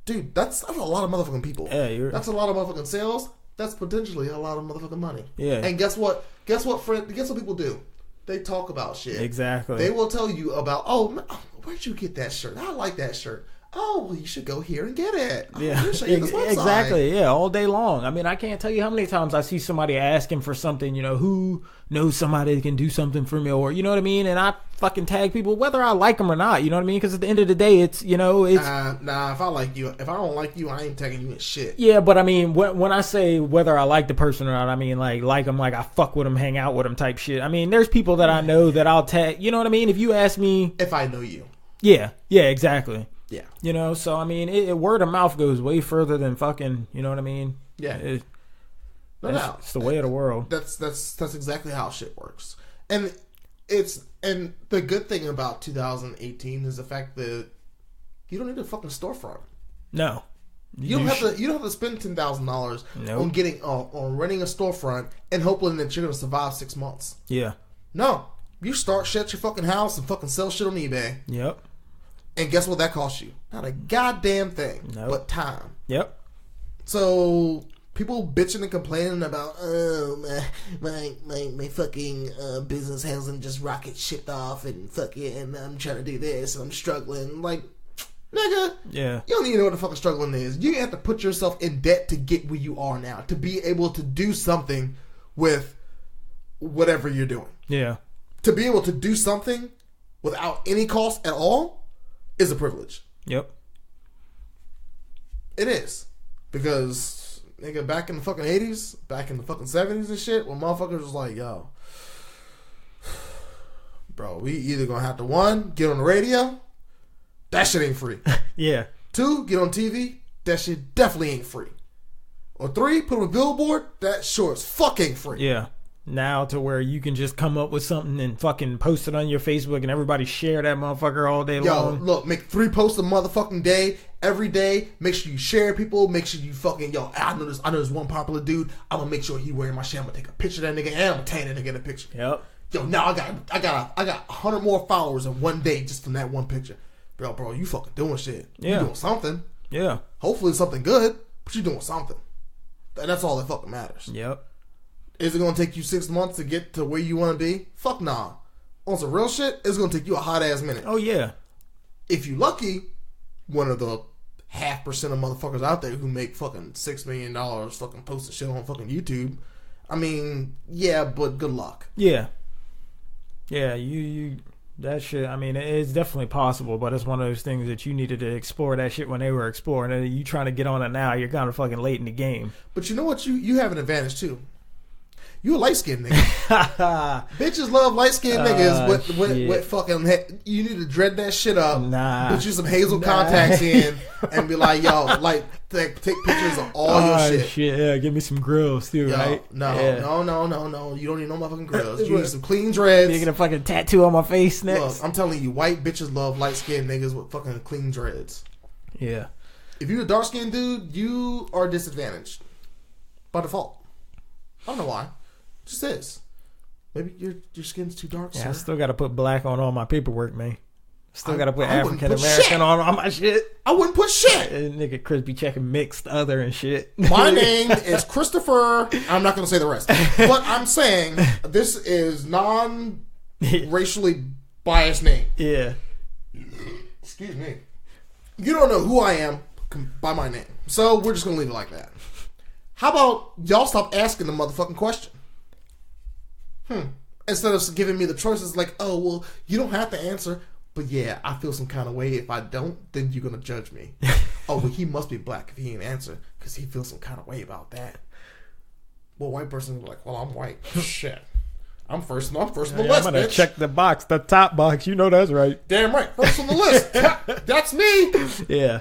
Dude, that's a lot of motherfucking people. Yeah, that's a lot of motherfucking sales. That's potentially a lot of motherfucking money. Yeah. And guess what? Guess what people do? They talk about shit. Exactly. They will tell you about, oh, where'd you get that shirt? I like that shirt. Oh, well, you should go here and get it. Yeah, Exactly. Yeah, all day long. I mean, I can't tell you how many times I see somebody asking for something, who knows somebody that can do something for me, or, you know what I mean? And I fucking tag people, whether I like them or not, you know what I mean? Because at the end of the day, it's. Nah, if I like you, if I don't like you, I ain't tagging you in shit. Yeah, but I mean, when I say whether I like the person or not, I mean, like them, like I fuck with them, hang out with them type shit. I mean, there's people that I know that I'll tag, you know what I mean? If you ask me. If I know you. Yeah, exactly. Yeah. So I mean, word of mouth goes way further than fucking, you know what I mean? Yeah. No doubt. It's the way of the world. That's exactly how shit works. And the good thing about 2018 is the fact that you don't need a fucking storefront. No. You don't have to spend $10,000 on getting on renting a storefront and hoping that you're gonna survive 6 months. Yeah. No. You start shit at your fucking house and fucking sell shit on eBay. Yep. And guess what that costs you? Not a goddamn thing. Nope. But time. Yep. So people bitching and complaining about, my fucking business hasn't just rocket shipped off and fucking I'm trying to do this and I'm struggling. Like, nigga, yeah, you don't even know what the fucking struggling is. You have to put yourself in debt to get where you are now, to be able to do something with whatever you're doing. Yeah. To be able to do something without any cost at all is a privilege. Yep. It is. Because, nigga, back in the fucking 80s, back in the fucking 70s and shit, when motherfuckers was like, yo, bro, we either gonna have to, 1, get on the radio, that shit ain't free. Yeah. 2, get on TV, that shit definitely ain't free. Or 3, put on a billboard, that sure as fuck ain't free. Yeah. Now to where you can just come up with something and fucking post it on your Facebook and everybody share that motherfucker all day long. Yo, look, make 3 posts a motherfucking day, every day. Make sure you share people. Make sure you fucking, I know this one popular dude. I'm gonna make sure he wearing my shit. I'm gonna take a picture of that nigga and I'm gonna tag that nigga in a picture. Yep. Yo, now I got 100 more followers in one day just from that one picture. Bro, you fucking doing shit. Yeah. You doing something. Yeah. Hopefully it's something good, but you doing something. And that's all that fucking matters. Yep. Is it going to take you 6 months to get to where you want to be? Fuck nah. On some real shit, it's going to take you a hot ass minute. Oh, yeah. If you lucky, one of the 0.5% of motherfuckers out there who make fucking $6 million fucking posting shit on fucking YouTube. I mean, yeah, but good luck. Yeah. Yeah, you that shit, I mean, it's definitely possible, but it's one of those things that you needed to explore that shit when they were exploring it. You trying to get on it now, you're kind of fucking late in the game. But you know what? You have an advantage, too. You a light-skinned nigga. Bitches love light-skinned niggas with fucking... You need to dread that shit up. Nah. Put you some hazel contacts in and be like, yo, like, take pictures of all your shit. Yeah, give me some grills too, right? No. You don't need no motherfucking grills. You need some clean You dreads. get a fucking tattoo on my face next. Look, I'm telling you, white bitches love light-skinned niggas with fucking clean dreads. Yeah. If you're a dark-skinned dude, you are disadvantaged. By default. I don't know why. Just is. Maybe your skin's too dark. Yeah, sir. I still got to put black on all my paperwork, man. Still got to put African American on all my shit. I wouldn't put shit. Nigga Chris be checking mixed other and shit. My name is Christopher. I'm not going to say the rest. But I'm saying this is non-racially biased name. Yeah. Excuse me. You don't know who I am by my name. So we're just going to leave it like that. How about y'all stop asking the motherfucking question? Instead of giving me the choices like, oh, well, you don't have to answer. But yeah, I feel some kind of way. If I don't, then you're going to judge me. Oh, well, he must be black if he ain't answer because he feels some kind of way about that. Well, white person is like, well, I'm white. Shit. I'm first on the list, I'm going to check the box, the top box. You know that's right. Damn right. First on the list. That's me. Yeah.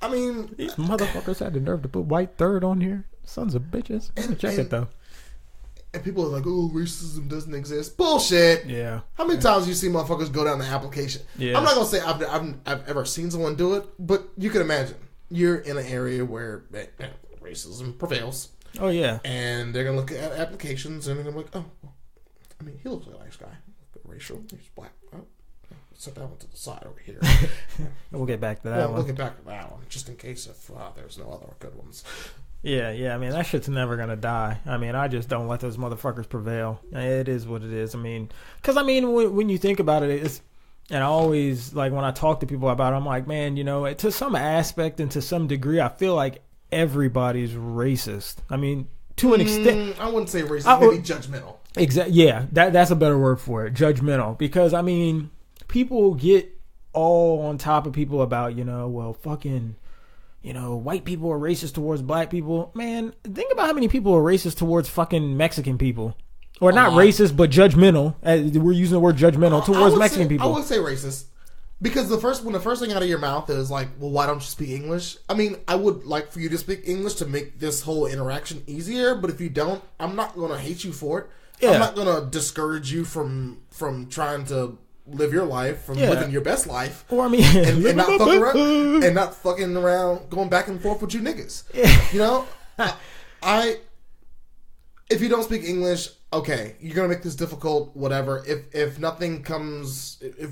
I mean. These motherfuckers had the nerve to put white third on here. Sons of bitches. I'm going to check it, though. And people are like, "Oh, racism doesn't exist." Bullshit. Yeah. How many times you see motherfuckers go down the application? Yeah. I'm not gonna say I've ever seen someone do it, but you can imagine you're in an area where racism prevails. Oh yeah. And they're gonna look at applications and they're gonna be like, "Oh, well, I mean, he looks like a nice guy. Racial, he's black. Oh, set that one to the side over here." We'll get back to that one. We'll get back to that one just in case if there's no other good ones. Yeah. I mean, that shit's never gonna die. I mean, I just don't let those motherfuckers prevail. It is what it is. I mean, because when you think about it, it's, and I always, like, when I talk to people about it, I'm like, man, to some aspect and to some degree, I feel like everybody's racist. I mean, to an extent, I wouldn't say racist. Maybe judgmental. Exactly. Yeah, that's a better word for it. Judgmental. Because I mean, people get all on top of people about fucking. White people are racist towards black people. Man, think about how many people are racist towards fucking Mexican people. Or not racist, but judgmental. We're using the word judgmental towards Mexican people. I would say racist. Because when the first thing out of your mouth is like, well, why don't you speak English? I mean, I would like for you to speak English to make this whole interaction easier. But if you don't, I'm not going to hate you for it. Yeah. I'm not going to discourage you from trying to live your life, from living your best life, or I mean, and not fucking around, going back and forth with you niggas. If you don't speak English, okay, you're gonna make this difficult. Whatever. If nothing comes, if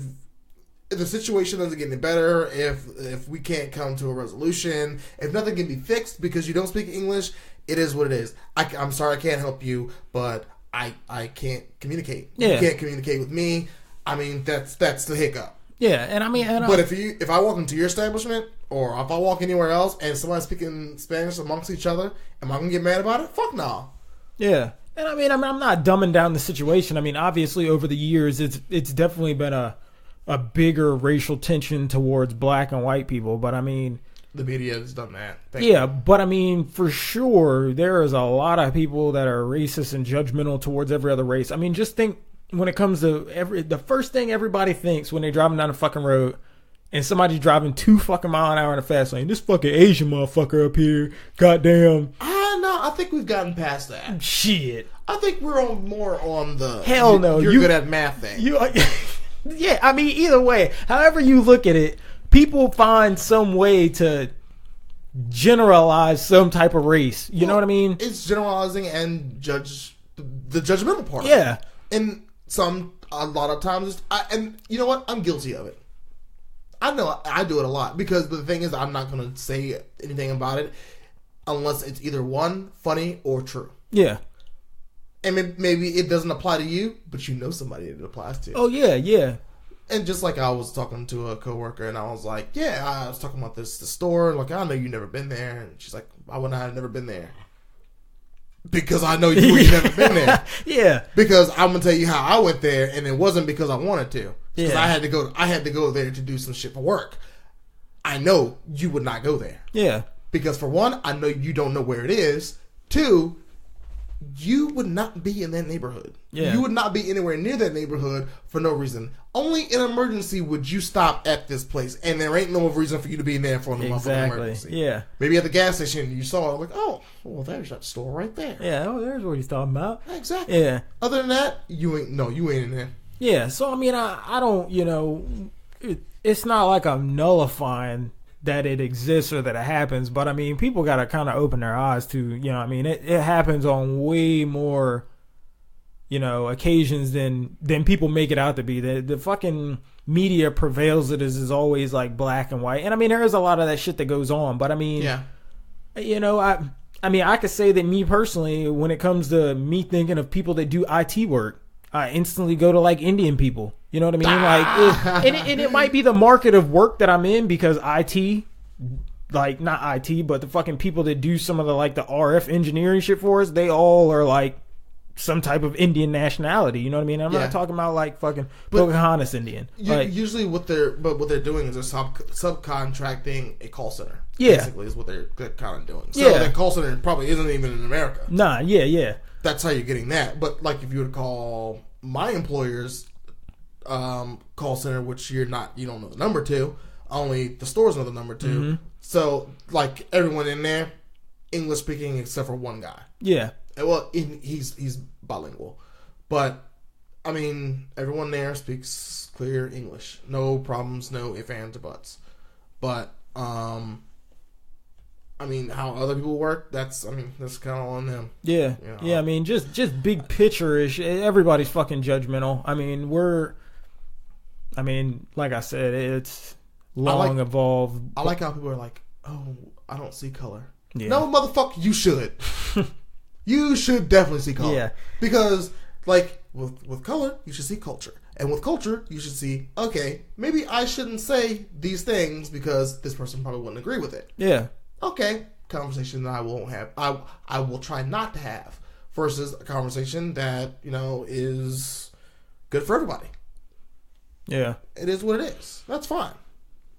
the situation doesn't get any better, if we can't come to a resolution, if nothing can be fixed because you don't speak English, it is what it is. I'm sorry, I can't help you, but I can't communicate. Yeah. You can't communicate with me. I mean, that's the hiccup. Yeah, and I mean, but if I walk into your establishment or if I walk anywhere else and somebody's speaking Spanish amongst each other, am I gonna get mad about it? Fuck no. Yeah, and I mean, I'm not dumbing down the situation. I mean, obviously, over the years, it's definitely been a bigger racial tension towards black and white people. But I mean, the media has done that. But I mean, for sure, there is a lot of people that are racist and judgmental towards every other race. I mean, just think. When it comes to the first thing everybody thinks when they're driving down the fucking road and somebody's driving 2 fucking mile an hour in a fast lane, this fucking Asian motherfucker up here, goddamn. No, I think we've gotten past that. Shit. I think we're more on the hell no. You're good at math thing. Yeah, I mean, either way, however you look at it, people find some way to generalize some type of race. You know what I mean? It's generalizing and the judgmental part. Yeah. And a lot of times, and you know what? I'm guilty of it. I know I do it a lot because the thing is, I'm not going to say anything about it unless it's either one, funny, or true. Yeah. And maybe it doesn't apply to you, but you know somebody it applies to. Oh, yeah. And just like I was talking to a coworker, and I was like, yeah, I was talking about the store. Like, I know you've never been there. And she's like, why wouldn't I have never been there? Because I know you've never been there. Yeah. Because I'm gonna tell you how I went there, and it wasn't because I wanted to. Because I had to go there to do some shit for work. I know you would not go there. Yeah. Because for one, I know you don't know where it is. 2, you would not be in that neighborhood. Yeah. You would not be anywhere near that neighborhood for no reason. Only in an emergency would you stop at this place, and there ain't no reason for you to be in there for an emergency. Yeah. Maybe at the gas station you saw it, like, oh, well, there's that store right there. Yeah. Oh, there's what he's talking about. Exactly. Yeah. Other than that, you ain't in there. Yeah. So I mean, I don't, it's not like I'm nullifying that it exists or that it happens, but I mean, people got to kind of open their eyes to, I mean, it happens on way more, occasions than people make it out to be. The fucking media prevails it as is always like black and white. And I mean, there is a lot of that shit that goes on, but I mean, yeah. I mean, I could say that me personally, when it comes to me thinking of people that do IT work, I instantly go to like Indian people. You know what I mean? Like, it might be the market of work that I'm in because IT, like not IT, but the fucking people that do some of the like the RF engineering shit for us, they all are like some type of Indian nationality. You know what I mean? I'm not talking about like fucking Pocahontas Indian. Usually, what they're doing is they're subcontracting a call center. Yeah, basically is what they're kind of doing. So that call center probably isn't even in America. Nah, yeah. That's how you're getting that. But like if you were to call my employer's call center, which you don't know the number to, only the stores know the number to. Mm-hmm. So like everyone in there, English speaking except for one guy. Yeah. Well, he's bilingual, but I mean, everyone there speaks clear English. No problems, no ifs, ands, or buts. But I mean, how other people work, that's kind of on them. Yeah. You know? Yeah, I mean, just big picture-ish. Everybody's fucking judgmental. I mean, like I said, it's long evolved. I like how people are like, oh, I don't see color. Yeah. No, motherfucker, you should. You should definitely see color. Yeah. Because, like, with color, you should see culture. And with culture, you should see, okay, maybe I shouldn't say these things because this person probably wouldn't agree with it. Yeah. Okay, conversation that I won't have. I will try not to have. Versus a conversation that, is good for everybody. Yeah. It is what it is. That's fine.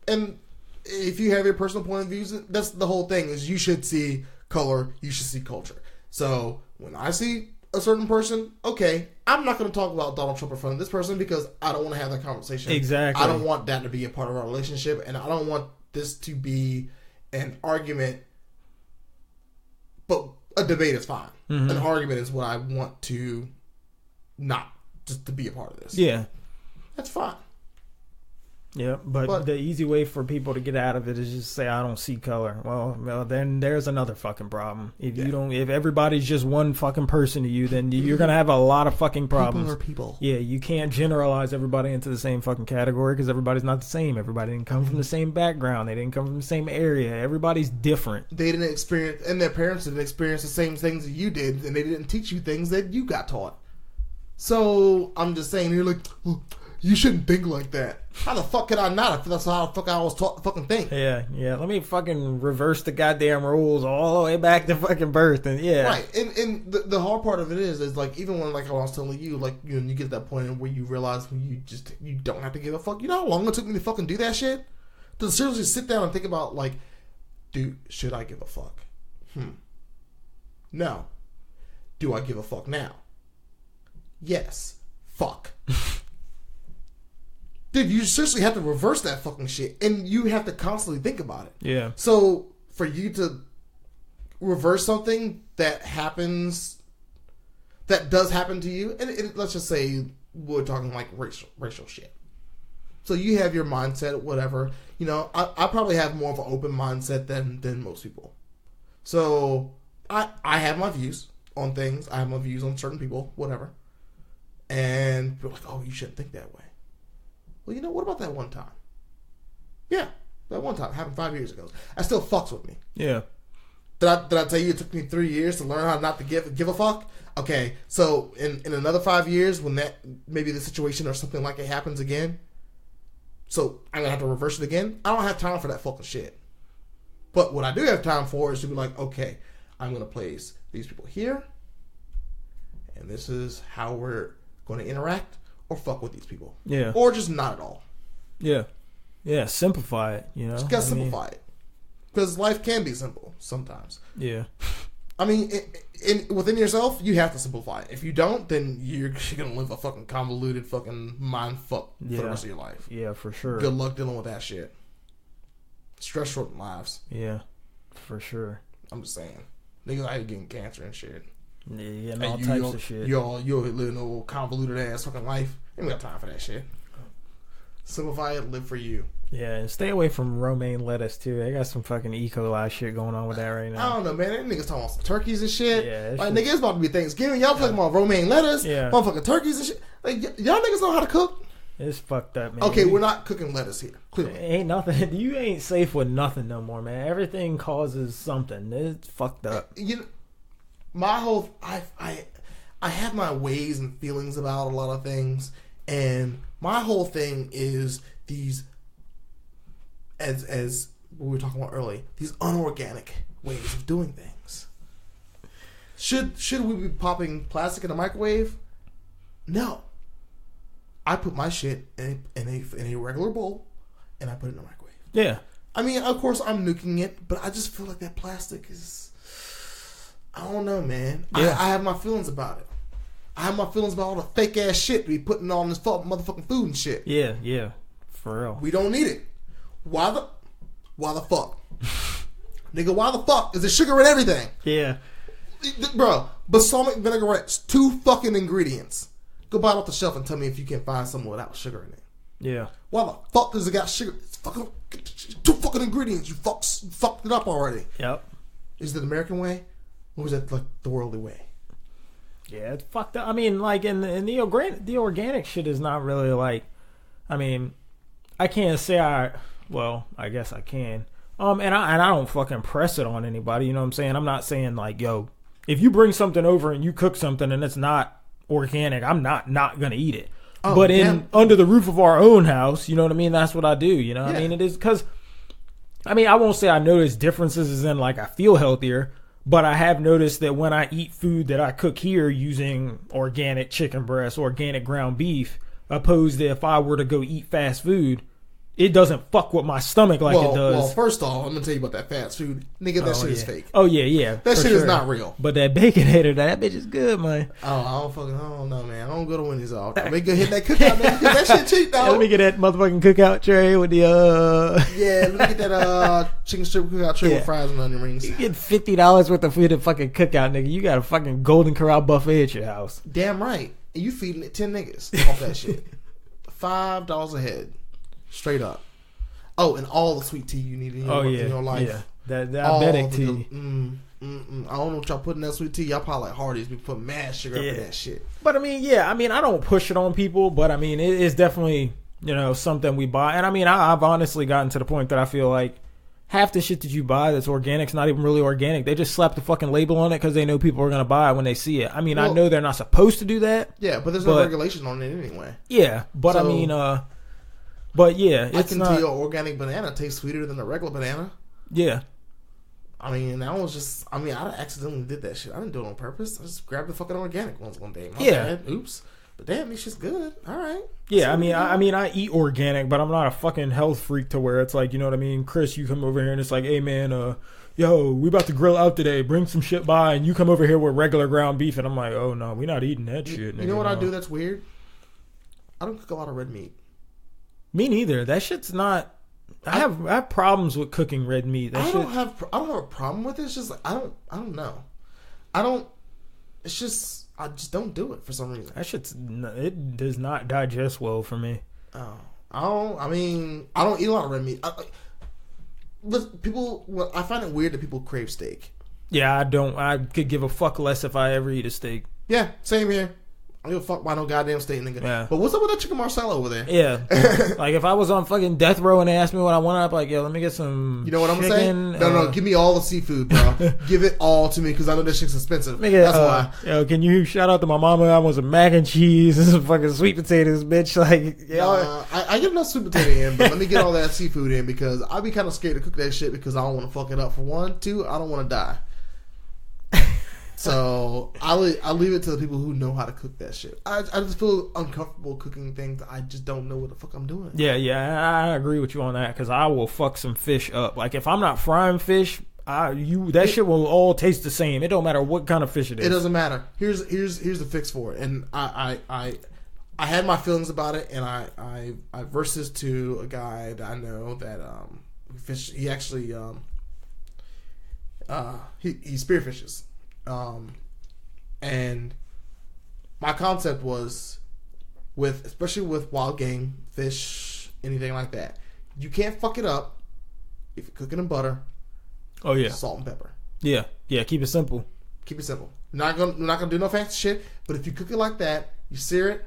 And if you have your personal point of views, that's the whole thing, is you should see color, you should see culture. So when I see a certain person, okay, I'm not going to talk about Donald Trump in front of this person because I don't want to have that conversation. Exactly. I don't want that to be a part of our relationship, and I don't want this to be an argument. But a debate is fine. Mm-hmm. An argument is what I want to not just to be a part of this. Yeah. That's fine. Yeah, but the easy way for people to get out of it is just say, I don't see color. Well, then there's another fucking problem. If everybody's just one fucking person to you, then you're going to have a lot of fucking problems. People are people. Yeah, you can't generalize everybody into the same fucking category because everybody's not the same. Everybody didn't come from the same background. They didn't come from the same area. Everybody's different. They didn't experience, and their parents didn't experience the same things that you did, and they didn't teach you things that you got taught. So, I'm just saying, you're like, well, you shouldn't think like that. How the fuck could I not? If that's how the fuck I was taught to fucking think. Yeah. Let me fucking reverse the goddamn rules all the way back to fucking birth, and yeah. Right, and the hard part of it is like, even when, like I was telling you, like, you get to that point where you realize you don't have to give a fuck. You know how long it took me to fucking do that shit? To seriously sit down and think about, like, dude, should I give a fuck? No. Do I give a fuck now? Yes. Fuck. Dude, you seriously have to reverse that fucking shit. And you have to constantly think about it. Yeah. So, for you to reverse something that does happen to you, and let's just say we're talking like racial shit. So you have your mindset, whatever. I probably have more of an open mindset than most people. So, I have my views on things. I have my views on certain people, whatever. And people are like, oh, you shouldn't think that way. Well, what about that one time? Yeah, that one time happened 5 years ago. That still fucks with me. Yeah. Did I tell you it took me 3 years to learn how not to give a fuck? Okay, so in another 5 years, when that maybe the situation or something like it happens again, so I'm gonna have to reverse it again. I don't have time for that fucking shit. But what I do have time for is to be like, okay, I'm gonna place these people here, and this is how we're going to interact. Or fuck with these people. Yeah. Or just not at all. Yeah. Yeah, simplify it, Just gotta simplify it. Because life can be simple sometimes. Yeah. I mean, within yourself, you have to simplify it. If you don't, then you're going to live a fucking convoluted fucking mind fuck for the rest of your life. Yeah, for sure. Good luck dealing with that shit. Stress shorten lives. Yeah, for sure. I'm just saying. Niggas out here getting cancer and shit. Yeah, and all types of shit. You're living a little convoluted ass fucking life. Ain't got time for that shit. Simplify it, live for you. Yeah, and stay away from romaine lettuce too. They got some fucking E. coli shit going on with that right now. I don't know, man. That niggas talking about some turkeys and shit. Yeah, like, nigga, it's about to be Thanksgiving. Y'all talking about romaine lettuce, motherfucking turkeys and shit. Like, y'all niggas know how to cook? It's fucked up, man. Okay, we're not cooking lettuce here. Clearly. Ain't nothing. You ain't safe with nothing no more, man. Everything causes something. It's fucked up. My whole... I have my ways and feelings about a lot of things, and my whole thing is these... As we were talking about earlier, these unorganic ways of doing things. Should we be popping plastic in a microwave? No. I put my shit in a regular bowl, and I put it in the microwave. Yeah. I mean, of course, I'm nuking it, but I just feel like that plastic is... I don't know, man. Yeah. I have my feelings about it. I have my feelings about all the fake-ass shit we putting on this motherfucking food and shit. Yeah. For real. We don't need it. Why the fuck? Nigga, why the fuck? Is there sugar in everything? Yeah. Bro, balsamic vinaigrette's 2 fucking ingredients. Go buy it off the shelf and tell me if you can find some without sugar in it. Yeah. Why the fuck does it got sugar? It's fucking 2 fucking ingredients. You fucked it up already. Yep. Is it the American way? Or is that like the worldly way? Yeah, it's fucked up. I mean, like, in the organic shit is not really like, I mean, I can't say I guess I can. And I don't fucking press it on anybody, you know what I'm saying? I'm not saying like, yo, if you bring something over and you cook something and it's not organic, I'm not gonna eat it. Oh, but under the roof of our own house, you know what I mean? That's what I do, you know what I mean? It is because, I mean, I won't say I notice differences as in like I feel healthier, but I have noticed that when I eat food that I cook here using organic chicken breast, organic ground beef, opposed to if I were to go eat fast food, it doesn't fuck with my stomach like it does. Well, first off, I'm going to tell you about that fast food. Nigga, that shit is fake. Oh, yeah. That shit is not real. But that Baconator, that bitch is good, man. Oh, I don't know, man. I don't go to Wendy's all the time. Let me go hit that cookout, man, because that shit cheap, though. Let me get that motherfucking cookout tray with the, Yeah, let me get that chicken strip cookout tray with fries and onion rings. You get $50 worth of food at fucking cookout, nigga. You got a fucking Golden Corral buffet at your house. Damn right. And you feeding it 10 niggas off that shit. $5 a head. Straight up. Oh, and all the sweet tea you need in your life. Yeah, that diabetic tea. I don't know what y'all put in that sweet tea. Y'all probably like Hardee's. We put mad sugar up in that shit. But I mean, I don't push it on people, but I mean, it is definitely, something we buy. And I mean, I've honestly gotten to the point that I feel like half the shit that you buy that's organic's not even really organic. They just slap the fucking label on it because they know people are going to buy it when they see it. I mean, I know they're not supposed to do that. Yeah, but there's no regulation on it anyway. Yeah, but so, I mean, but yeah, I can tell your organic banana tastes sweeter than a regular banana. Yeah. I mean, I accidentally did that shit. I didn't do it on purpose. I just grabbed the fucking organic ones one day. My bad. Oops. But damn, this shit's good. All right. Yeah, I eat organic, but I'm not a fucking health freak to where it's like, you know what I mean? Chris, you come over here and it's like, hey man, yo, we about to grill out today. Bring some shit by, and you come over here with regular ground beef, and I'm like, oh no, we not eating that shit. You know what I do that's weird? I don't cook a lot of red meat. Me neither. That shit's not. I have problems with cooking red meat. I don't have a problem with it. It's just like, I don't know. It's just I just don't do it for some reason. That it does not digest well for me. Oh, I don't eat a lot of red meat. I find it weird that people crave steak. Yeah, I don't. I could give a fuck less if I ever eat a steak. Yeah, same here. I don't give a fuck about no goddamn steak, nigga. Yeah. But what's up with that chicken marsala over there? Yeah. Like, if I was on fucking death row and they asked me what I wanted, I'd be like, yo, let me get some You know what I'm saying? No, give me all the seafood, bro. Give it all to me, because I know this shit's expensive. That's why. Yo, can you shout out to my mama? I want some mac and cheese and some fucking sweet potatoes, bitch. Like, I get enough sweet potato in, but let me get all that seafood in, because I'd be kind of scared to cook that shit, because I don't want to fuck it up for one. Two, I don't want to die. So I leave it to the people who know how to cook that shit. I just feel uncomfortable cooking things I just don't know what the fuck I'm doing. Yeah, I agree with you on that, because I will fuck some fish up. Like, if I'm not frying fish, that shit will all taste the same. It don't matter what kind of fish it is. It doesn't matter. Here's the fix for it. And I had my feelings about it, and I versed this to a guy that I know that fish. He actually he spearfishes. And my concept was especially with wild game, fish, anything like that, you can't fuck it up if you're cooking in butter. Oh yeah, salt and pepper. Yeah. Keep it simple. We're not gonna do no fancy shit. But if you cook it like that, you sear it.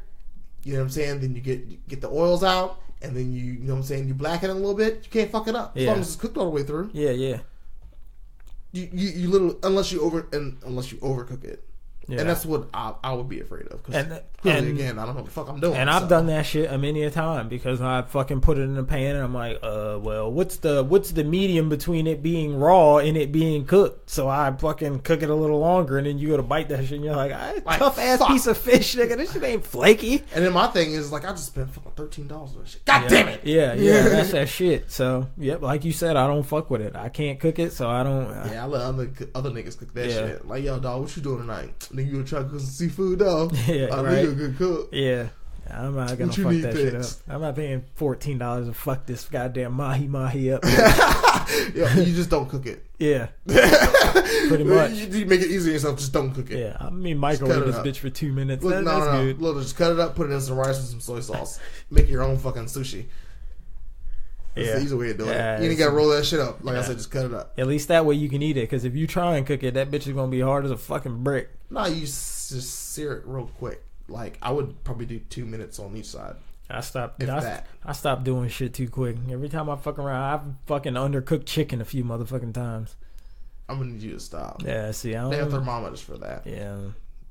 You know what I'm saying? Then you get the oils out, and then you know what I'm saying. You blacken it a little bit. You can't fuck it up as long as it's cooked all the way through. Yeah. You literally unless you overcook it, and that's what I would be afraid of. Because again, I don't know what the fuck I'm doing. And I've done that shit a many a time, because I fucking put it in a pan and I'm like, well, what's the medium between it being raw and it being cooked? So I fucking cook it a little longer, and then you go to bite that shit and you're like tough ass piece of fish, nigga. This shit ain't flaky. And then my thing is like, I just spent fucking $13 on this shit. God damn it. Yeah, that's that shit. So like you said, I don't fuck with it. I can't cook it, so I don't. I let other niggas cook that shit. Like, yo, dog, what you doing tonight? Nigga, you gonna try to cook some seafood, though? Yeah, I know you're a good cook. Yeah. I'm not gonna What you fuck need that shit fixed? up. I'm not paying $14 to fuck this goddamn mahi up. Yeah, you just don't cook it. Yeah, pretty much. You make it easy yourself. Just don't cook it. Yeah, I mean microwave this up. bitch for 2 minutes. Look, That's no. good. Look, just cut it up, put it in some rice and some soy sauce. Make your own fucking sushi. That's the easy way to do it. You ain't gotta roll that shit up. Like I said, just cut it up. At least that way you can eat it. Because if you try and cook it, that bitch is gonna be hard as a fucking brick. No, you just sear it real quick. Like I would probably do 2 minutes on each side. I stopped. If I, that. I stopped doing shit too quick. Every time I fuck around, I've fucking undercooked chicken a few motherfucking times. I'm gonna need you to stop. Yeah, see, I don't. They have thermometers for that. Yeah.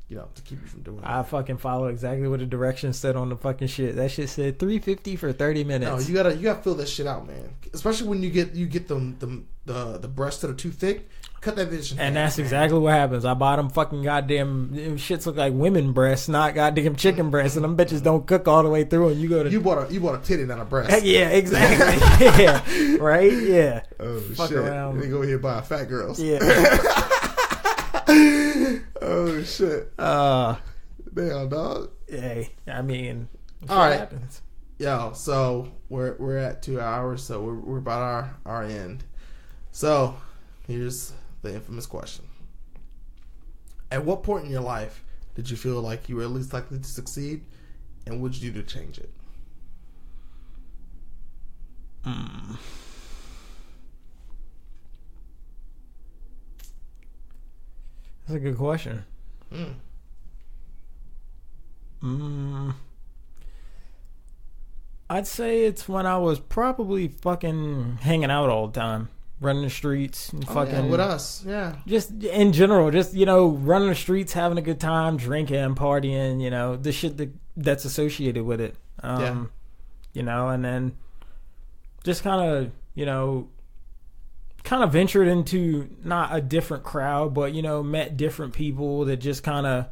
To keep you from doing that. I fucking follow exactly what the directions said on the fucking shit. That shit said 350 for 30 minutes. No, you gotta fill that shit out, man. Especially when you get the breasts that are too thick. Cut that bitch in half, and that's man. exactly what happens. I bought them fucking goddamn them shits look like women breasts, not goddamn chicken breasts, and them bitches don't cook all the way through. And you bought a titty, not a breast. Yeah, exactly. Yeah, right. Yeah. Oh Fuck shit! around. They go here buy fat girls. Yeah. Oh shit! Damn, dog. Hey, I mean, all right. Happens. Yo, so we're at 2 hours, so we're about our end. So here's the infamous question: at what point in your life did you feel like you were at least likely to succeed, and what did you do to change it? That's a good question. I'd say it's when I was probably fucking hanging out all the time, running the streets and fucking with us, yeah. Just in general, just running the streets, having a good time, drinking, partying, the shit that's associated with it. And then just kind of ventured into not a different crowd, but met different people that just kind of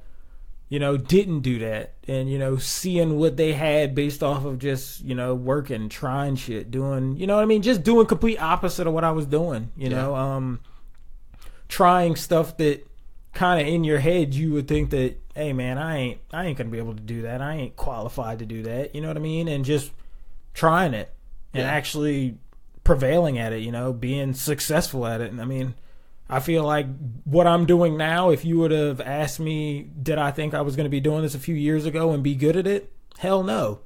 didn't do that, and seeing what they had based off of just working, trying shit, doing just doing complete opposite of what I was doing, trying stuff that kind of in your head you would think that, hey man, I ain't gonna be able to do that, I ain't qualified to do that, and just trying it and actually prevailing at it, being successful at it. And I mean, I feel like what I'm doing now, if you would have asked me, did I think I was going to be doing this a few years ago and be good at it? Hell no.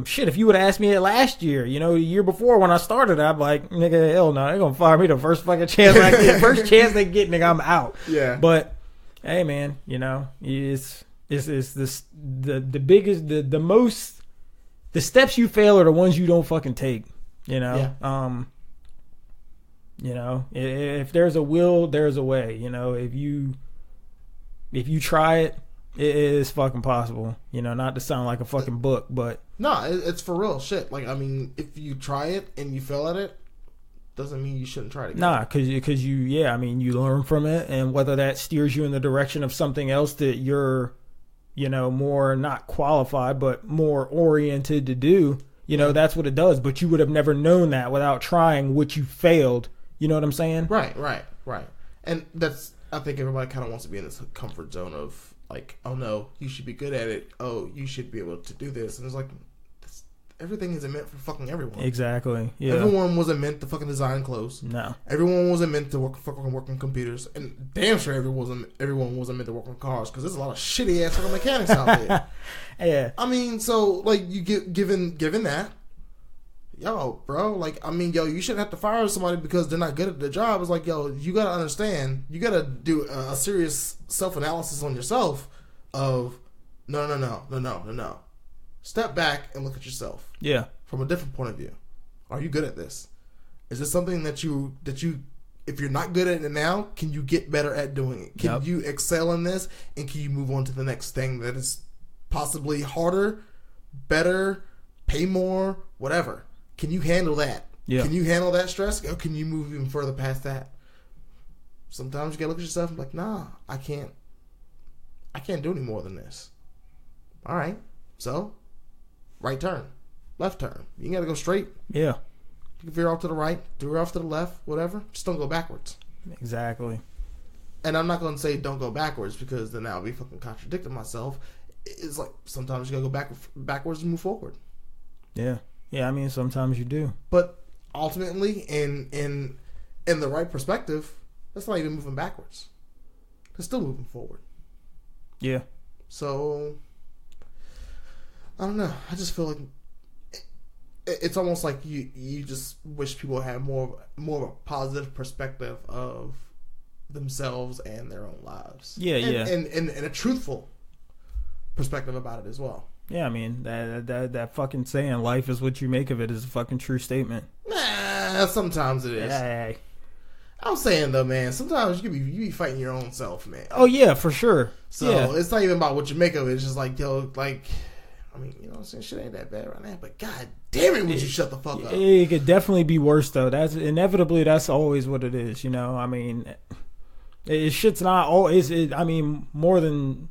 Shit, if you would have asked me it last year, the year before when I started, I'd be like, nigga, hell no, they're going to fire me the first fucking chance I get. First chance they get, nigga, I'm out. Yeah. But, hey, man, it's this, the biggest, the most, the steps you fail are the ones you don't fucking take, Yeah. If there's a will, there's a way. If you try it, it is fucking possible. Not to sound like a fucking book, but no, it's for real shit. Like, I mean, if you try it and you fail at it, doesn't mean you shouldn't try it again. Nah, because you learn from it, and whether that steers you in the direction of something else that you're, more not qualified but more oriented to do. That's what it does. But you would have never known that without trying what you failed. You know what I'm saying? Right. And I think everybody kind of wants to be in this comfort zone of like, oh no, you should be good at it. Oh, you should be able to do this. And it's like, everything isn't meant for fucking everyone. Exactly. Yeah. Everyone wasn't meant to fucking design clothes. No. Everyone wasn't meant to work on computers. And damn sure everyone wasn't meant to work on cars, because there's a lot of shitty ass fucking mechanics out there. Yeah. I mean, so like you get given that. Yo, bro, like, I mean, you shouldn't have to fire somebody because they're not good at the job. It's like, you gotta understand, you gotta do a serious self-analysis on yourself of, no. Step back and look at yourself. Yeah. From a different point of view. Are you good at this? Is this something that you, if you're not good at it now, can you get better at doing it? Can you excel in this? And can you move on to the next thing that is possibly harder, better, pay more, whatever? Can you handle that? Yeah. Can you handle that stress? Or can you move even further past that? Sometimes you gotta look at yourself and be like, nah, I can't do any more than this. All right. So, right turn, left turn. You gotta go straight. Yeah. You can veer off to the right, veer off to the left, whatever. Just don't go backwards. Exactly. And I'm not gonna say don't go backwards, because then I'll be fucking contradicting myself. it's like sometimes you gotta go backwards and move forward. Yeah. I mean, sometimes you do. But ultimately, in the right perspective, that's not even moving backwards. It's still moving forward. Yeah. So I don't know. I just feel like it's almost like you just wish people had more of a positive perspective of themselves and their own lives. Yeah, and a truthful perspective about it as well. Yeah, I mean that fucking saying, "Life is what you make of it," is a fucking true statement. Nah, sometimes it is. Hey. I'm saying though, man, sometimes you be fighting your own self, man. Oh yeah, for sure. So it's not even about what you make of it. It's just like, yo, like, I mean, you know what I'm saying? Shit ain't that bad right now, but god damn it, would you shut the fuck up? It could definitely be worse though. That's always what it is, you know. I mean, shit's not always. I mean, more than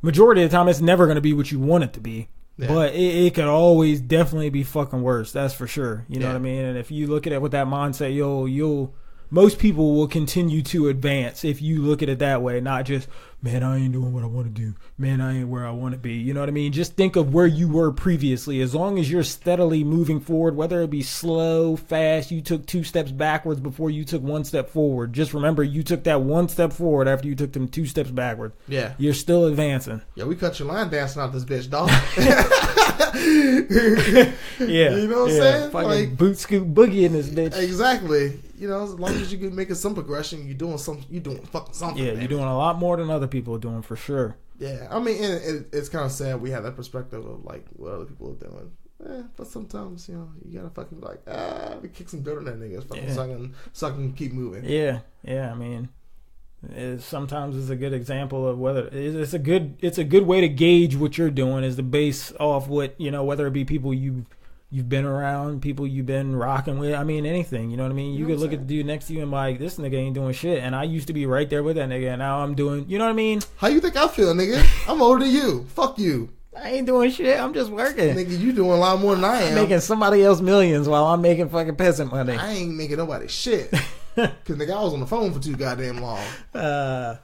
majority of the time, it's never going to be what you want it to be. Yeah. But it could always definitely be fucking worse. That's for sure. You know what I mean? And if you look at it with that mindset, you'll most people will continue to advance if you look at it that way, not just, man, I ain't doing what I want to do. Man, I ain't where I want to be. You know what I mean? Just think of where you were previously. As long as you're steadily moving forward, whether it be slow, fast, you took 2 steps backwards before you took 1 step forward. Just remember, you took that 1 step forward after you took them 2 steps backward. Yeah. You're still advancing. Yeah, we cut your line dancing out this bitch, dog. Yeah. You know what I'm saying? Fucking like, boot scoot boogie in this bitch. Exactly. You know, as long as you can make some progression, you're doing fucking something. Yeah, man. you're doing a lot more than other people are doing, for sure. Yeah, I mean, it's kind of sad we have that perspective of like what other people are doing. But sometimes, you know, you gotta fucking like, we kick some dirt on that nigga, fucking so I can keep moving. Yeah. I mean, sometimes it's a good example of whether it's a good way to gauge what you're doing is to base off what, you know, whether it be people you've been around, people you've been rocking with. I mean, anything. You know what I mean? You could look at the dude next to you and be like, this nigga ain't doing shit. And I used to be right there with that nigga, and now I'm doing, you know what I mean? How you think I feel, nigga? I'm older than you. Fuck you. I ain't doing shit. I'm just working. Nigga, you doing a lot more than I am. Making somebody else millions while I'm making fucking peasant money. I ain't making nobody shit. Because, nigga, I was on the phone for too goddamn long. But,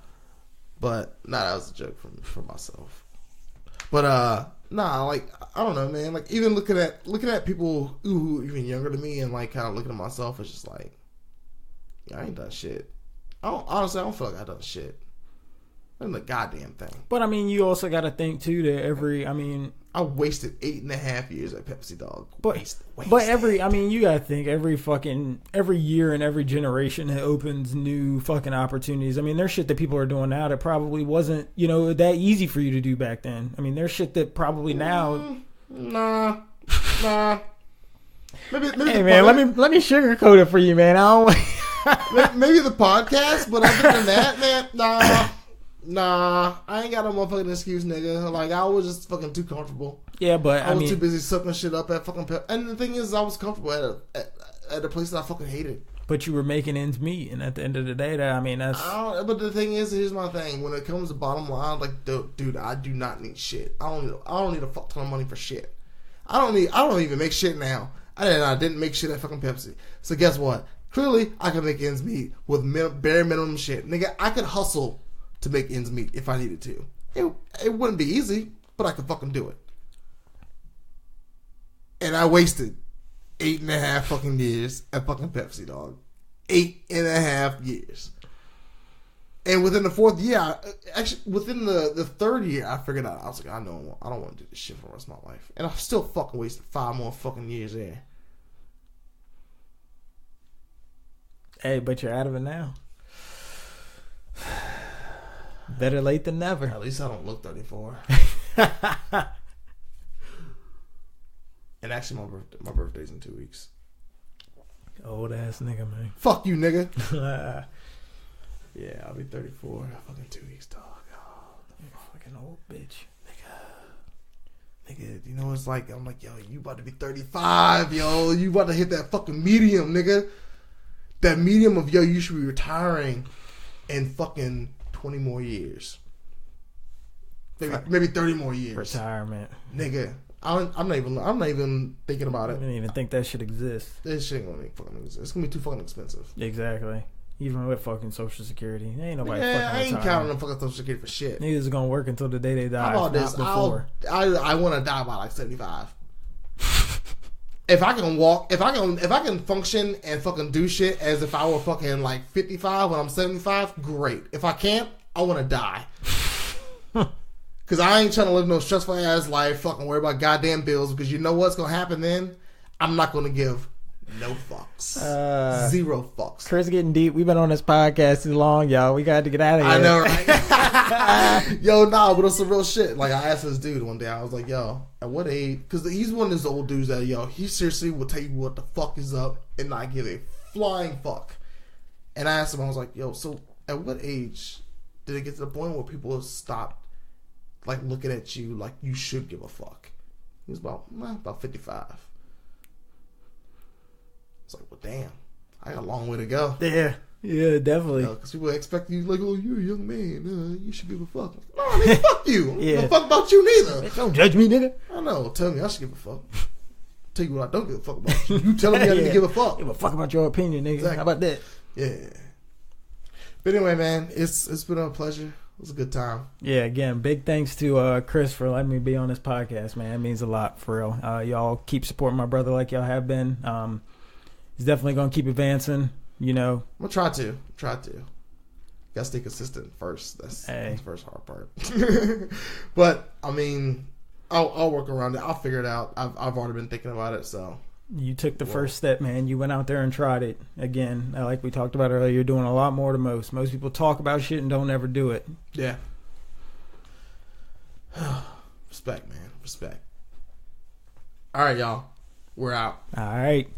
that was a joke from myself. But, like, I don't know, man. Like, even looking at people who even younger than me and, like, kind of looking at myself, it's just like, I ain't done shit. Honestly, I don't feel like I've done shit. I done the goddamn thing. But, I mean, you also got to think, too, that I wasted 8.5 years at Pepsi, dog. But you got to think every year and every generation it opens new fucking opportunities. I mean, there's shit that people are doing now that probably wasn't, you know, that easy for you to do back then. I mean, there's shit that probably now. Nah. Maybe hey, man, let me sugarcoat it for you, man. Maybe the podcast, but other than that, man, Nah, I ain't got no motherfucking excuse, nigga. Like, I was just fucking too comfortable. Yeah, but I was too busy sucking shit up at fucking And the thing is, I was comfortable at a place that I fucking hated. But you were making ends meet, and at the end of the day, that's... But the thing is, here's my thing. When it comes to bottom line, like, dude, I do not need shit. I don't need a fuck ton of money for shit. I don't even make shit now. I didn't make shit at fucking Pepsi. So guess what? Clearly, I can make ends meet with bare minimum shit. Nigga, I could hustle to make ends meet if I needed to. It wouldn't be easy, but I could fucking do it. And I wasted 8.5 fucking years at fucking Pepsi, dog. 8.5 years. And within the 4th year, within the 3rd year, I figured out, I was like, I don't want to do this shit for the rest of my life. And I still fucking wasted 5 more fucking years there. Hey, but you're out of it now. Better late than never. At least I don't look 34. And actually, my birthday's in 2 weeks. Old ass nigga, man. Fuck you, nigga. Yeah, I'll be 34. Fucking 2 weeks, dog. Oh, fucking old bitch. Nigga, you know it's like, I'm like, yo, you about to be 35, yo. You about to hit that fucking medium, nigga. That medium of, yo, you should be retiring in fucking 20 more years. Maybe 30 more years. Retirement. Nigga, I'm not even thinking about it. I didn't even think that should exist. This shit ain't gonna fucking exist. It's gonna be too fucking expensive. Exactly. Even with fucking Social Security. Ain't nobody fucking Yeah, I ain't retiring. counting on fucking Social Security for shit. Niggas is gonna work until the day they die. How about this? I want to die by like 75. If I can walk, if I can function and fucking do shit as if I were fucking like 55 when I'm 75, great. If I can't, I want to die. Because I ain't trying to live no stressful ass life, fucking worry about goddamn bills, because you know what's going to happen then? I'm not going to give no fucks. Zero fucks. Chris getting deep. We've been on this podcast too long, y'all. We got to get out of here. I know, right? Yo, nah, but it's some real shit. Like, I asked this dude one day, I was like, yo, at what age? Because he's one of those old dudes that, yo, he seriously will tell you what the fuck is up and not give a flying fuck. And I asked him, I was like, yo, so at what age did it get to the point where people have stopped, like, looking at you like you should give a fuck? He was about 55. It's like, well, damn, I got a long way to go. Yeah, definitely. Because people expect you, like, oh, you're a young man, you should give a fuck. No, nigga, fuck you. I don't give a fuck about you neither. Don't judge me, nigga. I know. Tell me I should give a fuck. Tell you what I don't give a fuck about. You telling me I need to give a fuck. Give a fuck about your opinion, nigga. Exactly. How about that? Yeah. But anyway, man, it's been a pleasure. It was a good time. Yeah, again, big thanks to Chris for letting me be on this podcast, man. It means a lot, for real. Y'all keep supporting my brother like y'all have been. He's definitely going to keep advancing, you know. I'm going to try to. Got to stay consistent first. That's the first hard part. But, I mean, I'll work around it. I'll figure it out. I've already been thinking about it, so. You took the first step, man. You went out there and tried it. Again, like we talked about earlier, you're doing a lot more than most. Most people talk about shit and don't ever do it. Yeah. Respect, man. Respect. All right, y'all. We're out. All right.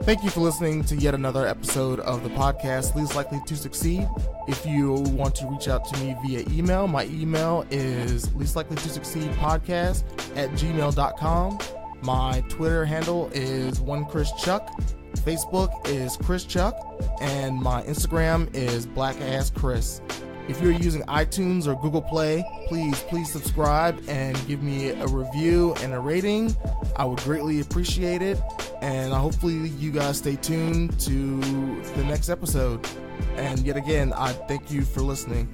Thank you for listening to yet another episode of the podcast, Least Likely to Succeed. If you want to reach out to me via email, my email is leastlikelytosucceedpodcast@gmail.com. My Twitter handle is OneChrisChuck. Facebook is ChrisChuck. And my Instagram is BlackAssChris. If you're using iTunes or Google Play, please subscribe and give me a review and a rating. I would greatly appreciate it. And hopefully you guys stay tuned to the next episode. And yet again, I thank you for listening.